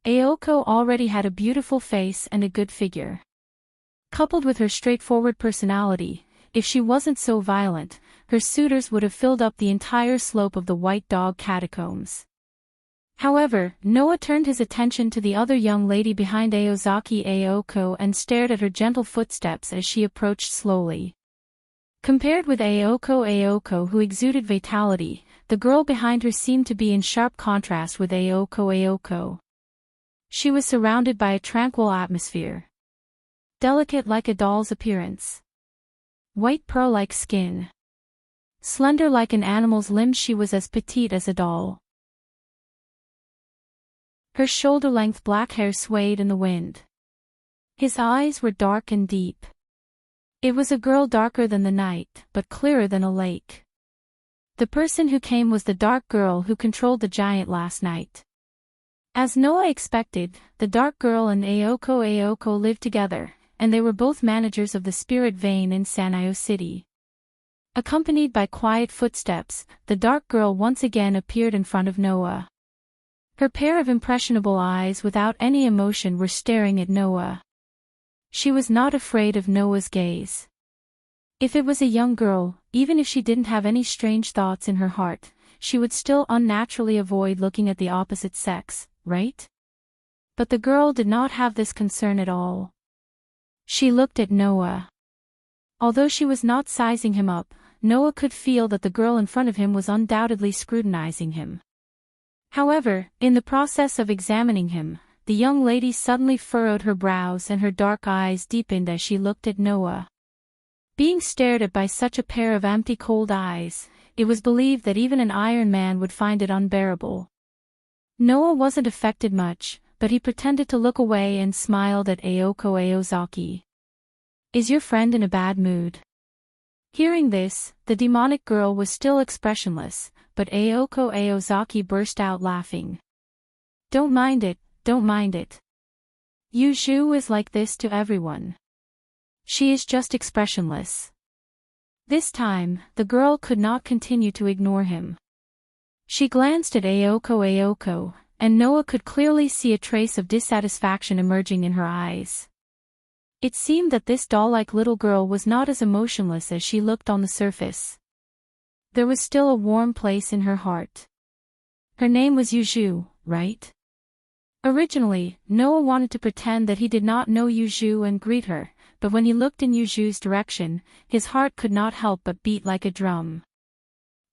Aoko already had a beautiful face and a good figure. Coupled with her straightforward personality, if she wasn't so violent, her suitors would have filled up the entire slope of the White Dog catacombs. However, Noah turned his attention to the other young lady behind Aoko and stared at her gentle footsteps as she approached slowly. Compared with Aoko who exuded vitality, the girl behind her seemed to be in sharp contrast with Aoko. She was surrounded by a tranquil atmosphere. Delicate like a doll's appearance. White pearl-like skin. Slender like an animal's limbs, she was as petite as a doll. Her shoulder-length black hair swayed in the wind. His eyes were dark and deep. It was a girl darker than the night, but clearer than a lake. The person who came was the dark girl who controlled the giant last night. As Noah expected, the dark girl and Aoko lived together, and they were both managers of the Spirit Vein in Sanyo City. Accompanied by quiet footsteps, the dark girl once again appeared in front of Noah. Her pair of impressionable eyes without any emotion were staring at Noah. She was not afraid of Noah's gaze. If it was a young girl, even if she didn't have any strange thoughts in her heart, she would still unnaturally avoid looking at the opposite sex, right? But the girl did not have this concern at all. She looked at Noah. Although she was not sizing him up, Noah could feel that the girl in front of him was undoubtedly scrutinizing him. However, in the process of examining him, the young lady suddenly furrowed her brows and her dark eyes deepened as she looked at Noah. Being stared at by such a pair of empty cold eyes, it was believed that even an Iron Man would find it unbearable. Noah wasn't affected much, but he pretended to look away and smiled at Aoko Aozaki. "Is your friend in a bad mood?" Hearing this, the demonic girl was still expressionless, but Aoko Aozaki burst out laughing. Don't mind it. Yuju is like this to everyone. She is just expressionless." This time, the girl could not continue to ignore him. She glanced at Aoko, and Noah could clearly see a trace of dissatisfaction emerging in her eyes. It seemed that this doll-like little girl was not as emotionless as she looked on the surface. There was still a warm place in her heart. Her name was Yuju, right? Originally, Noah wanted to pretend that he did not know Yuju and greet her, but when he looked in Yuju's direction, his heart could not help but beat like a drum.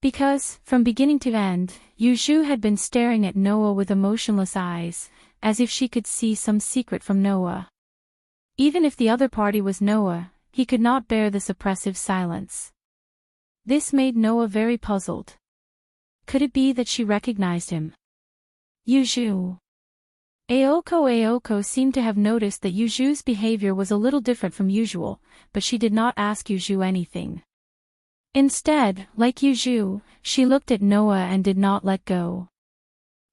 Because, from beginning to end, Yuju had been staring at Noah with emotionless eyes, as if she could see some secret from Noah. Even if the other party was Noah, he could not bear this oppressive silence. This made Noah very puzzled. Could it be that she recognized him? Yuju. Aoko seemed to have noticed that Yuju's behavior was a little different from usual, but she did not ask Yuju anything. Instead, like Yuju, she looked at Noah and did not let go.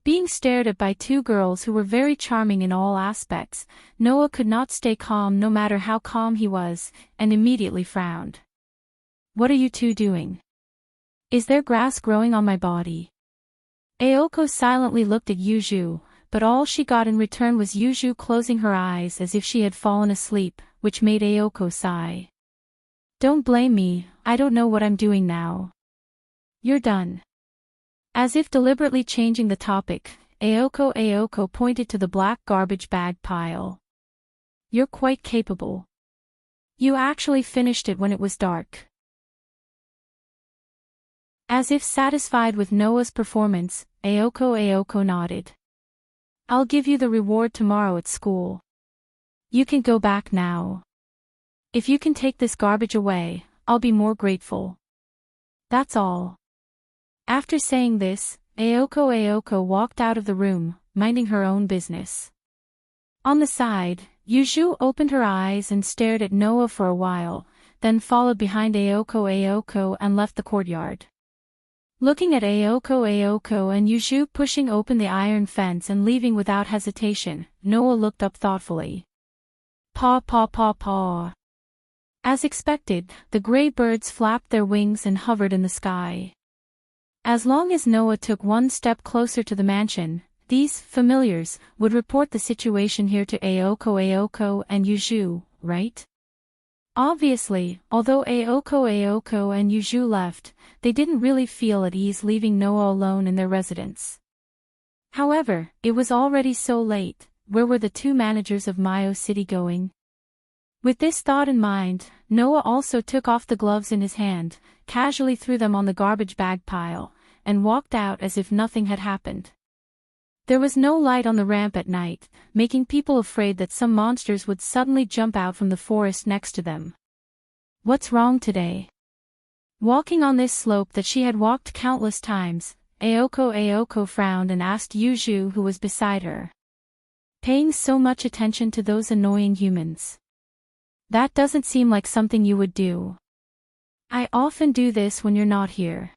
Being stared at by two girls who were very charming in all aspects, Noah could not stay calm no matter how calm he was, and immediately frowned. "What are you two doing? Is there grass growing on my body?" Aoko silently looked at Yuju, but all she got in return was Yuju closing her eyes as if she had fallen asleep, which made Aoko sigh. "Don't blame me, I don't know what I'm doing now." "You're done." As if deliberately changing the topic, Aoko pointed to the black garbage bag pile. "You're quite capable." You actually finished it when it was dark. As if satisfied with Noah's performance, Aoko nodded. I'll give you the reward tomorrow at school. You can go back now. If you can take this garbage away, I'll be more grateful. That's all. After saying this, Aoko walked out of the room, minding her own business. On the side, Yuju opened her eyes and stared at Noah for a while, then followed behind Aoko and left the courtyard. Looking at Aoko and Yuju pushing open the iron fence and leaving without hesitation, Noah looked up thoughtfully. Paw paw paw paw. As expected, the gray birds flapped their wings and hovered in the sky. As long as Noah took one step closer to the mansion, these familiars would report the situation here to Aoko and Yuju, right? Obviously, although Aoko and Yuju left, they didn't really feel at ease leaving Noah alone in their residence. However, it was already so late. Where were the two managers of Mayo City going? With this thought in mind, Noah also took off the gloves in his hand, casually threw them on the garbage bag pile, and walked out as if nothing had happened. There was no light on the ramp at night, making people afraid that some monsters would suddenly jump out from the forest next to them. What's wrong today? Walking on this slope that she had walked countless times, Aoko frowned and asked Yuju, who was beside her. Paying so much attention to those annoying humans. That doesn't seem like something you would do. I often do this when you're not here.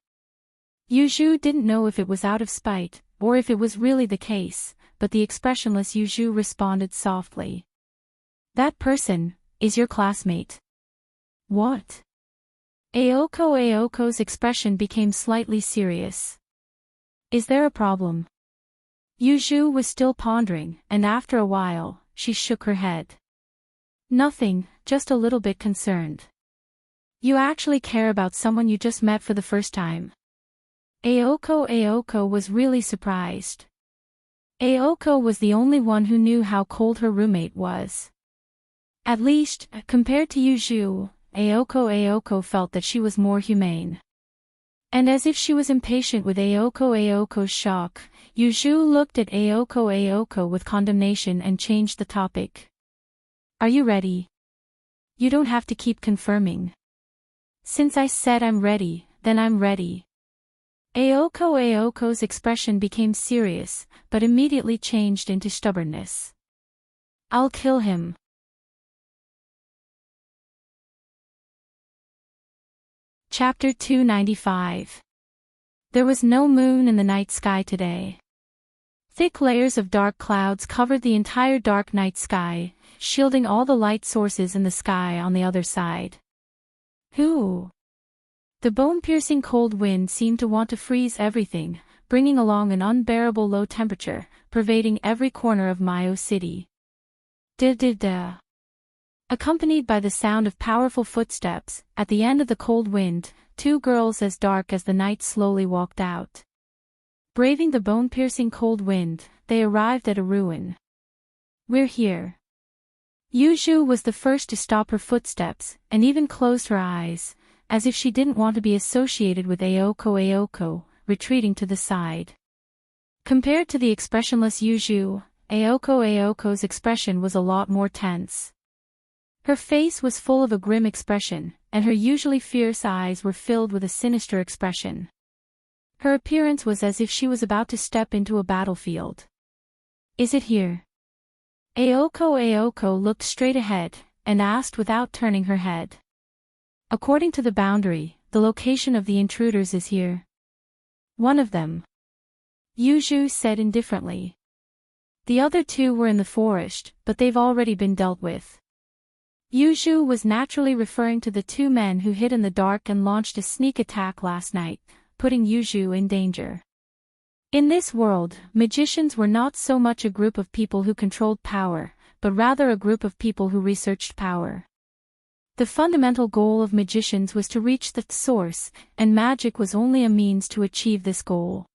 Yuju didn't know if it was out of spite, or if it was really the case, but the expressionless Yuju responded softly. That person is your classmate. What? Aoko's expression became slightly serious. Is there a problem? Yuju was still pondering, and after a while, she shook her head. Nothing, just a little bit concerned. You actually care about someone you just met for the first time. Aoko was really surprised. Aoko was the only one who knew how cold her roommate was. At least, compared to Yuju, Aoko felt that she was more humane. And as if she was impatient with Aoko's shock, Yuju looked at Aoko with condemnation and changed the topic. Are you ready? You don't have to keep confirming. Since I said I'm ready, then I'm ready. Aoko's expression became serious, but immediately changed into stubbornness. I'll kill him. Chapter 295. There was no moon in the night sky today. Thick layers of dark clouds covered the entire dark night sky, shielding all the light sources in the sky on the other side. Who? The bone-piercing cold wind seemed to want to freeze everything, bringing along an unbearable low temperature, pervading every corner of Mayo City. Da-da-da. Accompanied by the sound of powerful footsteps, at the end of the cold wind, two girls as dark as the night slowly walked out. Braving the bone-piercing cold wind, they arrived at a ruin. We're here. Yuju was the first to stop her footsteps, and even closed her eyes, as if she didn't want to be associated with Aoko, retreating to the side. Compared to the expressionless Yuju, Aoko's expression was a lot more tense. Her face was full of a grim expression, and her usually fierce eyes were filled with a sinister expression. Her appearance was as if she was about to step into a battlefield. Is it here? Aoko looked straight ahead, and asked without turning her head. According to the boundary, the location of the intruders is here. One of them. Yuju said indifferently. The other two were in the forest, but they've already been dealt with. Yuju was naturally referring to the two men who hid in the dark and launched a sneak attack last night, putting Yuju in danger. In this world, magicians were not so much a group of people who controlled power, but rather a group of people who researched power. The fundamental goal of magicians was to reach the source, and magic was only a means to achieve this goal.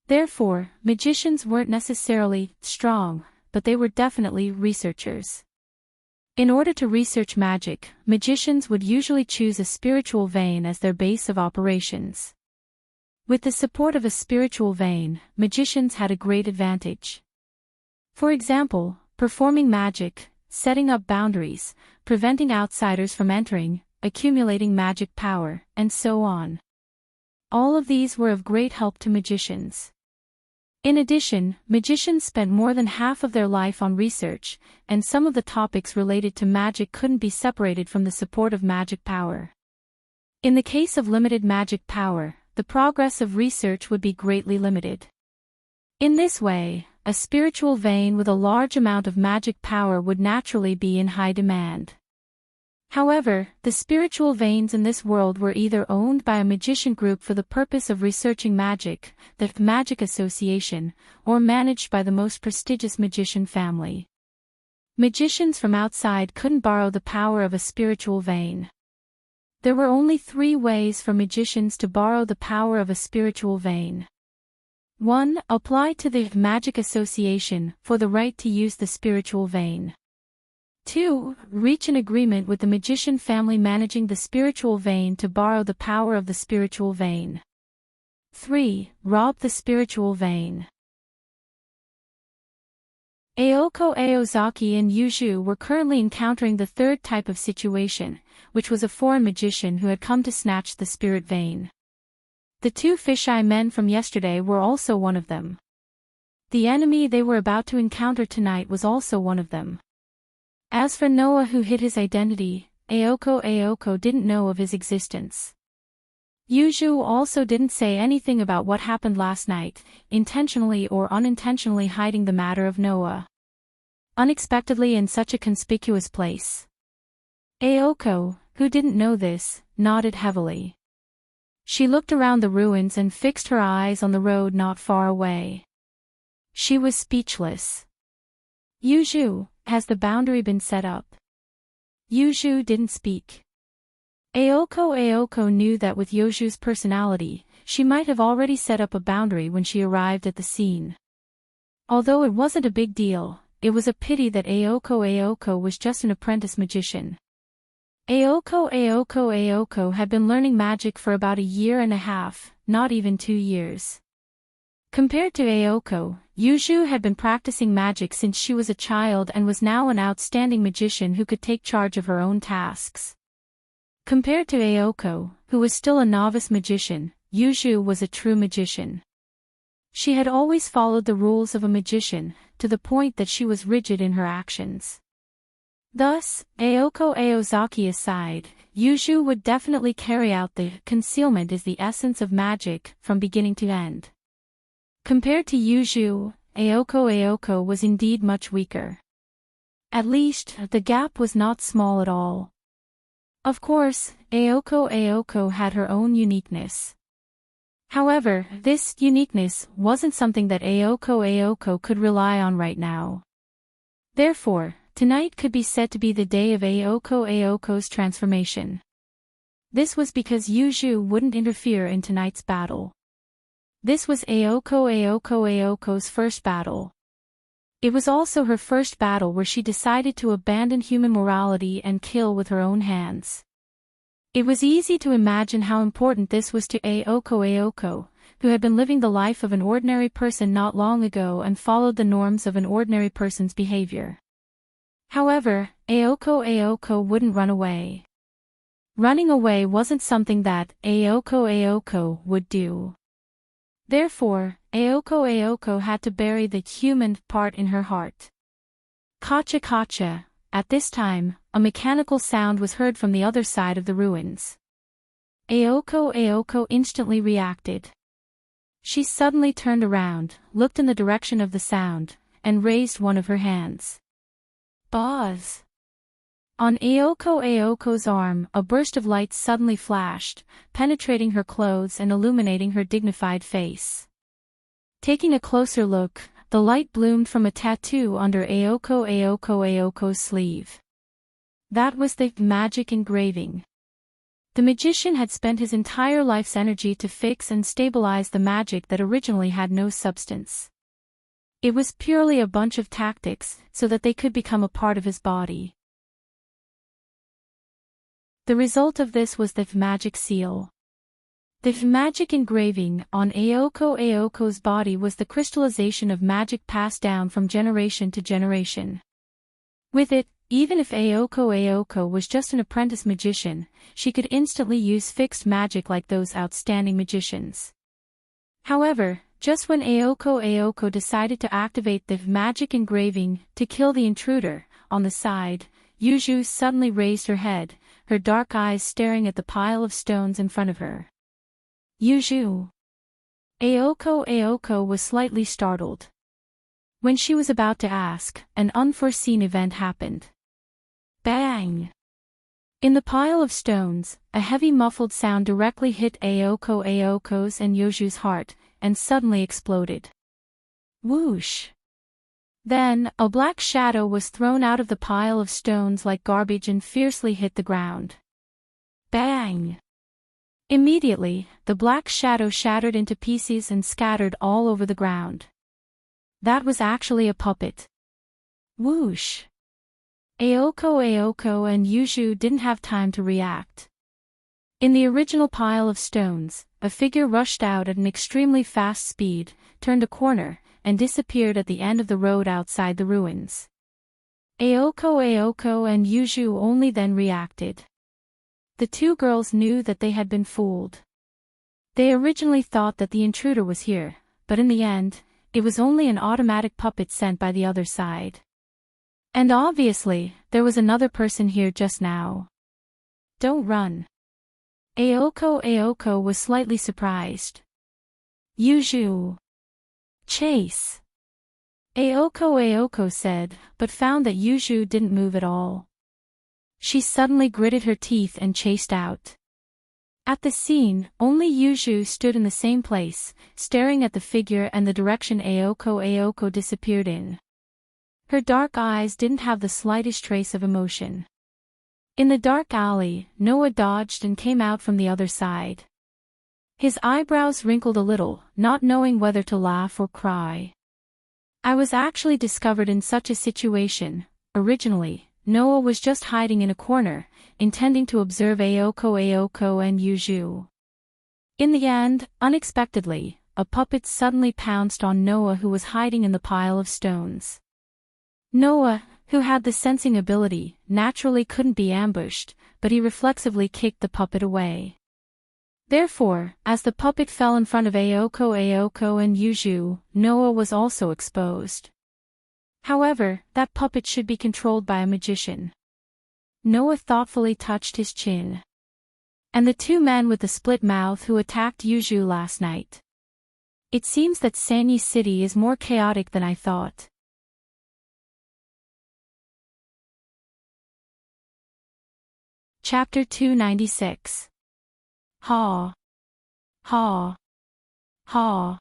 Therefore, magicians weren't necessarily strong, but they were definitely researchers. In order to research magic, magicians would usually choose a spiritual vein as their base of operations. With the support of a spiritual vein, magicians had a great advantage. For example, performing magic, setting up boundaries, preventing outsiders from entering, accumulating magic power, and so on. All of these were of great help to magicians. In addition, magicians spent more than half of their life on research, and some of the topics related to magic couldn't be separated from the support of magic power. In the case of limited magic power, the progress of research would be greatly limited. In this way, a spiritual vein with a large amount of magic power would naturally be in high demand. However, the spiritual veins in this world were either owned by a magician group for the purpose of researching magic, the Magic Association, or managed by the most prestigious magician family. Magicians from outside couldn't borrow the power of a spiritual vein. There were only 3 ways for magicians to borrow the power of a spiritual vein. 1. Apply to the Magic Association for the right to use the spiritual vein. 2. Reach an agreement with the magician family managing the spiritual vein to borrow the power of the spiritual vein. 3. Rob the spiritual vein. Aoko Aozaki and Yuju were currently encountering the third type of situation, which was a foreign magician who had come to snatch the spirit vein. The 2 fisheye men from yesterday were also one of them. The enemy they were about to encounter tonight was also one of them. As for Noah who hid his identity, Aoko didn't know of his existence. Yuju also didn't say anything about what happened last night, intentionally or unintentionally hiding the matter of Noah. Unexpectedly in such a conspicuous place. Aoko, who didn't know this, nodded heavily. She looked around the ruins and fixed her eyes on the road not far away. She was speechless. Yuju, has the boundary been set up? Yuju didn't speak. Aoko knew that with Yuju's personality, she might have already set up a boundary when she arrived at the scene. Although it wasn't a big deal, it was a pity that Aoko was just an apprentice magician. Aoko had been learning magic for about 1.5 years, not even 2 years. Compared to Aoko, Yuju had been practicing magic since she was a child and was now an outstanding magician who could take charge of her own tasks. Compared to Aoko, who was still a novice magician, Yuju was a true magician. She had always followed the rules of a magician, to the point that she was rigid in her actions. Thus, Aoko Aozaki aside, Yuju would definitely carry out the concealment is the essence of magic from beginning to end. Compared to Yuju, Aoko was indeed much weaker. At least, the gap was not small at all. Of course, Aoko had her own uniqueness. However, this uniqueness wasn't something that Aoko could rely on right now. Therefore, tonight could be said to be the day of Aoko's transformation. This was because Yuju wouldn't interfere in tonight's battle. This was Aoko's first battle. It was also her first battle where she decided to abandon human morality and kill with her own hands. It was easy to imagine how important this was to Aoko, who had been living the life of an ordinary person not long ago and followed the norms of an ordinary person's behavior. However, Aoko wouldn't run away. Running away wasn't something that Aoko would do. Therefore, Aoko had to bury the human part in her heart. Kacha. At this time, a mechanical sound was heard from the other side of the ruins. Aoko instantly reacted. She suddenly turned around, looked in the direction of the sound, and raised one of her hands. Buzz! On Aoko's arm, a burst of light suddenly flashed, penetrating her clothes and illuminating her dignified face. Taking a closer look, the light bloomed from a tattoo under Aoko's sleeve. That was the magic engraving. The magician had spent his entire life's energy to fix and stabilize the magic that originally had no substance. It was purely a bunch of tactics, so that they could become a part of his body. The result of this was the magic seal. The magic engraving on Aoko's body was the crystallization of magic passed down from generation to generation. With it, even if Aoko was just an apprentice magician, she could instantly use fixed magic like those outstanding magicians. However, just when Aoko decided to activate the magic engraving to kill the intruder, on the side, Yuju suddenly raised her head, her dark eyes staring at the pile of stones in front of her. Yuju. Aoko was slightly startled. When she was about to ask, an unforeseen event happened. Bang! In the pile of stones, a heavy muffled sound directly hit Aoko's and Yuju's heart, and suddenly exploded. Whoosh! Then, a black shadow was thrown out of the pile of stones like garbage and fiercely hit the ground. Bang! Immediately, the black shadow shattered into pieces and scattered all over the ground. That was actually a puppet. Whoosh! Aoko and Yuju didn't have time to react. In the original pile of stones, a figure rushed out at an extremely fast speed, turned a corner, and disappeared at the end of the road outside the ruins. Aoko and Yuju only then reacted. The two girls knew that they had been fooled. They originally thought that the intruder was here, but in the end, it was only an automatic puppet sent by the other side. And obviously, there was another person here just now. Don't run. Aoko was slightly surprised. Yuju. Chase. Aoko said, but found that Yuju didn't move at all. She suddenly gritted her teeth and chased out. At the scene, only Yuju stood in the same place, staring at the figure and the direction Aoko disappeared in. Her dark eyes didn't have the slightest trace of emotion. In the dark alley, Noah dodged and came out from the other side. His eyebrows wrinkled a little, not knowing whether to laugh or cry. I was actually discovered in such a situation. Originally, Noah was just hiding in a corner, intending to observe Aoko and Yuju. In the end, unexpectedly, a puppet suddenly pounced on Noah, who was hiding in the pile of stones. Noah, who had the sensing ability, naturally couldn't be ambushed, but he reflexively kicked the puppet away. Therefore, as the puppet fell in front of Aoko and Yuju, Noah was also exposed. However, that puppet should be controlled by a magician. Noah thoughtfully touched his chin. And the two men with the split mouth who attacked Yuju last night. It seems that Sanyi City is more chaotic than I thought. Chapter 296. Ha. Ha. Ha.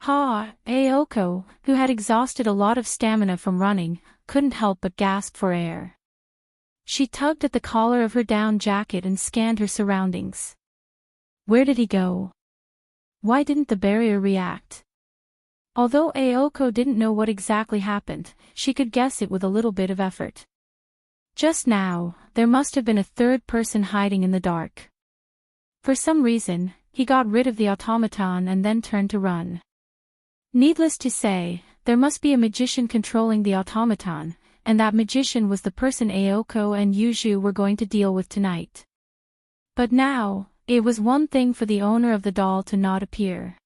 Ha. Aoko, who had exhausted a lot of stamina from running, couldn't help but gasp for air. She tugged at the collar of her down jacket and scanned her surroundings. Where did he go? Why didn't the barrier react? Although Aoko didn't know what exactly happened, she could guess it with a little bit of effort. Just now, there must have been a third person hiding in the dark. For some reason, he got rid of the automaton and then turned to run. Needless to say, there must be a magician controlling the automaton, and that magician was the person Aoko and Yuju were going to deal with tonight. But now, it was one thing for the owner of the doll to not appear.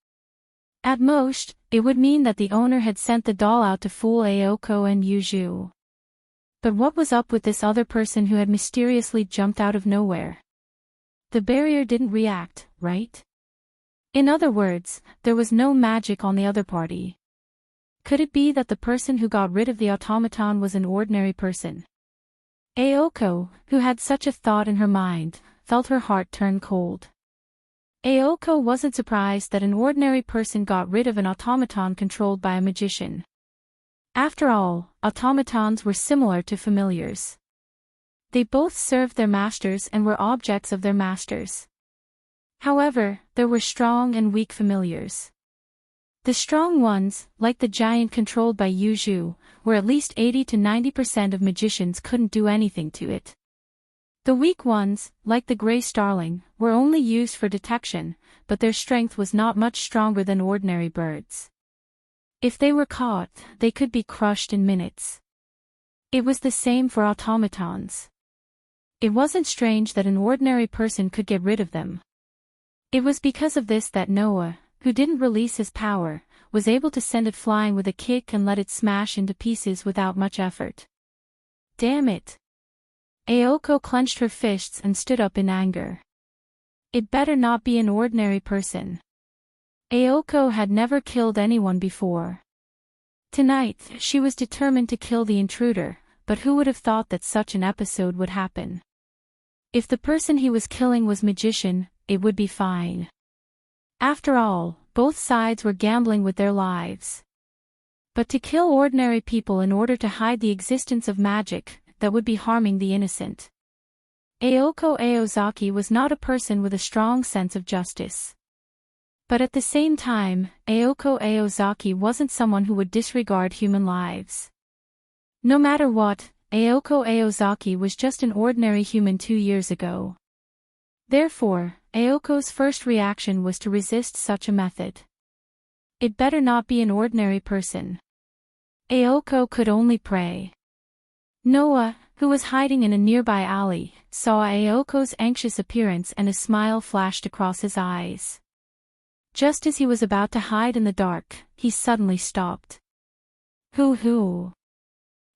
At most, it would mean that the owner had sent the doll out to fool Aoko and Yuju. But what was up with this other person who had mysteriously jumped out of nowhere? The barrier didn't react, right? In other words, there was no magic on the other party. Could it be that the person who got rid of the automaton was an ordinary person? Aoko, who had such a thought in her mind, felt her heart turn cold. Aoko wasn't surprised that an ordinary person got rid of an automaton controlled by a magician. After all, automatons were similar to familiars. They both served their masters and were objects of their masters. However, there were strong and weak familiars. The strong ones, like the giant controlled by Yuju, where at least 80 to 90% of magicians couldn't do anything to it. The weak ones, like the gray starling, were only used for detection, but their strength was not much stronger than ordinary birds. If they were caught, they could be crushed in minutes. It was the same for automatons. It wasn't strange that an ordinary person could get rid of them. It was because of this that Noah, who didn't release his power, was able to send it flying with a kick and let it smash into pieces without much effort. Damn it! Aoko clenched her fists and stood up in anger. It better not be an ordinary person. Aoko had never killed anyone before. Tonight, she was determined to kill the intruder, but who would have thought that such an episode would happen? If the person he was killing was magician, it would be fine. After all, both sides were gambling with their lives. But to kill ordinary people in order to hide the existence of magic, that would be harming the innocent. Aoko Aozaki was not a person with a strong sense of justice. But at the same time, Aoko Aozaki wasn't someone who would disregard human lives. No matter what, Aoko Aozaki was just an ordinary human 2 years ago. Therefore, Aoko's first reaction was to resist such a method. It better not be an ordinary person. Aoko could only pray. Noah, who was hiding in a nearby alley, saw Aoko's anxious appearance and a smile flashed across his eyes. Just as he was about to hide in the dark, he suddenly stopped. Hoo-hoo.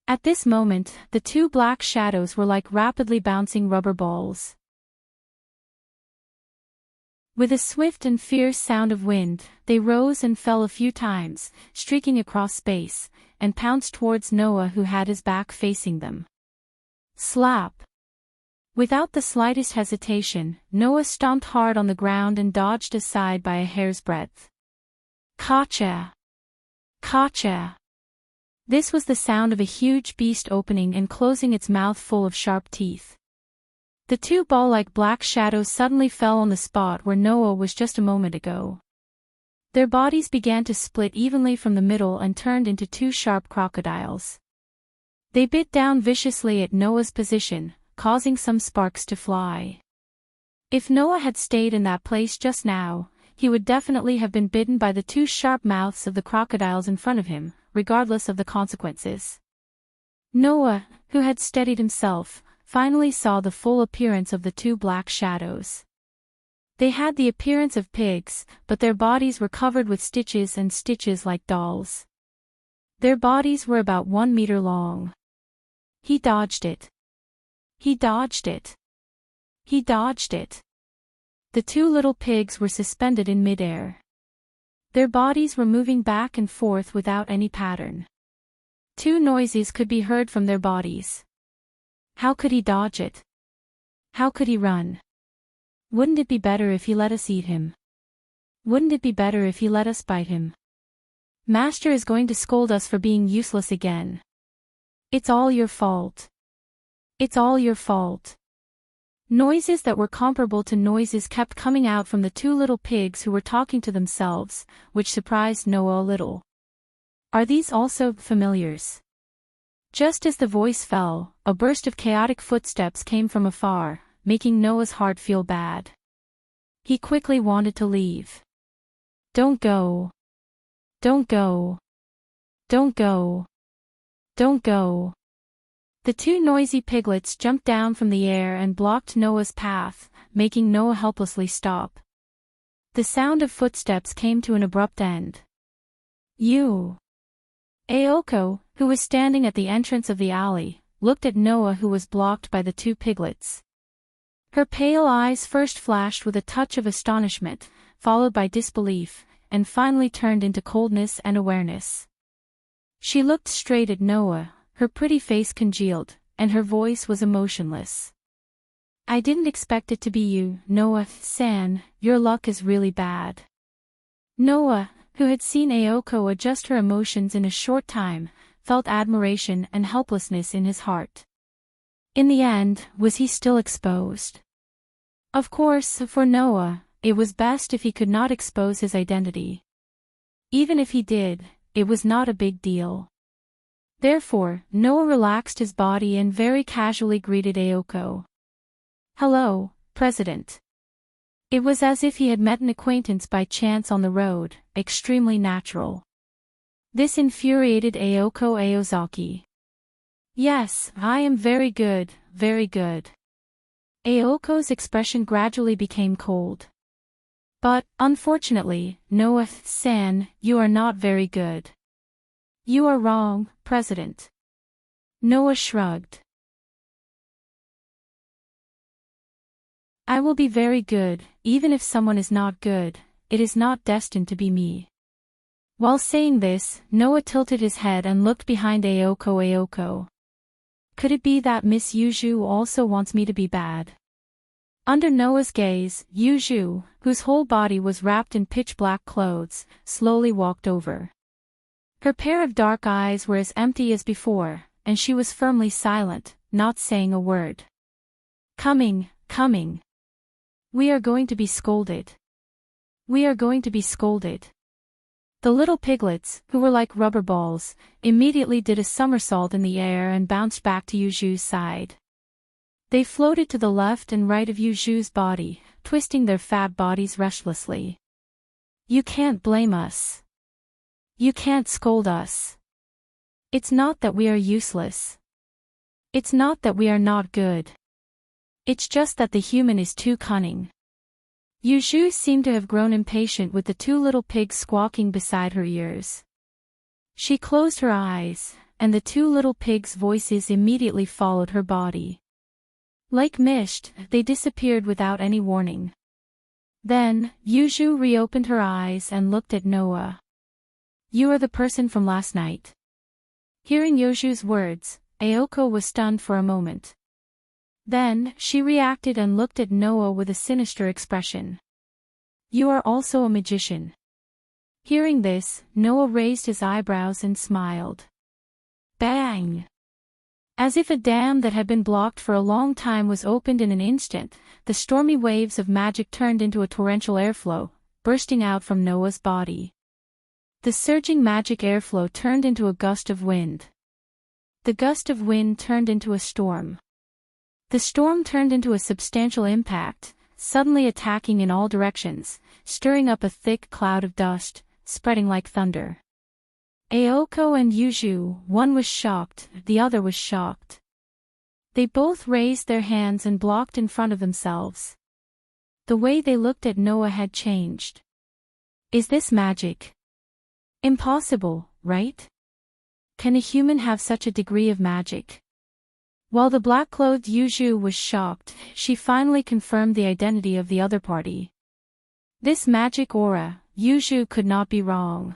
At this moment, the two black shadows were like rapidly bouncing rubber balls. With a swift and fierce sound of wind, they rose and fell a few times, streaking across space, and pounced towards Noah who had his back facing them. Slap! Without the slightest hesitation, Noah stomped hard on the ground and dodged aside by a hair's breadth. Gotcha! Gotcha! This was the sound of a huge beast opening and closing its mouth full of sharp teeth. The two ball-like black shadows suddenly fell on the spot where Noah was just a moment ago. Their bodies began to split evenly from the middle and turned into two sharp crocodiles. They bit down viciously at Noah's position, causing some sparks to fly. If Noah had stayed in that place just now, he would definitely have been bitten by the two sharp mouths of the crocodiles in front of him, regardless of the consequences. Noah, who had steadied himself, finally saw the full appearance of the two black shadows. They had the appearance of pigs, but their bodies were covered with stitches and stitches like dolls. Their bodies were about 1 meter long. He dodged it. He dodged it. He dodged it. The two little pigs were suspended in midair. Their bodies were moving back and forth without any pattern. Two noises could be heard from their bodies. How could he dodge it? How could he run? Wouldn't it be better if he let us eat him? Wouldn't it be better if he let us bite him? Master is going to scold us for being useless again. It's all your fault. It's all your fault. Noises that were comparable to noises kept coming out from the two little pigs who were talking to themselves, which surprised Noah a little. Are these also familiars? Just as the voice fell, a burst of chaotic footsteps came from afar, making Noah's heart feel bad. He quickly wanted to leave. Don't go. Don't go. Don't go. Don't go. The two noisy piglets jumped down from the air and blocked Noah's path, making Noah helplessly stop. The sound of footsteps came to an abrupt end. You. Aoko, who was standing at the entrance of the alley, looked at Noah who was blocked by the two piglets. Her pale eyes first flashed with a touch of astonishment, followed by disbelief, and finally turned into coldness and awareness. She looked straight at Noah, her pretty face congealed, and her voice was emotionless. I didn't expect it to be you, Noah-san, your luck is really bad. Noah, who had seen Aoko adjust her emotions in a short time, felt admiration and helplessness in his heart. In the end, was he still exposed? Of course, for Noah, it was best if he could not expose his identity. Even if he did, it was not a big deal. Therefore, Noah relaxed his body and very casually greeted Aoko. "Hello, President." It was as if he had met an acquaintance by chance on the road, extremely natural. This infuriated Ayako Aozaki. "Yes, I am very good, very good." Aoko's expression gradually became cold. "But, unfortunately, Noah-san, you are not very good." "You are wrong, President." Noah shrugged. "I will be very good, even if someone is not good, it is not destined to be me." While saying this, Noah tilted his head and looked behind Ayako. "Could it be that Miss Yuju also wants me to be bad?" Under Noah's gaze, Yuju, whose whole body was wrapped in pitch-black clothes, slowly walked over. Her pair of dark eyes were as empty as before, and she was firmly silent, not saying a word. Coming. We are going to be scolded. We are going to be scolded." The little piglets, who were like rubber balls, immediately did a somersault in the air and bounced back to Yuju's side. They floated to the left and right of Yuju's body, twisting their fat bodies restlessly. "You can't blame us. You can't scold us. It's not that we are useless. It's not that we are not good. It's just that the human is too cunning." Yuju seemed to have grown impatient with the two little pigs squawking beside her ears. She closed her eyes, and the two little pigs' voices immediately followed her body. Like mist, they disappeared without any warning. Then, Yuju reopened her eyes and looked at Noah. "You are the person from last night." Hearing Yuju's words, Ayako was stunned for a moment. Then, she reacted and looked at Noah with a sinister expression. "You are also a magician." Hearing this, Noah raised his eyebrows and smiled. Bang! As if a dam that had been blocked for a long time was opened in an instant, the stormy waves of magic turned into a torrential airflow, bursting out from Noah's body. The surging magic airflow turned into a gust of wind. The gust of wind turned into a storm. The storm turned into a substantial impact, suddenly attacking in all directions, stirring up a thick cloud of dust, spreading like thunder. Ayako and Yuju, one was shocked, the other was shocked. They both raised their hands and blocked in front of themselves. The way they looked at Noah had changed. "Is this magic? Impossible, right? Can a human have such a degree of magic?" While the black-clothed Yuju was shocked, she finally confirmed the identity of the other party. This magic aura, Yuju could not be wrong.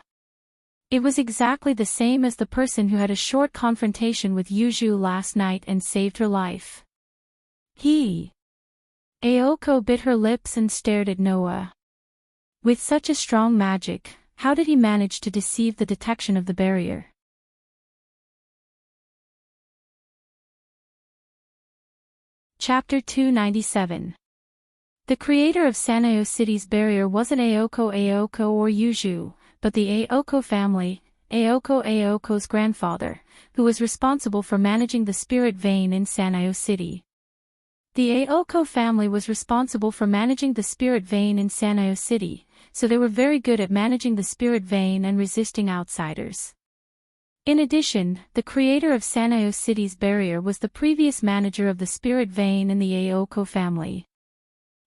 It was exactly the same as the person who had a short confrontation with Yuju last night and saved her life. Ayako bit her lips and stared at Noah. With such a strong magic, how did he manage to deceive the detection of the barrier? Chapter 297. The creator of Sanayo City's barrier wasn't Ayako or Yuju, but the Ayako family, Ayoko's grandfather, who was responsible for managing the spirit vein in Sanayo City. The Ayako family was responsible for managing the spirit vein in Sanayo City, so they were very good at managing the spirit vein and resisting outsiders. In addition, the creator of Sanayo City's barrier was the previous manager of the spirit vein in the Ayako family.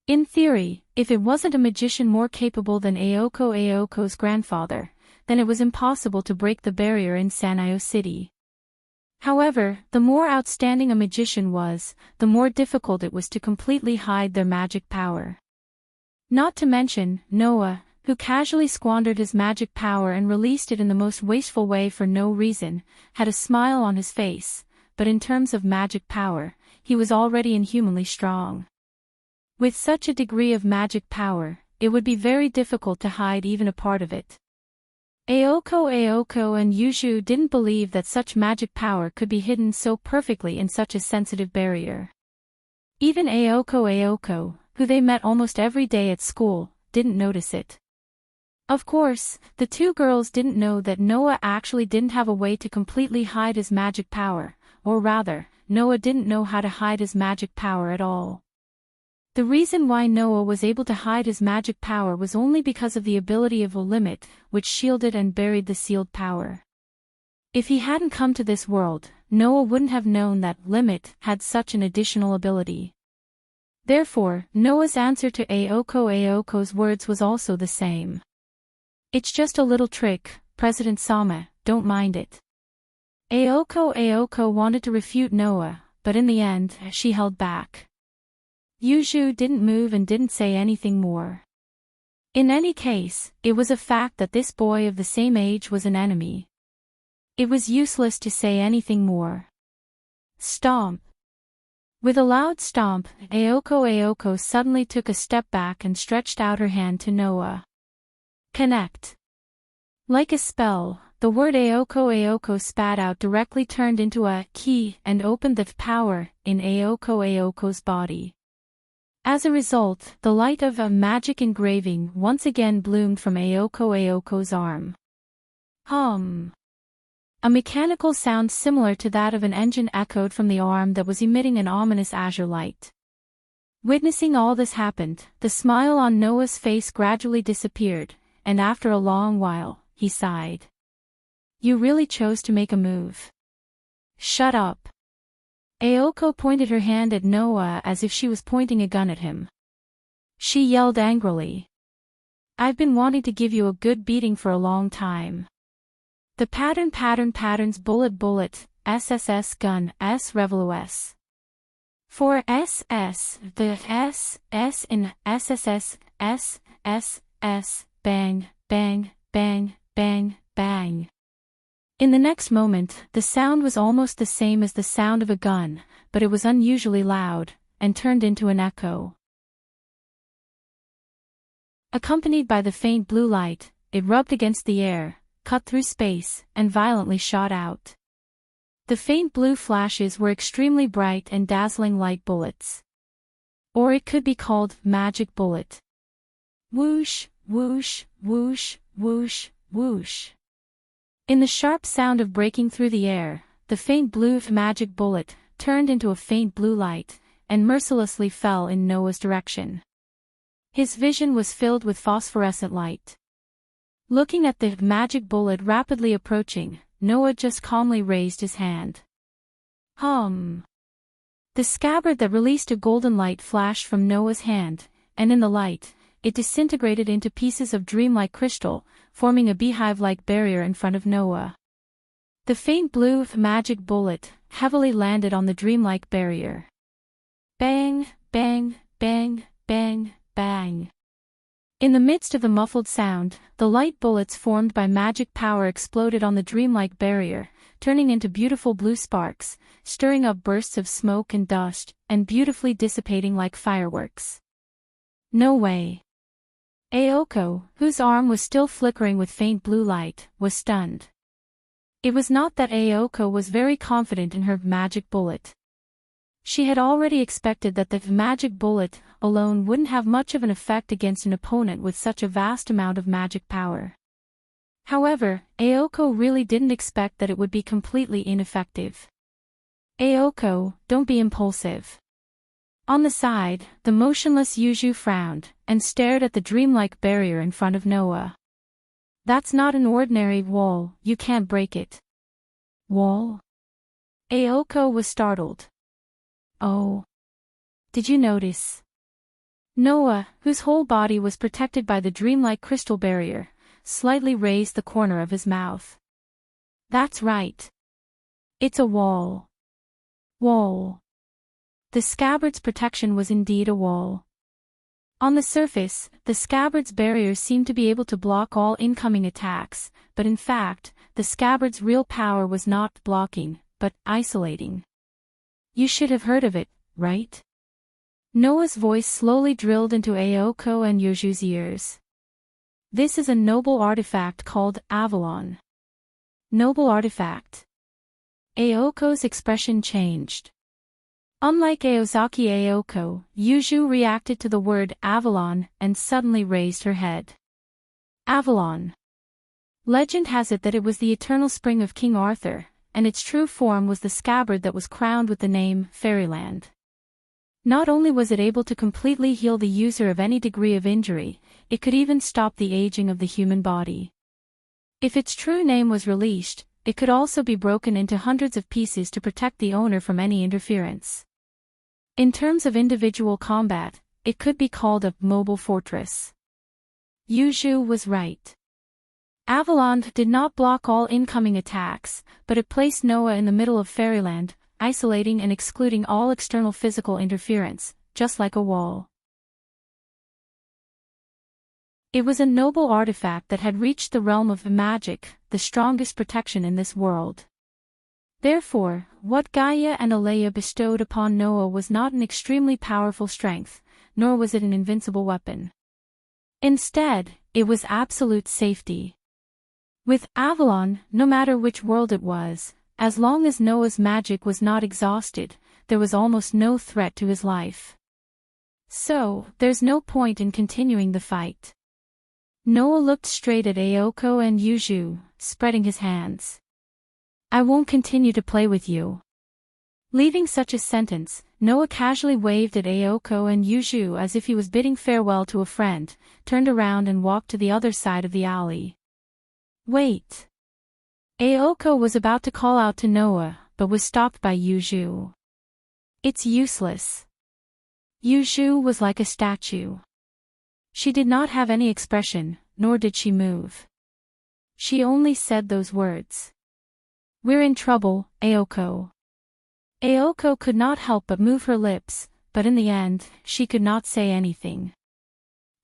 In theory, if it wasn't a magician more capable than Ayoko's grandfather, then it was impossible to break the barrier in Sanayo City. However, the more outstanding a magician was, the more difficult it was to completely hide their magic power. Not to mention, Noah, who casually squandered his magic power and released it in the most wasteful way for no reason, had a smile on his face, but in terms of magic power, he was already inhumanly strong. With such a degree of magic power, it would be very difficult to hide even a part of it. Ayako and Yuju didn't believe that such magic power could be hidden so perfectly in such a sensitive barrier. Even Ayako, who they met almost every day at school, didn't notice it. Of course, the two girls didn't know that Noah actually didn't have a way to completely hide his magic power, or rather, Noah didn't know how to hide his magic power at all. The reason why Noah was able to hide his magic power was only because of the ability of a limit, which shielded and buried the sealed power. If he hadn't come to this world, Noah wouldn't have known that limit had such an additional ability. Therefore, Noah's answer to Aoko's words was also the same. It's just a little trick, President Sama, don't mind it. Aoko wanted to refute Noah, but in the end, she held back. Yuju didn't move and didn't say anything more. In any case, it was a fact that this boy of the same age was an enemy. It was useless to say anything more. Stomp. With a loud stomp, Aoko suddenly took a step back and stretched out her hand to Noah. Connect. Like a spell, the word Aoko spat out directly turned into a key and opened the power in Aoko's body. As a result, the light of a magic engraving once again bloomed from Aoko's arm. Hum. A mechanical sound similar to that of an engine echoed from the arm that was emitting an ominous azure light. Witnessing all this happened, the smile on Noah's face gradually disappeared, and after a long while, he sighed. You really chose to make a move. Shut up. Aoko pointed her hand at Noah as if she was pointing a gun at him. She yelled angrily. I've been wanting to give you a good beating for a long time. The patterns bullet, SSS gun, S revolus. For SS, the S in SSS, S, bang, bang, bang, bang, bang. In the next moment, the sound was almost the same as the sound of a gun, but it was unusually loud, and turned into an echo. Accompanied by the faint blue light, it rubbed against the air, cut through space, and violently shot out. The faint blue flashes were extremely bright and dazzling light bullets. Or it could be called magic bullet. Whoosh, whoosh, whoosh, whoosh, whoosh. In the sharp sound of breaking through the air, the faint blue magic bullet turned into a faint blue light, and mercilessly fell in Noah's direction. His vision was filled with phosphorescent light. Looking at the magic bullet rapidly approaching, Noah just calmly raised his hand. Hum. The scabbard that released a golden light flashed from Noah's hand, and in the light, it disintegrated into pieces of dreamlike crystal, forming a beehive-like barrier in front of Noah. The faint blue magic bullet heavily landed on the dreamlike barrier. Bang, bang, bang, bang, bang. In the midst of the muffled sound, the light bullets formed by magic power exploded on the dreamlike barrier, turning into beautiful blue sparks, stirring up bursts of smoke and dust, and beautifully dissipating like fireworks. No way. Aoko, whose arm was still flickering with faint blue light, was stunned. It was not that Aoko was very confident in her magic bullet. She had already expected that the magic bullet alone wouldn't have much of an effect against an opponent with such a vast amount of magic power. However, Aoko really didn't expect that it would be completely ineffective. Aoko, don't be impulsive. On the side, the motionless Yuju frowned, and stared at the dreamlike barrier in front of Noah. That's not an ordinary wall, you can't break it. Wall? Aoko was startled. Oh. Did you notice? Noah, whose whole body was protected by the dreamlike crystal barrier, slightly raised the corner of his mouth. That's right. It's a wall. Wall. The scabbard's protection was indeed a wall. On the surface, the scabbard's barrier seemed to be able to block all incoming attacks, but in fact, the scabbard's real power was not blocking, but isolating. You should have heard of it, right? Noah's voice slowly drilled into Aoko and Yuju's ears. This is a noble artifact called Avalon. Noble artifact. Aoko's expression changed. Unlike Aozaki Aoko, Yuju reacted to the word Avalon and suddenly raised her head. Avalon. Legend has it that it was the eternal spring of King Arthur, and its true form was the scabbard that was crowned with the name Fairyland. Not only was it able to completely heal the user of any degree of injury, it could even stop the aging of the human body. If its true name was released, it could also be broken into hundreds of pieces to protect the owner from any interference. In terms of individual combat, it could be called a mobile fortress. Yuzhu was right. Avalon did not block all incoming attacks, but it placed Noah in the middle of fairyland, isolating and excluding all external physical interference, just like a wall. It was a noble artifact that had reached the realm of magic, the strongest protection in this world. Therefore, what Gaia and Alea bestowed upon Noah was not an extremely powerful strength, nor was it an invincible weapon. Instead, it was absolute safety. With Avalon, no matter which world it was, as long as Noah's magic was not exhausted, there was almost no threat to his life. So, there's no point in continuing the fight. Noah looked straight at Aoko and Yuzhu, spreading his hands. I won't continue to play with you. Leaving such a sentence, Noah casually waved at Aoko and Yuzhu as if he was bidding farewell to a friend, turned around and walked to the other side of the alley. Wait. Aoko was about to call out to Noah, but was stopped by Yuzhu. It's useless. Yuzhu was like a statue. She did not have any expression, nor did she move. She only said those words. We're in trouble, Aoko. Aoko could not help but move her lips, but in the end, she could not say anything.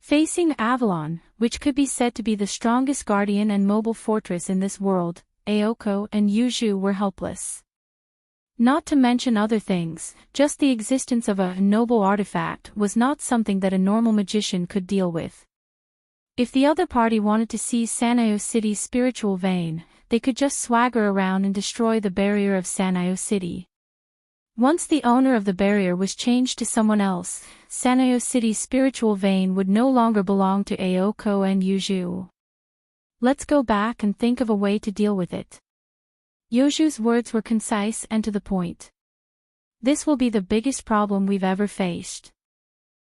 Facing Avalon, which could be said to be the strongest guardian and mobile fortress in this world, Aoko and Yuzhu were helpless. Not to mention other things, just the existence of a noble artifact was not something that a normal magician could deal with. If the other party wanted to seize Sanayo City's spiritual vein, they could just swagger around and destroy the barrier of Sanayo City. Once the owner of the barrier was changed to someone else, Sanayo City's spiritual vein would no longer belong to Aoko and Yuzhu. Let's go back and think of a way to deal with it. Yuzhu's words were concise and to the point. This will be the biggest problem we've ever faced.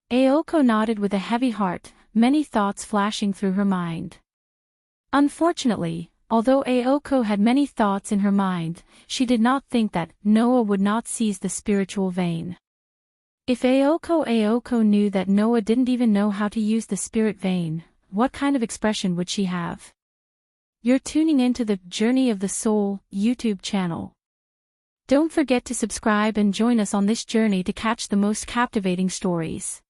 Aoko nodded with a heavy heart, many thoughts flashing through her mind. Unfortunately, although Aoko had many thoughts in her mind, she did not think that Noah would not seize the spiritual vein. If Aoko knew that Noah didn't even know how to use the spirit vein, what kind of expression would she have? You're tuning into the Journey of the Soul YouTube channel. Don't forget to subscribe and join us on this journey to catch the most captivating stories.